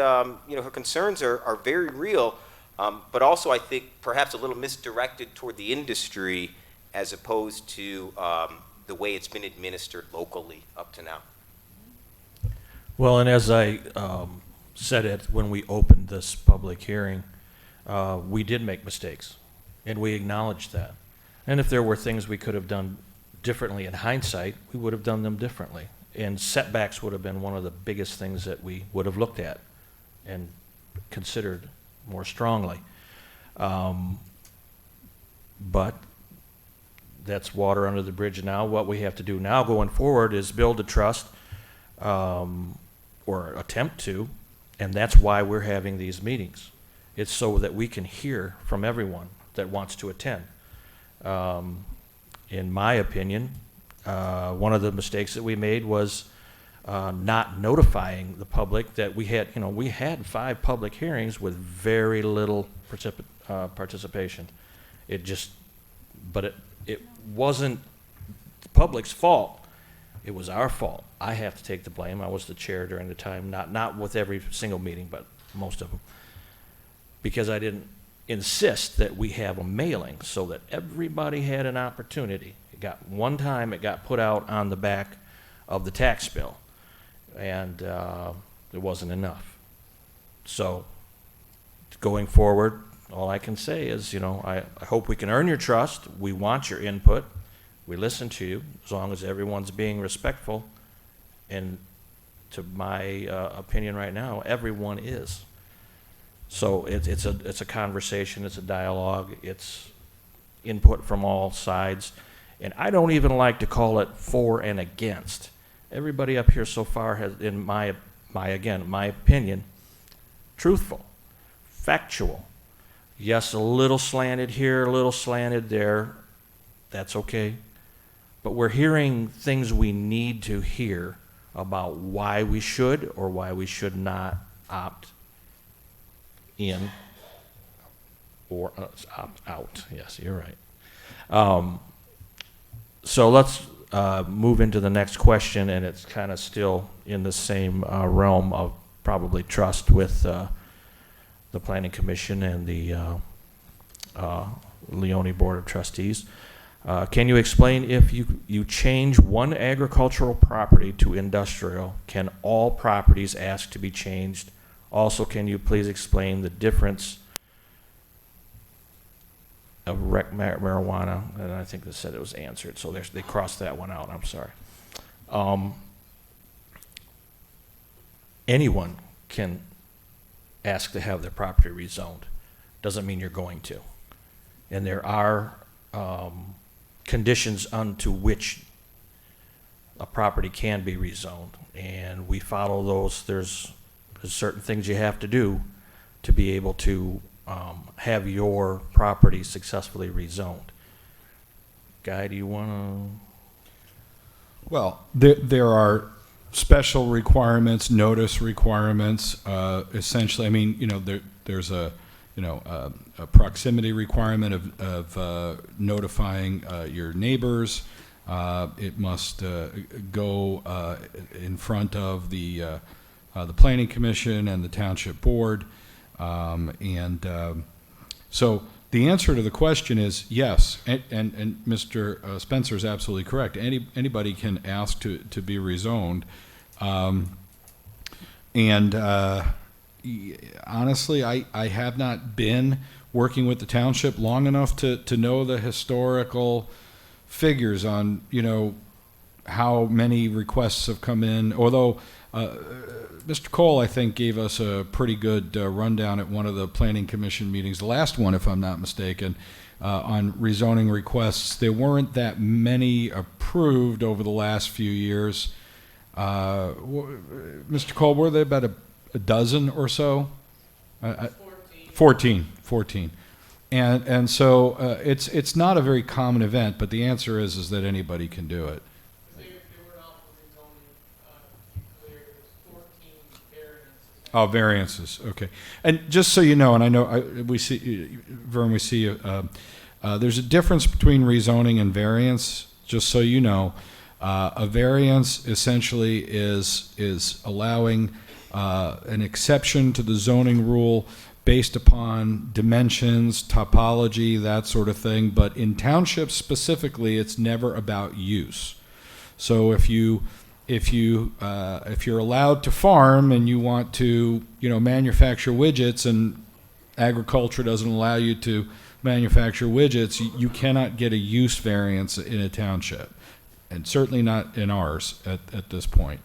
you know, her concerns are very real, but also I think perhaps a little misdirected toward the industry as opposed to the way it's been administered locally up to now. Well, and as I said it when we opened this public hearing, we did make mistakes, and we acknowledged that. And if there were things we could have done differently in hindsight, we would have done them differently. And setbacks would have been one of the biggest things that we would have looked at and considered more strongly. But that's water under the bridge now. What we have to do now going forward is build a trust, or attempt to, and that's why we're having these meetings. It's so that we can hear from everyone that wants to attend. In my opinion, one of the mistakes that we made was not notifying the public that we had, you know, we had 5 public hearings with very little participation. But it wasn't the public's fault. It was our fault. I have to take the blame. I was the chair during the time, not with every single meeting, but most of them, because I didn't insist that we have a mailing so that everybody had an opportunity. One time it got put out on the back of the tax bill, and it wasn't enough. So going forward, all I can say is, you know, I hope we can earn your trust. We want your input. We listen to you, as long as everyone's being respectful. And to my opinion right now, everyone is. So it's a conversation, it's a dialogue, it's input from all sides. And I don't even like to call it for and against. Everybody up here so far has, in my opinion, truthful, factual. Yes, a little slanted here, a little slanted there. That's okay. But we're hearing things we need to hear about why we should or why we should not opt in or opt out. Yes, you're right. So let's move into the next question, and it's kind of still in the same realm of probably trust with the Planning Commission and the Leoni Board of Trustees. Can you explain, if you change one agricultural property to industrial, can all properties ask to be changed? Also, can you please explain the difference of rec marijuana? And I think they said it was answered, so they crossed that one out. I'm sorry. Anyone can ask to have their property rezoned. Doesn't mean you're going to. And there are conditions unto which a property can be rezoned, and we follow those. There's certain things you have to do to be able to have your property successfully rezoned. Guy, do you want to? Well, there are special requirements, notice requirements. Essentially, I mean, you know, there's a proximity requirement of notifying your neighbors. It must go in front of the Planning Commission and the Township Board. So the answer to the question is yes, and Mr. Spencer is absolutely correct. Anybody can ask to be rezoned. Honestly, I have not been working with the township long enough to know the historical figures on, you know, how many requests have come in, although Mr. Cole, I think, gave us a pretty good rundown at one of the Planning Commission meetings, the last one, if I'm not mistaken, on rezoning requests. There weren't that many approved over the last few years. Mr. Cole, were there about a dozen or so? 14. And so it's not a very common event, but the answer is that anybody can do it. Oh, variances, okay. And just so you know, and I know, we see, Vern, we see you, there's a difference between rezoning and variance, just so you know. A variance essentially is allowing an exception to the zoning rule based upon dimensions, topology, that sort of thing. But in townships specifically, it's never about use. So if you're allowed to farm and you want to, manufacture widgets, and agriculture doesn't allow you to manufacture widgets, you cannot get a use variance in a township, and certainly not in ours at this point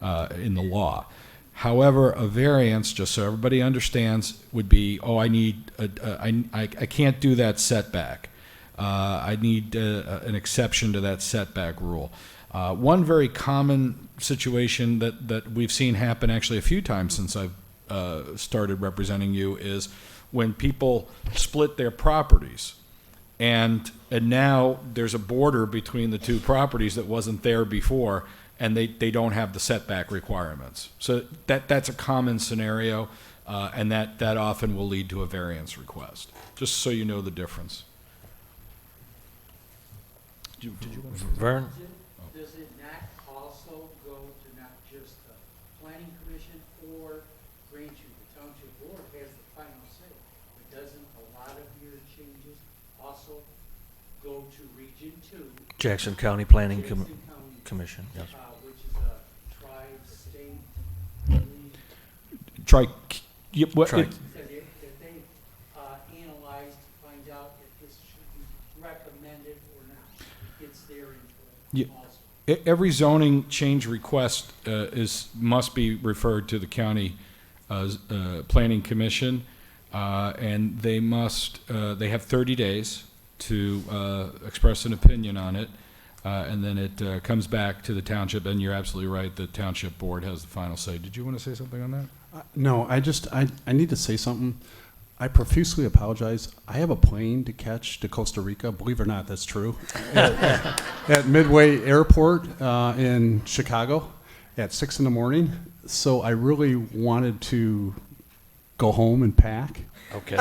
in the law. However, a variance, just so everybody understands, would be, I can't do that setback. I need an exception to that setback rule. One very common situation that we've seen happen actually a few times since I've started representing you is when people split their properties, and now there's a border between the two properties that wasn't there before, and they don't have the setback requirements. So that's a common scenario, and that often will lead to a variance request, just so you know the difference. Did you want to say Vern? Does it not also go to not just the planning commission or grant you, the township board has the final say, but doesn't a lot of your changes also go to Region 2? Jackson County Planning Jackson County, Commission, yes. which is a tri-state, I believe, Try, what, Try. that they analyze to find out if this should be recommended or not. It's their Yeah. input also. every zoning change request must be referred to the county planning commission, and they have 30 days to express an opinion on it, and then it comes back to the township. And you're absolutely right, the township board has the final say. Did you want to say something on that? No, I need to say something. I profusely apologize. I have a plane to catch to Costa Rica. Believe it or not, that's true. At Midway Airport in Chicago at 6 in the morning. So I really wanted to go home and pack Okay.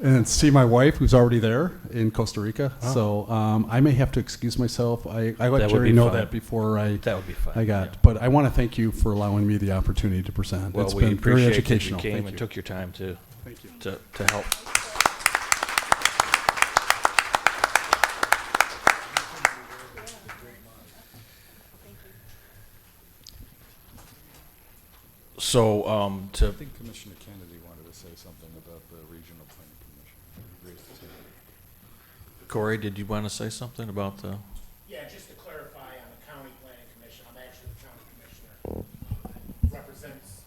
and see my wife, who's already there in Costa Rica. Oh. So I may have to excuse myself. I let That would Jerry be know fine. that before That would be fine. I got. yeah. But I want to thank you for allowing me the opportunity to present. Well, It's we been very appreciate that you educational. came Thank and you. took your time to Thank you. to help. So, I think Commissioner Kennedy wanted to say something about the regional planning commission. He raised his hand. Corey, did you want to say something about the? Yeah, just to clarify on the county planning commission, I'm actually the county commissioner. Represents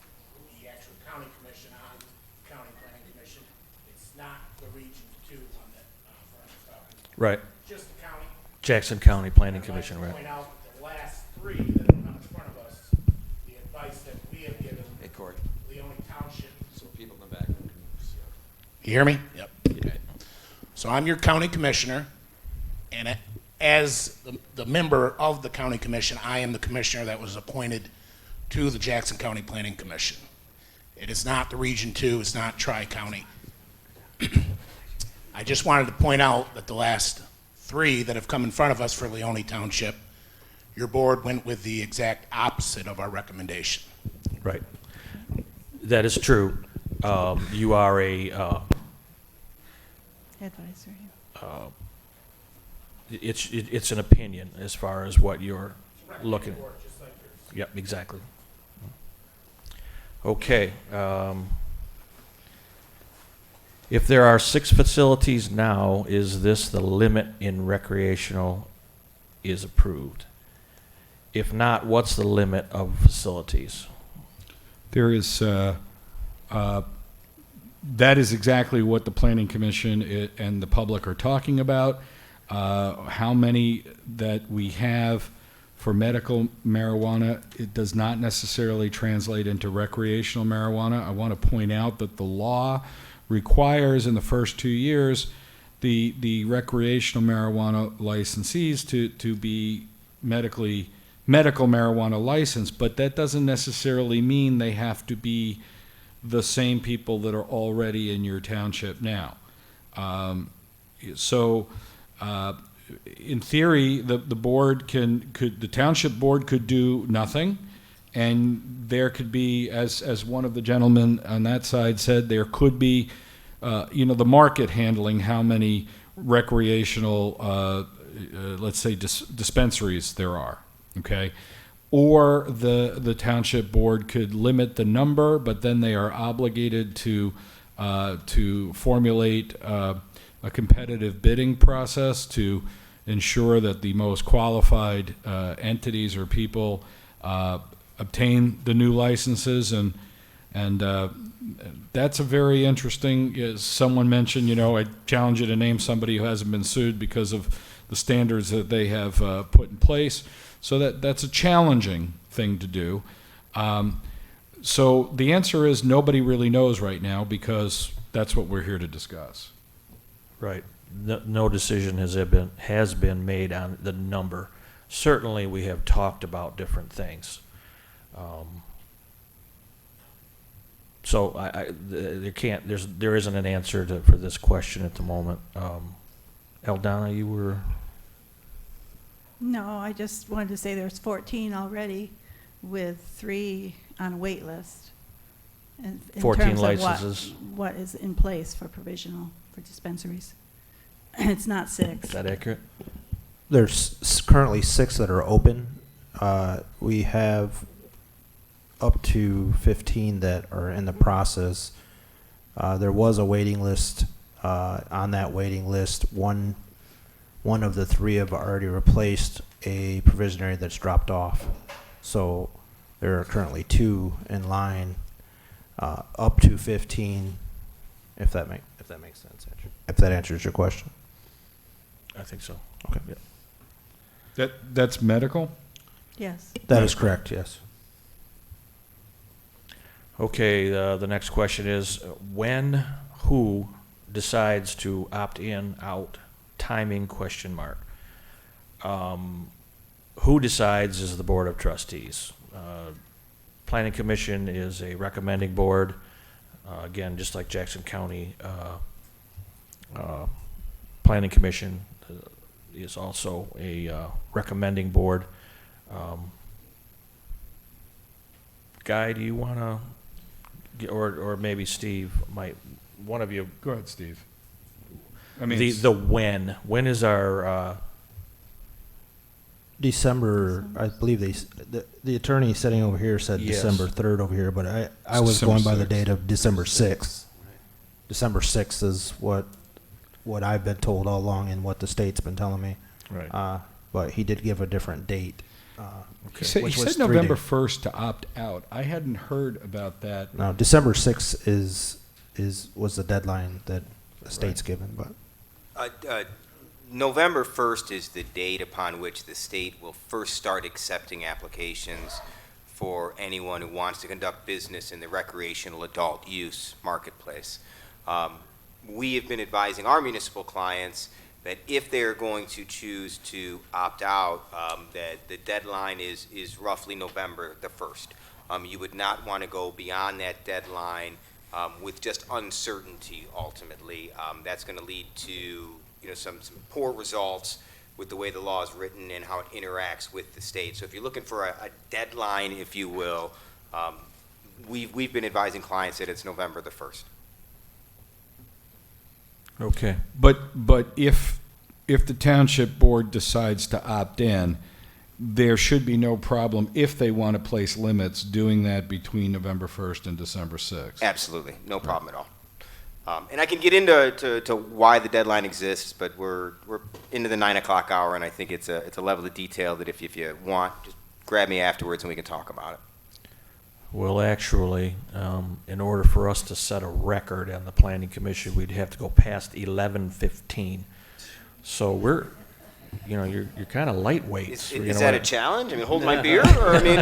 the actual county commission on county planning commission. It's not the region 2 one that Vern was talking about. Right. Just the county. Jackson County Planning I'd like Commission, to right? point out that the last 3 that have come in front of us, the advice that we have given Hey, Corey, Leoni Township. so people in the back can see you. You hear me? Yep. Okay. So I'm your county commissioner, and as the member of the county commission, I am the commissioner that was appointed to the Jackson County Planning Commission. It is not the Region 2, it's not Tri-County. I just wanted to point out that the last 3 that have come in front of us for Leoni Township, your board went with the exact opposite of our recommendation. Right. That is true. You are a Advisory. it's an opinion as far as what you're looking. Yep, exactly. Okay. If there are 6 facilities now, is this the limit in recreational is approved? If not, what's the limit of facilities? There is, that is exactly what the planning commission and the public are talking about. How many that we have for medical marijuana, it does not necessarily translate into recreational marijuana. I want to point out that the law requires in the first 2 years the recreational marijuana licensees to be medically medical marijuana license, but that doesn't necessarily mean they have to be the same people that are already in your township now. So, in theory, the board the township board could do nothing, and there could be, as one of the gentlemen on that side said, there could be, the market handling how many recreational, let's say, dispensaries there are, okay? Or the township board could limit the number, but then they are obligated to formulate a competitive bidding process to ensure that the most qualified entities or people obtain the new licenses, and that's a very interesting. As someone mentioned, I challenge you to name somebody who hasn't been sued because of the standards that they have put in place. So that's a challenging thing to do. So the answer is nobody really knows right now, because that's what we're here to discuss. Right. No decision has been made on the number. Certainly, we have talked about different things. So there isn't an answer for this question at the moment. Eldana, you were. No, I just wanted to say there's 14 already, with 3 on a wait list. In 14 terms of licenses. what is in place for provisional for dispensaries. It's not 6. Is that accurate? There's currently 6 that are open. We have up to 15 that are in the process. There was a waiting list. On that waiting list, one of the 3 have already replaced a provisionary that's dropped off. So there are currently 2 in line, up to 15, if that makes sense. If that answers your question. I think so. Okay. Yeah. That's medical? Yes. That is correct, yes. Okay, the next question is, who decides to opt in, out, timing, ? Who decides is the Board of Trustees. Planning Commission is a recommending board. Again, just like Jackson County Planning Commission is also a recommending board. Guy, do you want to, or maybe Steve might, one of you. Go ahead, Steve. I mean, when is our December, I believe the attorney sitting over here said Yes. December 3rd over here, but I was December going by the 6th. date of December 6th. December 6th is what I've been told all along and what the state's been telling me. Right. But he did give a different date. He said which was 3 November days. 1st to opt out. I hadn't heard about that. No, December 6th was the deadline that the state's given, but. November 1st is the date upon which the state will first start accepting applications for anyone who wants to conduct business in the recreational adult use marketplace. We have been advising our municipal clients that if they're going to choose to opt out, that the deadline is roughly November the 1st. You would not want to go beyond that deadline with just uncertainty ultimately. That's going to lead to some poor results with the way the law is written and how it interacts with the state. So if you're looking for a deadline, if you will, we've been advising clients that it's November the 1st. Okay. But if the township board decides to opt in, there should be no problem if they want to place limits doing that between November 1st and December 6th. Absolutely, no problem at all. And I can get into why the deadline exists, but we're into the 9 o'clock hour, and I think it's a level of detail that if you want, just grab me afterwards and we can talk about it. Well, actually, in order for us to set a record on the Planning Commission, we'd have to go past 11:15. So you're kind of lightweights. Is that a challenge? I mean, hold my beer, or I mean.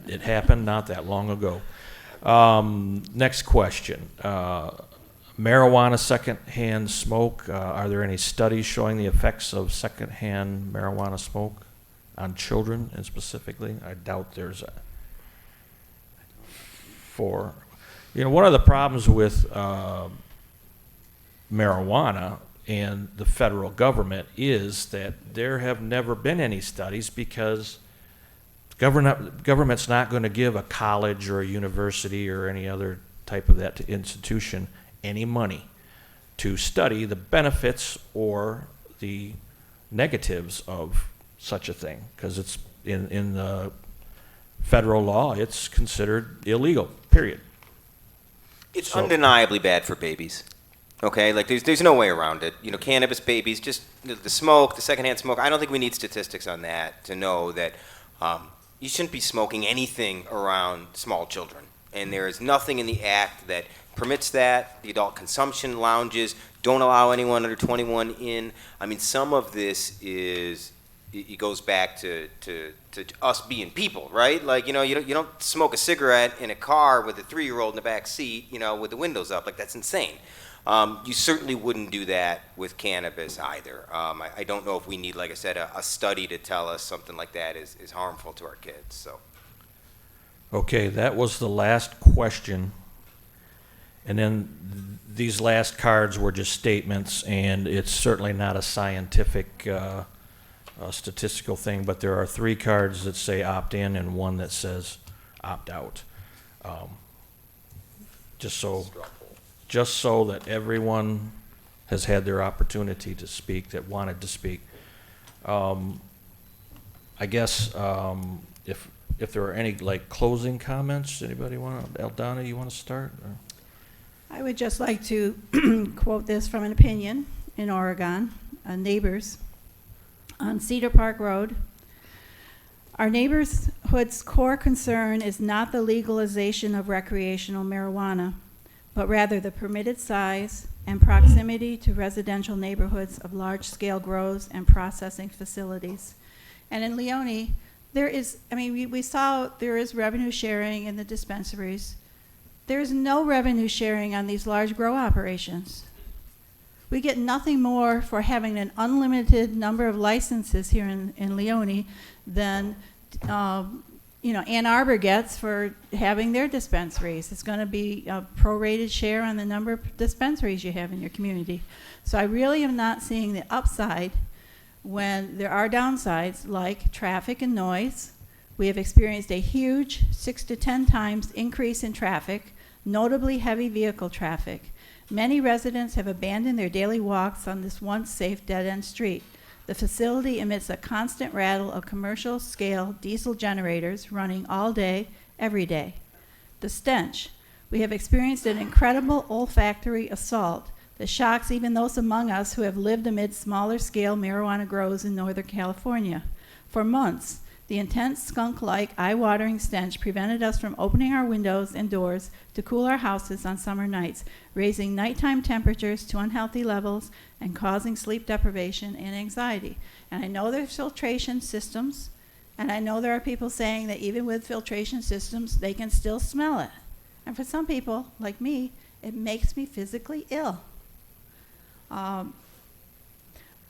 It happened not that long ago. Next question. marijuana secondhand smoke. Are there any studies showing the effects of secondhand marijuana smoke on children, and specifically? I doubt there's a. For, one of the problems with marijuana and the federal government is that there have never been any studies, because government's not going to give a college or a university or any other type of that institution any money to study the benefits or the negatives of such a thing, because it's in the federal law, it's considered illegal, period. It's So- undeniably bad for babies. Okay, like there's no way around it. Cannabis babies, just the smoke, the secondhand smoke. I don't think we need statistics on that to know that you shouldn't be smoking anything around small children. And there is nothing in the act that permits that. The adult consumption lounges don't allow anyone under 21 in. I mean, some of this it goes back to us being people, right? Like, you don't smoke a cigarette in a car with a 3-year-old in the back seat, with the windows up. Like, that's insane. You certainly wouldn't do that with cannabis either. I don't know if we need, like I said, a study to tell us something like that is harmful to our kids. So. Okay, that was the last question. And then these last cards were just statements, and it's certainly not a scientific statistical thing, but there are 3 cards that say opt in and 1 that says opt out. Just so that everyone has had their opportunity to speak that wanted to speak. I guess if there are any closing comments, anybody want to? Eldana, you want to start? Or? I would just like to quote this from an opinion in Oregon, neighbors on Cedar Park Road. Our neighborhood's core concern is not the legalization of recreational marijuana, but rather the permitted size and proximity to residential neighborhoods of large-scale grows and processing facilities. And in Leoni, we saw there is revenue sharing in the dispensaries. There's no revenue sharing on these large grow operations. We get nothing more for having an unlimited number of licenses here in Leoni than Ann Arbor gets for having their dispensaries. It's going to be a prorated share on the number of dispensaries you have in your community. So I really am not seeing the upside when there are downsides like traffic and noise. We have experienced a huge 6 to 10 times increase in traffic, notably heavy vehicle traffic. Many residents have abandoned their daily walks on this once safe dead-end street. The facility emits a constant rattle of commercial-scale diesel generators running all day, every day. The stench. We have experienced an incredible olfactory assault that shocks even those among us who have lived amid smaller-scale marijuana grows in Northern California. For months, the intense skunk-like, eye-watering stench prevented us from opening our windows and doors to cool our houses on summer nights, raising nighttime temperatures to unhealthy levels and causing sleep deprivation and anxiety. And I know there's filtration systems, and I know there are people saying that even with filtration systems, they can still smell it. And for some people, like me, it makes me physically ill.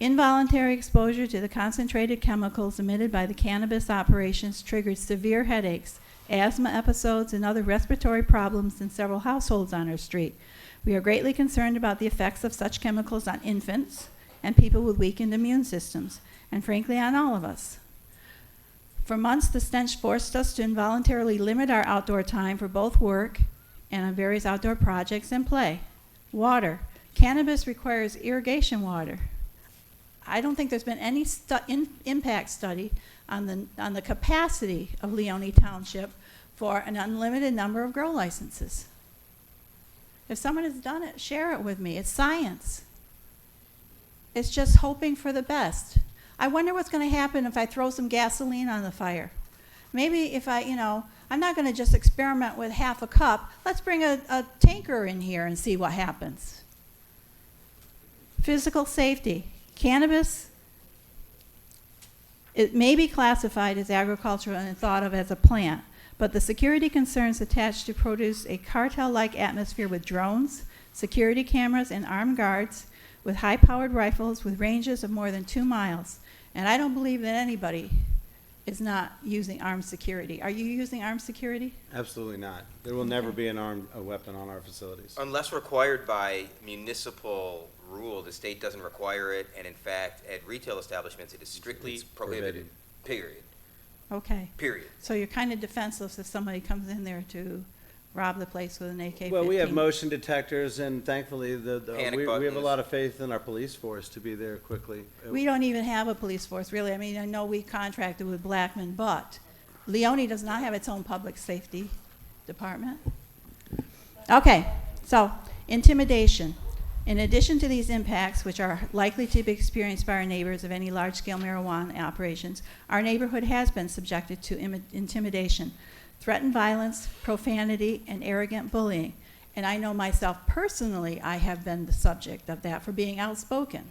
Involuntary exposure to the concentrated chemicals emitted by the cannabis operations triggered severe headaches, asthma episodes, and other respiratory problems in several households on our street. We are greatly concerned about the effects of such chemicals on infants and people with weakened immune systems, and frankly on all of us. For months, the stench forced us to involuntarily limit our outdoor time for both work and on various outdoor projects and play. Water. Cannabis requires irrigation water. I don't think there's been any impact study on the capacity of Leoni Township for an unlimited number of grow licenses. If someone has done it, share it with me. It's science. It's just hoping for the best. I wonder what's going to happen if I throw some gasoline on the fire. Maybe if I'm not going to just experiment with half a cup. Let's bring a tanker in here and see what happens. Physical safety. Cannabis, it may be classified as agricultural and thought of as a plant, but the security concerns attached to produce a cartel-like atmosphere with drones, security cameras, and armed guards with high-powered rifles with ranges of more than 2 miles. And I don't believe that anybody is not using armed security. Are you using armed security? Absolutely not. There will never be an armed weapon on our facilities. Unless required by municipal rule, the state doesn't require it, and in fact, at retail establishments, it is strictly It's prohibited. Period. Okay. Period. So you're kind of defenseless if somebody comes in there to rob the place with an AK-15. Well, we have motion detectors, and thankfully, Panic we have a buttons. lot of faith in our police force to be there quickly. We don't even have a police force, really. I mean, I know we contracted with Blackman, but Leoni does not have its own public safety department. Okay, so intimidation. In addition to these impacts, which are likely to be experienced by our neighbors of any large-scale marijuana operations, our neighborhood has been subjected to intimidation, threatened violence, profanity, and arrogant bullying. And I know myself personally, I have been the subject of that for being outspoken.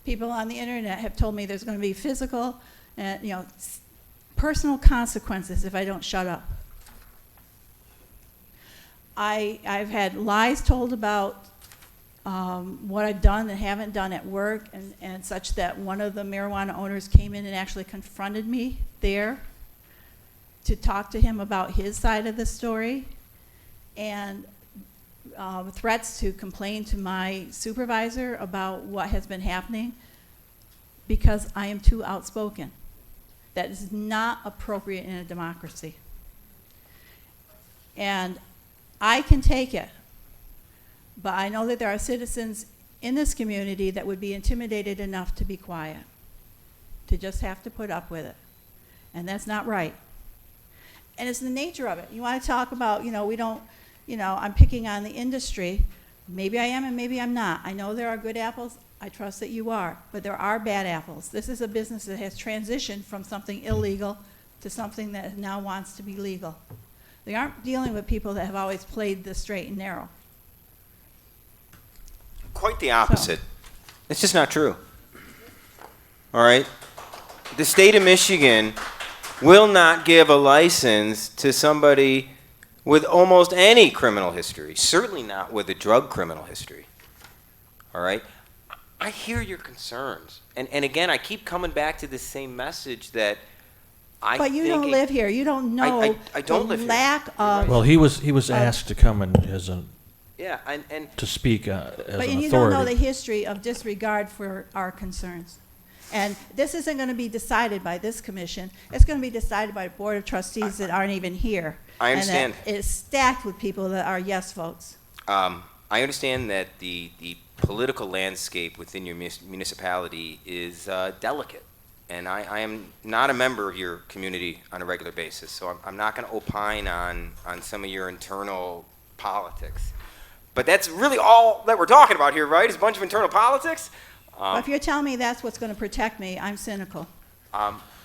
People on the internet have told me there's going to be physical and, personal consequences if I don't shut up. I've had lies told about what I've done and haven't done at work, and such that one of the marijuana owners came in and actually confronted me there to talk to him about his side of the story, and threats to complain to my supervisor about what has been happening because I am too outspoken. That is not appropriate in a democracy. And I can take it, but I know that there are citizens in this community that would be intimidated enough to be quiet, to just have to put up with it. And that's not right. And it's the nature of it. You want to talk about, we don't, I'm picking on the industry. Maybe I am and maybe I'm not. I know there are good apples. I trust that you are. But there are bad apples. This is a business that has transitioned from something illegal to something that now wants to be legal. They aren't dealing with people that have always played the straight and narrow. Quite the opposite. It's just not true. All right? The state of Michigan will not give a license to somebody with almost any criminal history, certainly not with a drug criminal history. All right? I hear your concerns. And again, I keep coming back to the same message that I But you think don't live here. You don't know I don't the live here. lack of. Well, he was asked to come in as a, Yeah, and to speak as But an you don't know the authority. history of disregard for our concerns. And this isn't going to be decided by this commission. It's going to be decided by a board of trustees that aren't even here. I understand. And that it's stacked with people that are yes votes. I understand that the political landscape within your municipality is delicate. And I am not a member of your community on a regular basis, so I'm not going to opine on some of your internal politics. But that's really all that we're talking about here, right? Is a bunch of internal politics? But if you're telling me that's what's going to protect me, I'm cynical.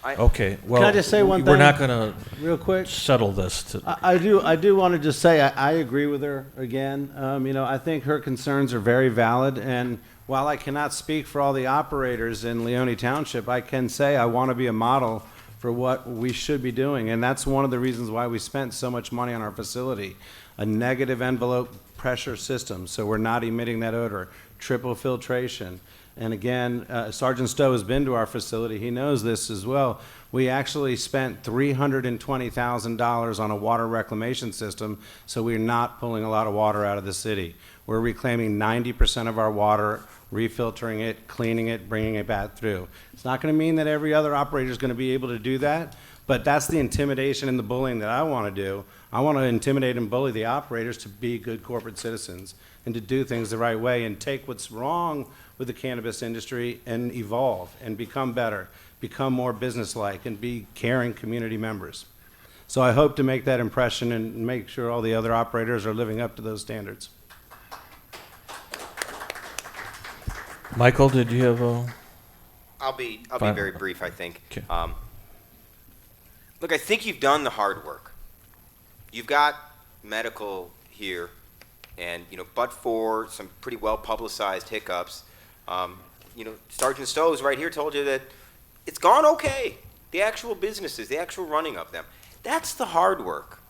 Okay, well, Can I just say one we're thing not going to real quick? settle this to. I do want to just say I agree with her again. I think her concerns are very valid, and while I cannot speak for all the operators in Leoni Township, I can say I want to be a model for what we should be doing, and that's one of the reasons why we spent so much money on our facility. A negative envelope pressure system, so we're not emitting that odor, triple filtration. And again, Sergeant Stowe has been to our facility. He knows this as well. We actually spent $320,000 on a water reclamation system, so we're not pulling a lot of water out of the city. We're reclaiming 90% of our water, refiltering it, cleaning it, bringing it back through. It's not going to mean that every other operator is going to be able to do that, but that's the intimidation and the bullying that I want to do. I want to intimidate and bully the operators to be good corporate citizens and to do things the right way and take what's wrong with the cannabis industry and evolve and become better, become more businesslike, and be caring community members. So I hope to make that impression and make sure all the other operators are living up to those standards. Michael, did you have a? I'll be Fine. very brief, I think. Okay. Look, I think you've done the hard work. You've got medical here, and but for some pretty well publicized hiccups, Sergeant Stowe's right here told you that it's gone okay. The actual businesses, the actual running of them, that's the hard work.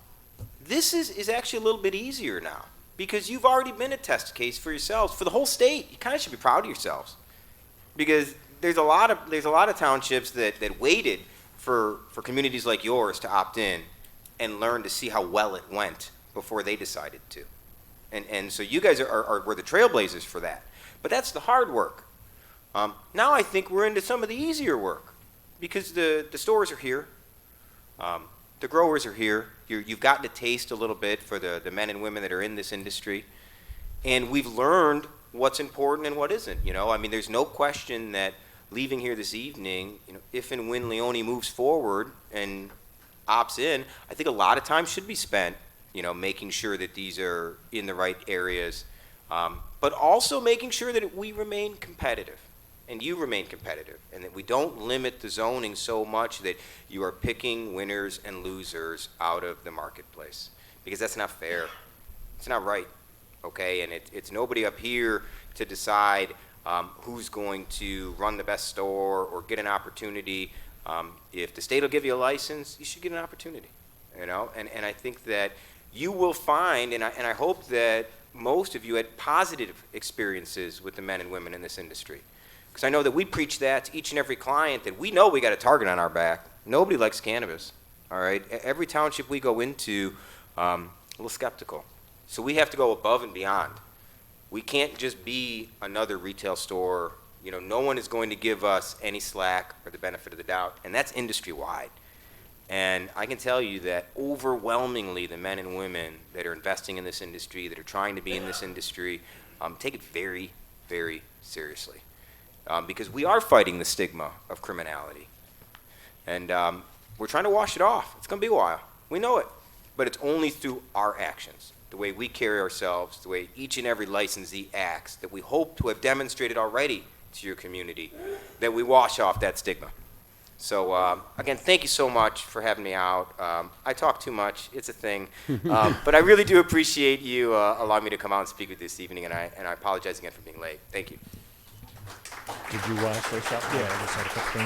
This is actually a little bit easier now. because you've already been a test case for yourselves, for the whole state. You kind of should be proud of yourselves, because there's a lot of townships that waited for communities like yours to opt in and learn to see how well it went before they decided to. And so you guys were the trailblazers for that. But that's the hard work. Now I think we're into some of the easier work, because the stores are here. The growers are here. You've gotten to taste a little bit for the men and women that are in this industry. And we've learned what's important and what isn't. You know, I mean, there's no question that leaving here this evening, you know, if and when Leoni moves forward and opts in, I think a lot of time should be spent, you know, making sure that these are in the right areas, but also making sure that we remain competitive and you remain competitive, and that we don't limit the zoning so much that you are picking winners and losers out of the marketplace, because that's not fair. It's not right, okay? And it's nobody up here to decide who's going to run the best store or get an opportunity. If the state will give you a license, you should get an opportunity, you know? And I think that you will find, and I hope that most of you had positive experiences with the men and women in this industry. Because I know that we preach that to each and every client, that we know we got a target on our back. Nobody likes cannabis, all right? Every township we go into, a little skeptical. So we have to go above and beyond. We can't just be another retail store. You know, no one is going to give us any slack or the benefit of the doubt, and that's industry-wide. And I can tell you that overwhelmingly the men and women that are investing in this industry, that are trying to be in this industry, take it very, very seriously. Because we are fighting the stigma of criminality. And we're trying to wash it off. It's going to be a while. We know it. But it's only through our actions, the way we carry ourselves, the way each and every licensee acts, that we hope to have demonstrated already to your community, that we wash off that stigma. So, again, thank you so much for having me out. I talk too much. It's a thing. But I really do appreciate you allowing me to come out and speak with you this evening, and I apologize again for being late. Thank you. Did you want to say something? Yeah, I just had a couple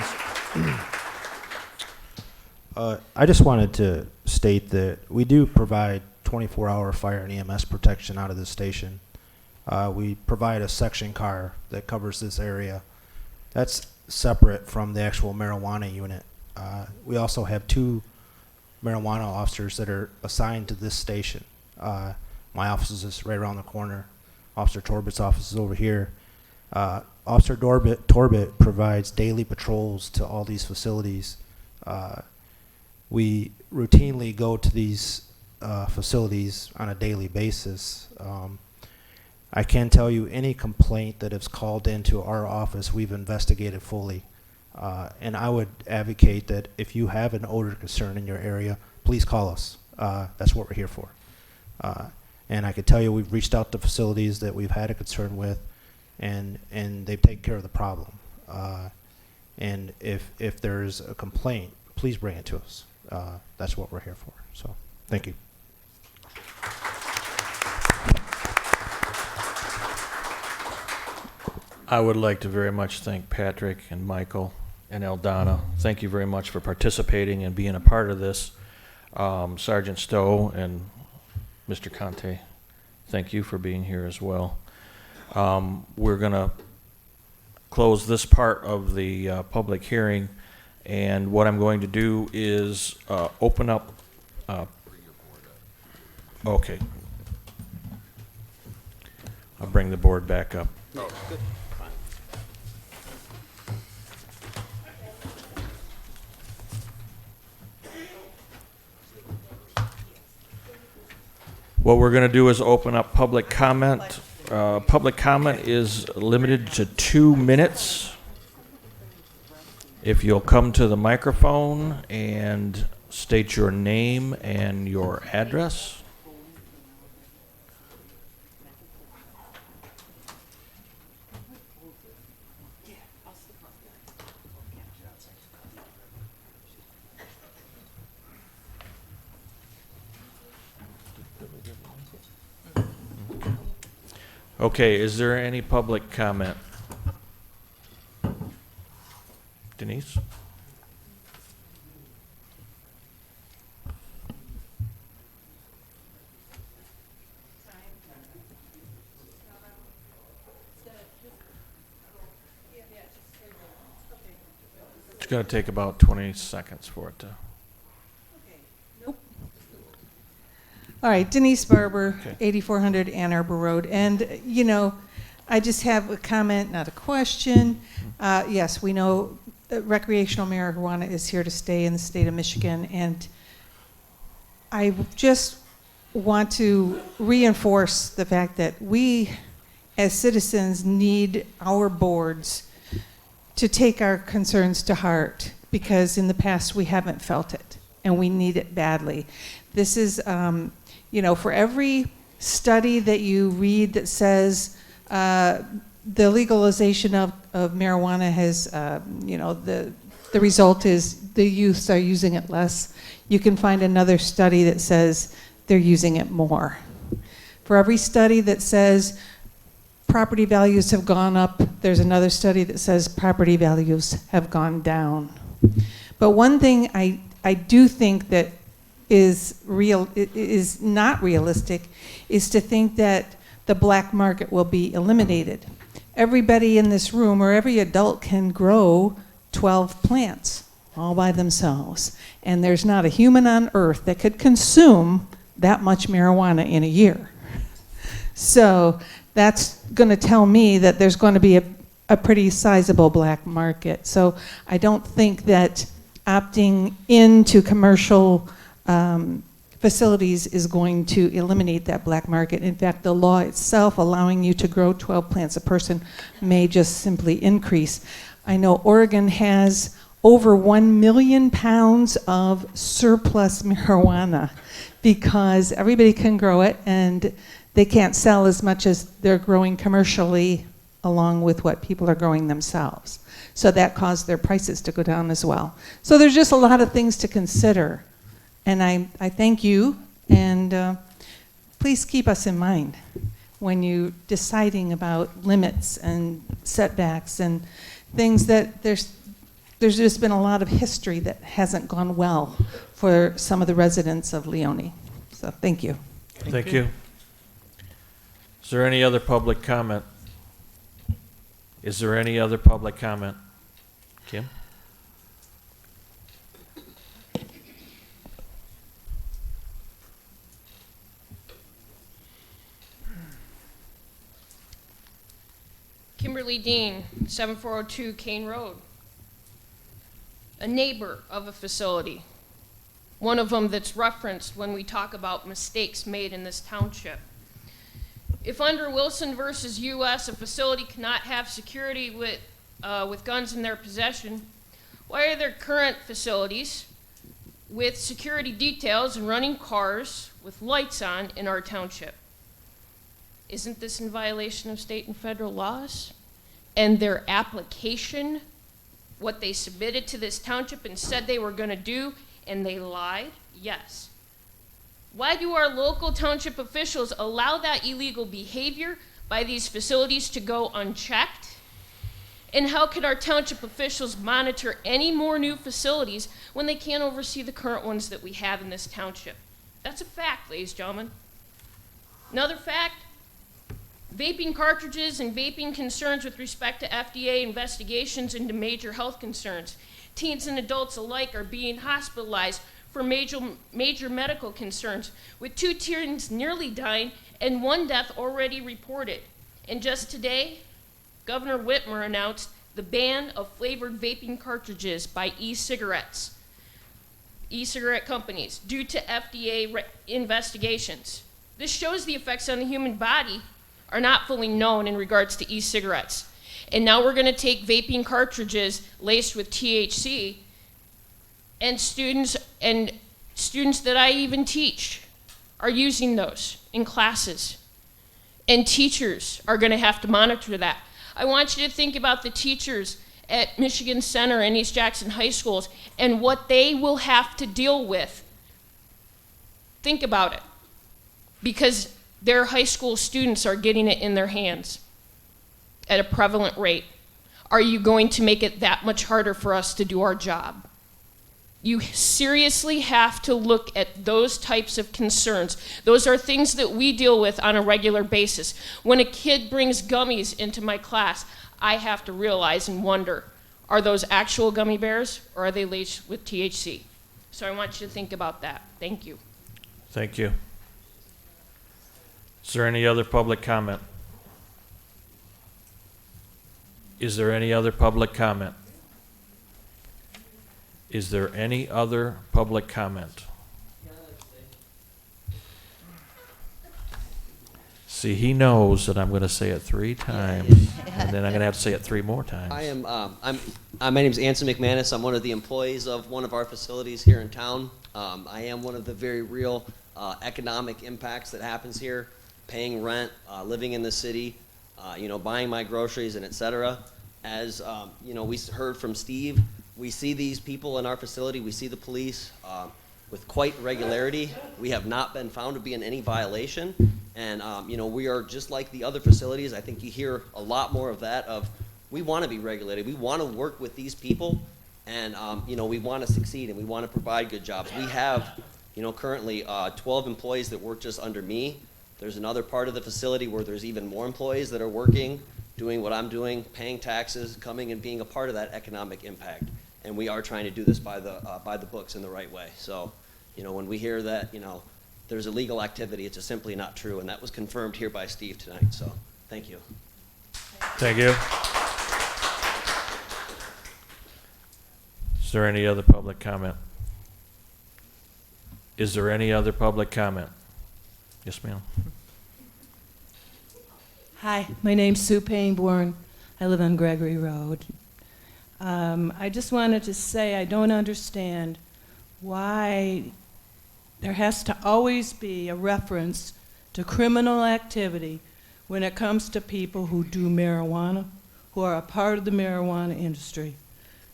things. I just wanted to state that we do provide 24-hour fire and EMS protection out of the station. We provide a section car that covers this area. That's separate from the actual marijuana unit. We also have 2 marijuana officers that are assigned to this station. My office is just right around the corner. Officer Torbett's office is over here. Officer Torbett provides daily patrols to all these facilities. We routinely go to these facilities on a daily basis. I can tell you any complaint that is called into our office, we've investigated fully. And I would advocate that if you have an odor concern in your area, please call us. That's what we're here for. And I can tell you we've reached out to facilities that we've had a concern with, and they've taken care of the problem. And if there's a complaint, please bring it to us. That's what we're here for. So, thank you. I would like to very much thank Patrick and Michael and Eldana. Thank you very much for participating and being a part of this. Sergeant Stowe and Mr. Conte, thank you for being here as well. We're going to close this part of the public hearing, and what I'm going to do is open up. Okay. I'll bring the board back up. Oh, good. What we're going to do is open up public comment. Public comment is limited to 2 minutes. If you'll come to the microphone and state your name and your address. Okay, is there any public comment? Denise? going to take about 20 seconds for it to. All right, Denise Barber, Okay. 8400 Ann Arbor Road. And, you know, I just have a comment, not a question. Yes, we know recreational marijuana is here to stay in the state of Michigan. And I just want to reinforce the fact that we, as citizens, need our boards to take our concerns to heart, because in the past we haven't felt it, and we need it badly. This is, you know, for every study that you read that says the legalization of marijuana has, you know, the result is the youths are using it less, you can find another study that says they're using it more. For every study that says property values have gone up, there's another study that says property values have gone down. But one thing I do think that is not realistic is to think that the black market will be eliminated. Everybody in this room, or every adult, can grow 12 plants all by themselves. And there's not a human on earth that could consume that much marijuana in a year. So that's going to tell me that there's going to be a pretty sizable black market. So I don't think that opting into commercial facilities is going to eliminate that black market. In fact, the law itself allowing you to grow 12 plants a person may just simply increase. I know Oregon has over 1 million pounds of surplus marijuana because everybody can grow it and they can't sell as much as they're growing commercially along with what people are growing themselves. So that caused their prices to go down as well. So there's just a lot of things to consider. And I thank you, and please keep us in mind when you're deciding about limits and setbacks and things that there's just been a lot of history that hasn't gone well for some of the residents of Leoni. So thank you. Thank you. Is there any other public comment? Is there any other public comment? Kim? Kimberly Dean, 7402 Kane Road. A neighbor of a facility. One of them that's referenced when we talk about mistakes made in this township. If under Wilson versus U.S. a facility cannot have security with guns in their possession, why are there current facilities with security details and running cars with lights on in our township? Isn't this in violation of state and federal laws? And their application, what they submitted to this township and said they were going to do, and they lied? Yes. Why do our local township officials allow that illegal behavior by these facilities to go unchecked? And how can our township officials monitor any more new facilities when they can't oversee the current ones that we have in this township? That's a fact, ladies and gentlemen. Another fact, vaping cartridges and vaping concerns with respect to FDA investigations into major health concerns. Teens and adults alike are being hospitalized for major medical concerns, with 2 teens nearly dying and 1 death already reported. And just today, Governor Whitmer announced the ban of flavored vaping cartridges by e-cigarette companies due to FDA investigations. This shows the effects on the human body are not fully known in regards to e-cigarettes. And now we're going to take vaping cartridges laced with THC, and students that I even teach are using those in classes. And teachers are going to have to monitor that. I want you to think about the teachers at Michigan Center and East Jackson High Schools and what they will have to deal with. Think about it. Because their high school students are getting it in their hands at a prevalent rate. Are you going to make it that much harder for us to do our job? You seriously have to look at those types of concerns. Those are things that we deal with on a regular basis. When a kid brings gummies into my class, I have to realize and wonder, Are those actual gummy bears, or are they laced with THC? So I want you to think about that. Thank you. Thank you. Is there any other public comment? Is there any other public comment? Is there any other public comment? See, he knows that I'm going to say it 3 times, and then I'm going to have to say it 3 more times. I am. My name is Anson McManus. I'm one of the employees of one of our facilities here in town. I am one of the very real economic impacts that happens here, paying rent, living in the city, buying my groceries and et cetera. As we heard from Steve, we see these people in our facility. We see the police with quite regularity. We have not been found to be in any violation. And, we are just like the other facilities. I think you hear a lot more of that we want to be regulated. We want to work with these people, and, we want to succeed, and we want to provide good jobs. We have, currently 12 employees that work just under me. There's another part of the facility where there's even more employees that are working, doing what I'm doing, paying taxes, coming and being a part of that economic impact. And we are trying to do this by the books in the right way. So, when we hear that, there's illegal activity, it's just simply not true, and that was confirmed here by Steve tonight, so thank you. Thank you. Is there any other public comment? Is there any other public comment? Yes, ma'am. Hi, my name's Sue Payneborn. I live on Gregory Road. I just wanted to say I don't understand why there has to always be a reference to criminal activity when it comes to people who do marijuana, who are a part of the marijuana industry.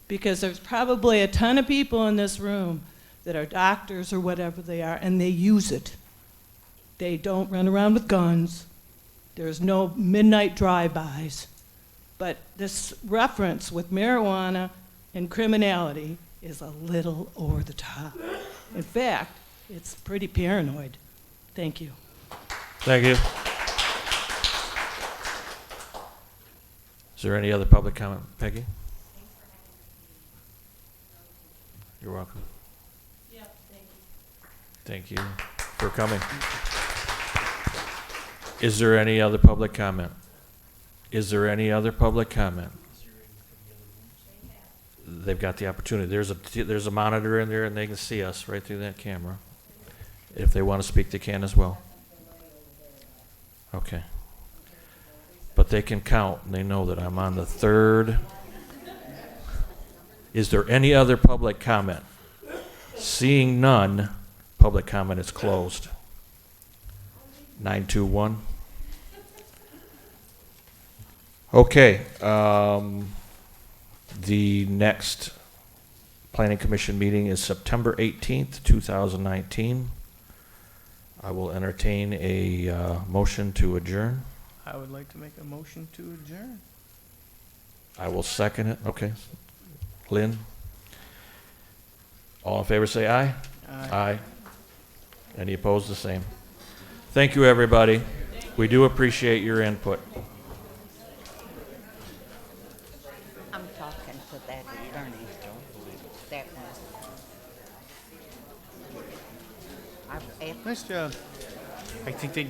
Because there's probably a ton of people in this room that are doctors or whatever they are, and they use it. They don't run around with guns. There's no midnight drive-bys. But this reference with marijuana and criminality is a little over the top. In fact, it's pretty paranoid. Thank you. Thank you. Is there any other public comment? Peggy? You're welcome. Yeah, thank you. Thank you for coming. Is there any other public comment? Is there any other public comment? They've got the opportunity. There's a monitor in there, and they can see us right through that camera. If they want to speak, they can as well. Okay. But they can count, and they know that I'm on the 3rd. Is there any other public comment? Seeing none, public comment is closed. 921. Okay. The next Planning Commission meeting is September 18th, 2019. I will entertain a motion to adjourn. I would like to make a motion to adjourn. I will second it. Okay. Lynn? All in favor say aye. Aye. Any opposed, the same. Thank you, everybody. We do appreciate your input. I'm talking to that attorney, that one. Nice job. I think they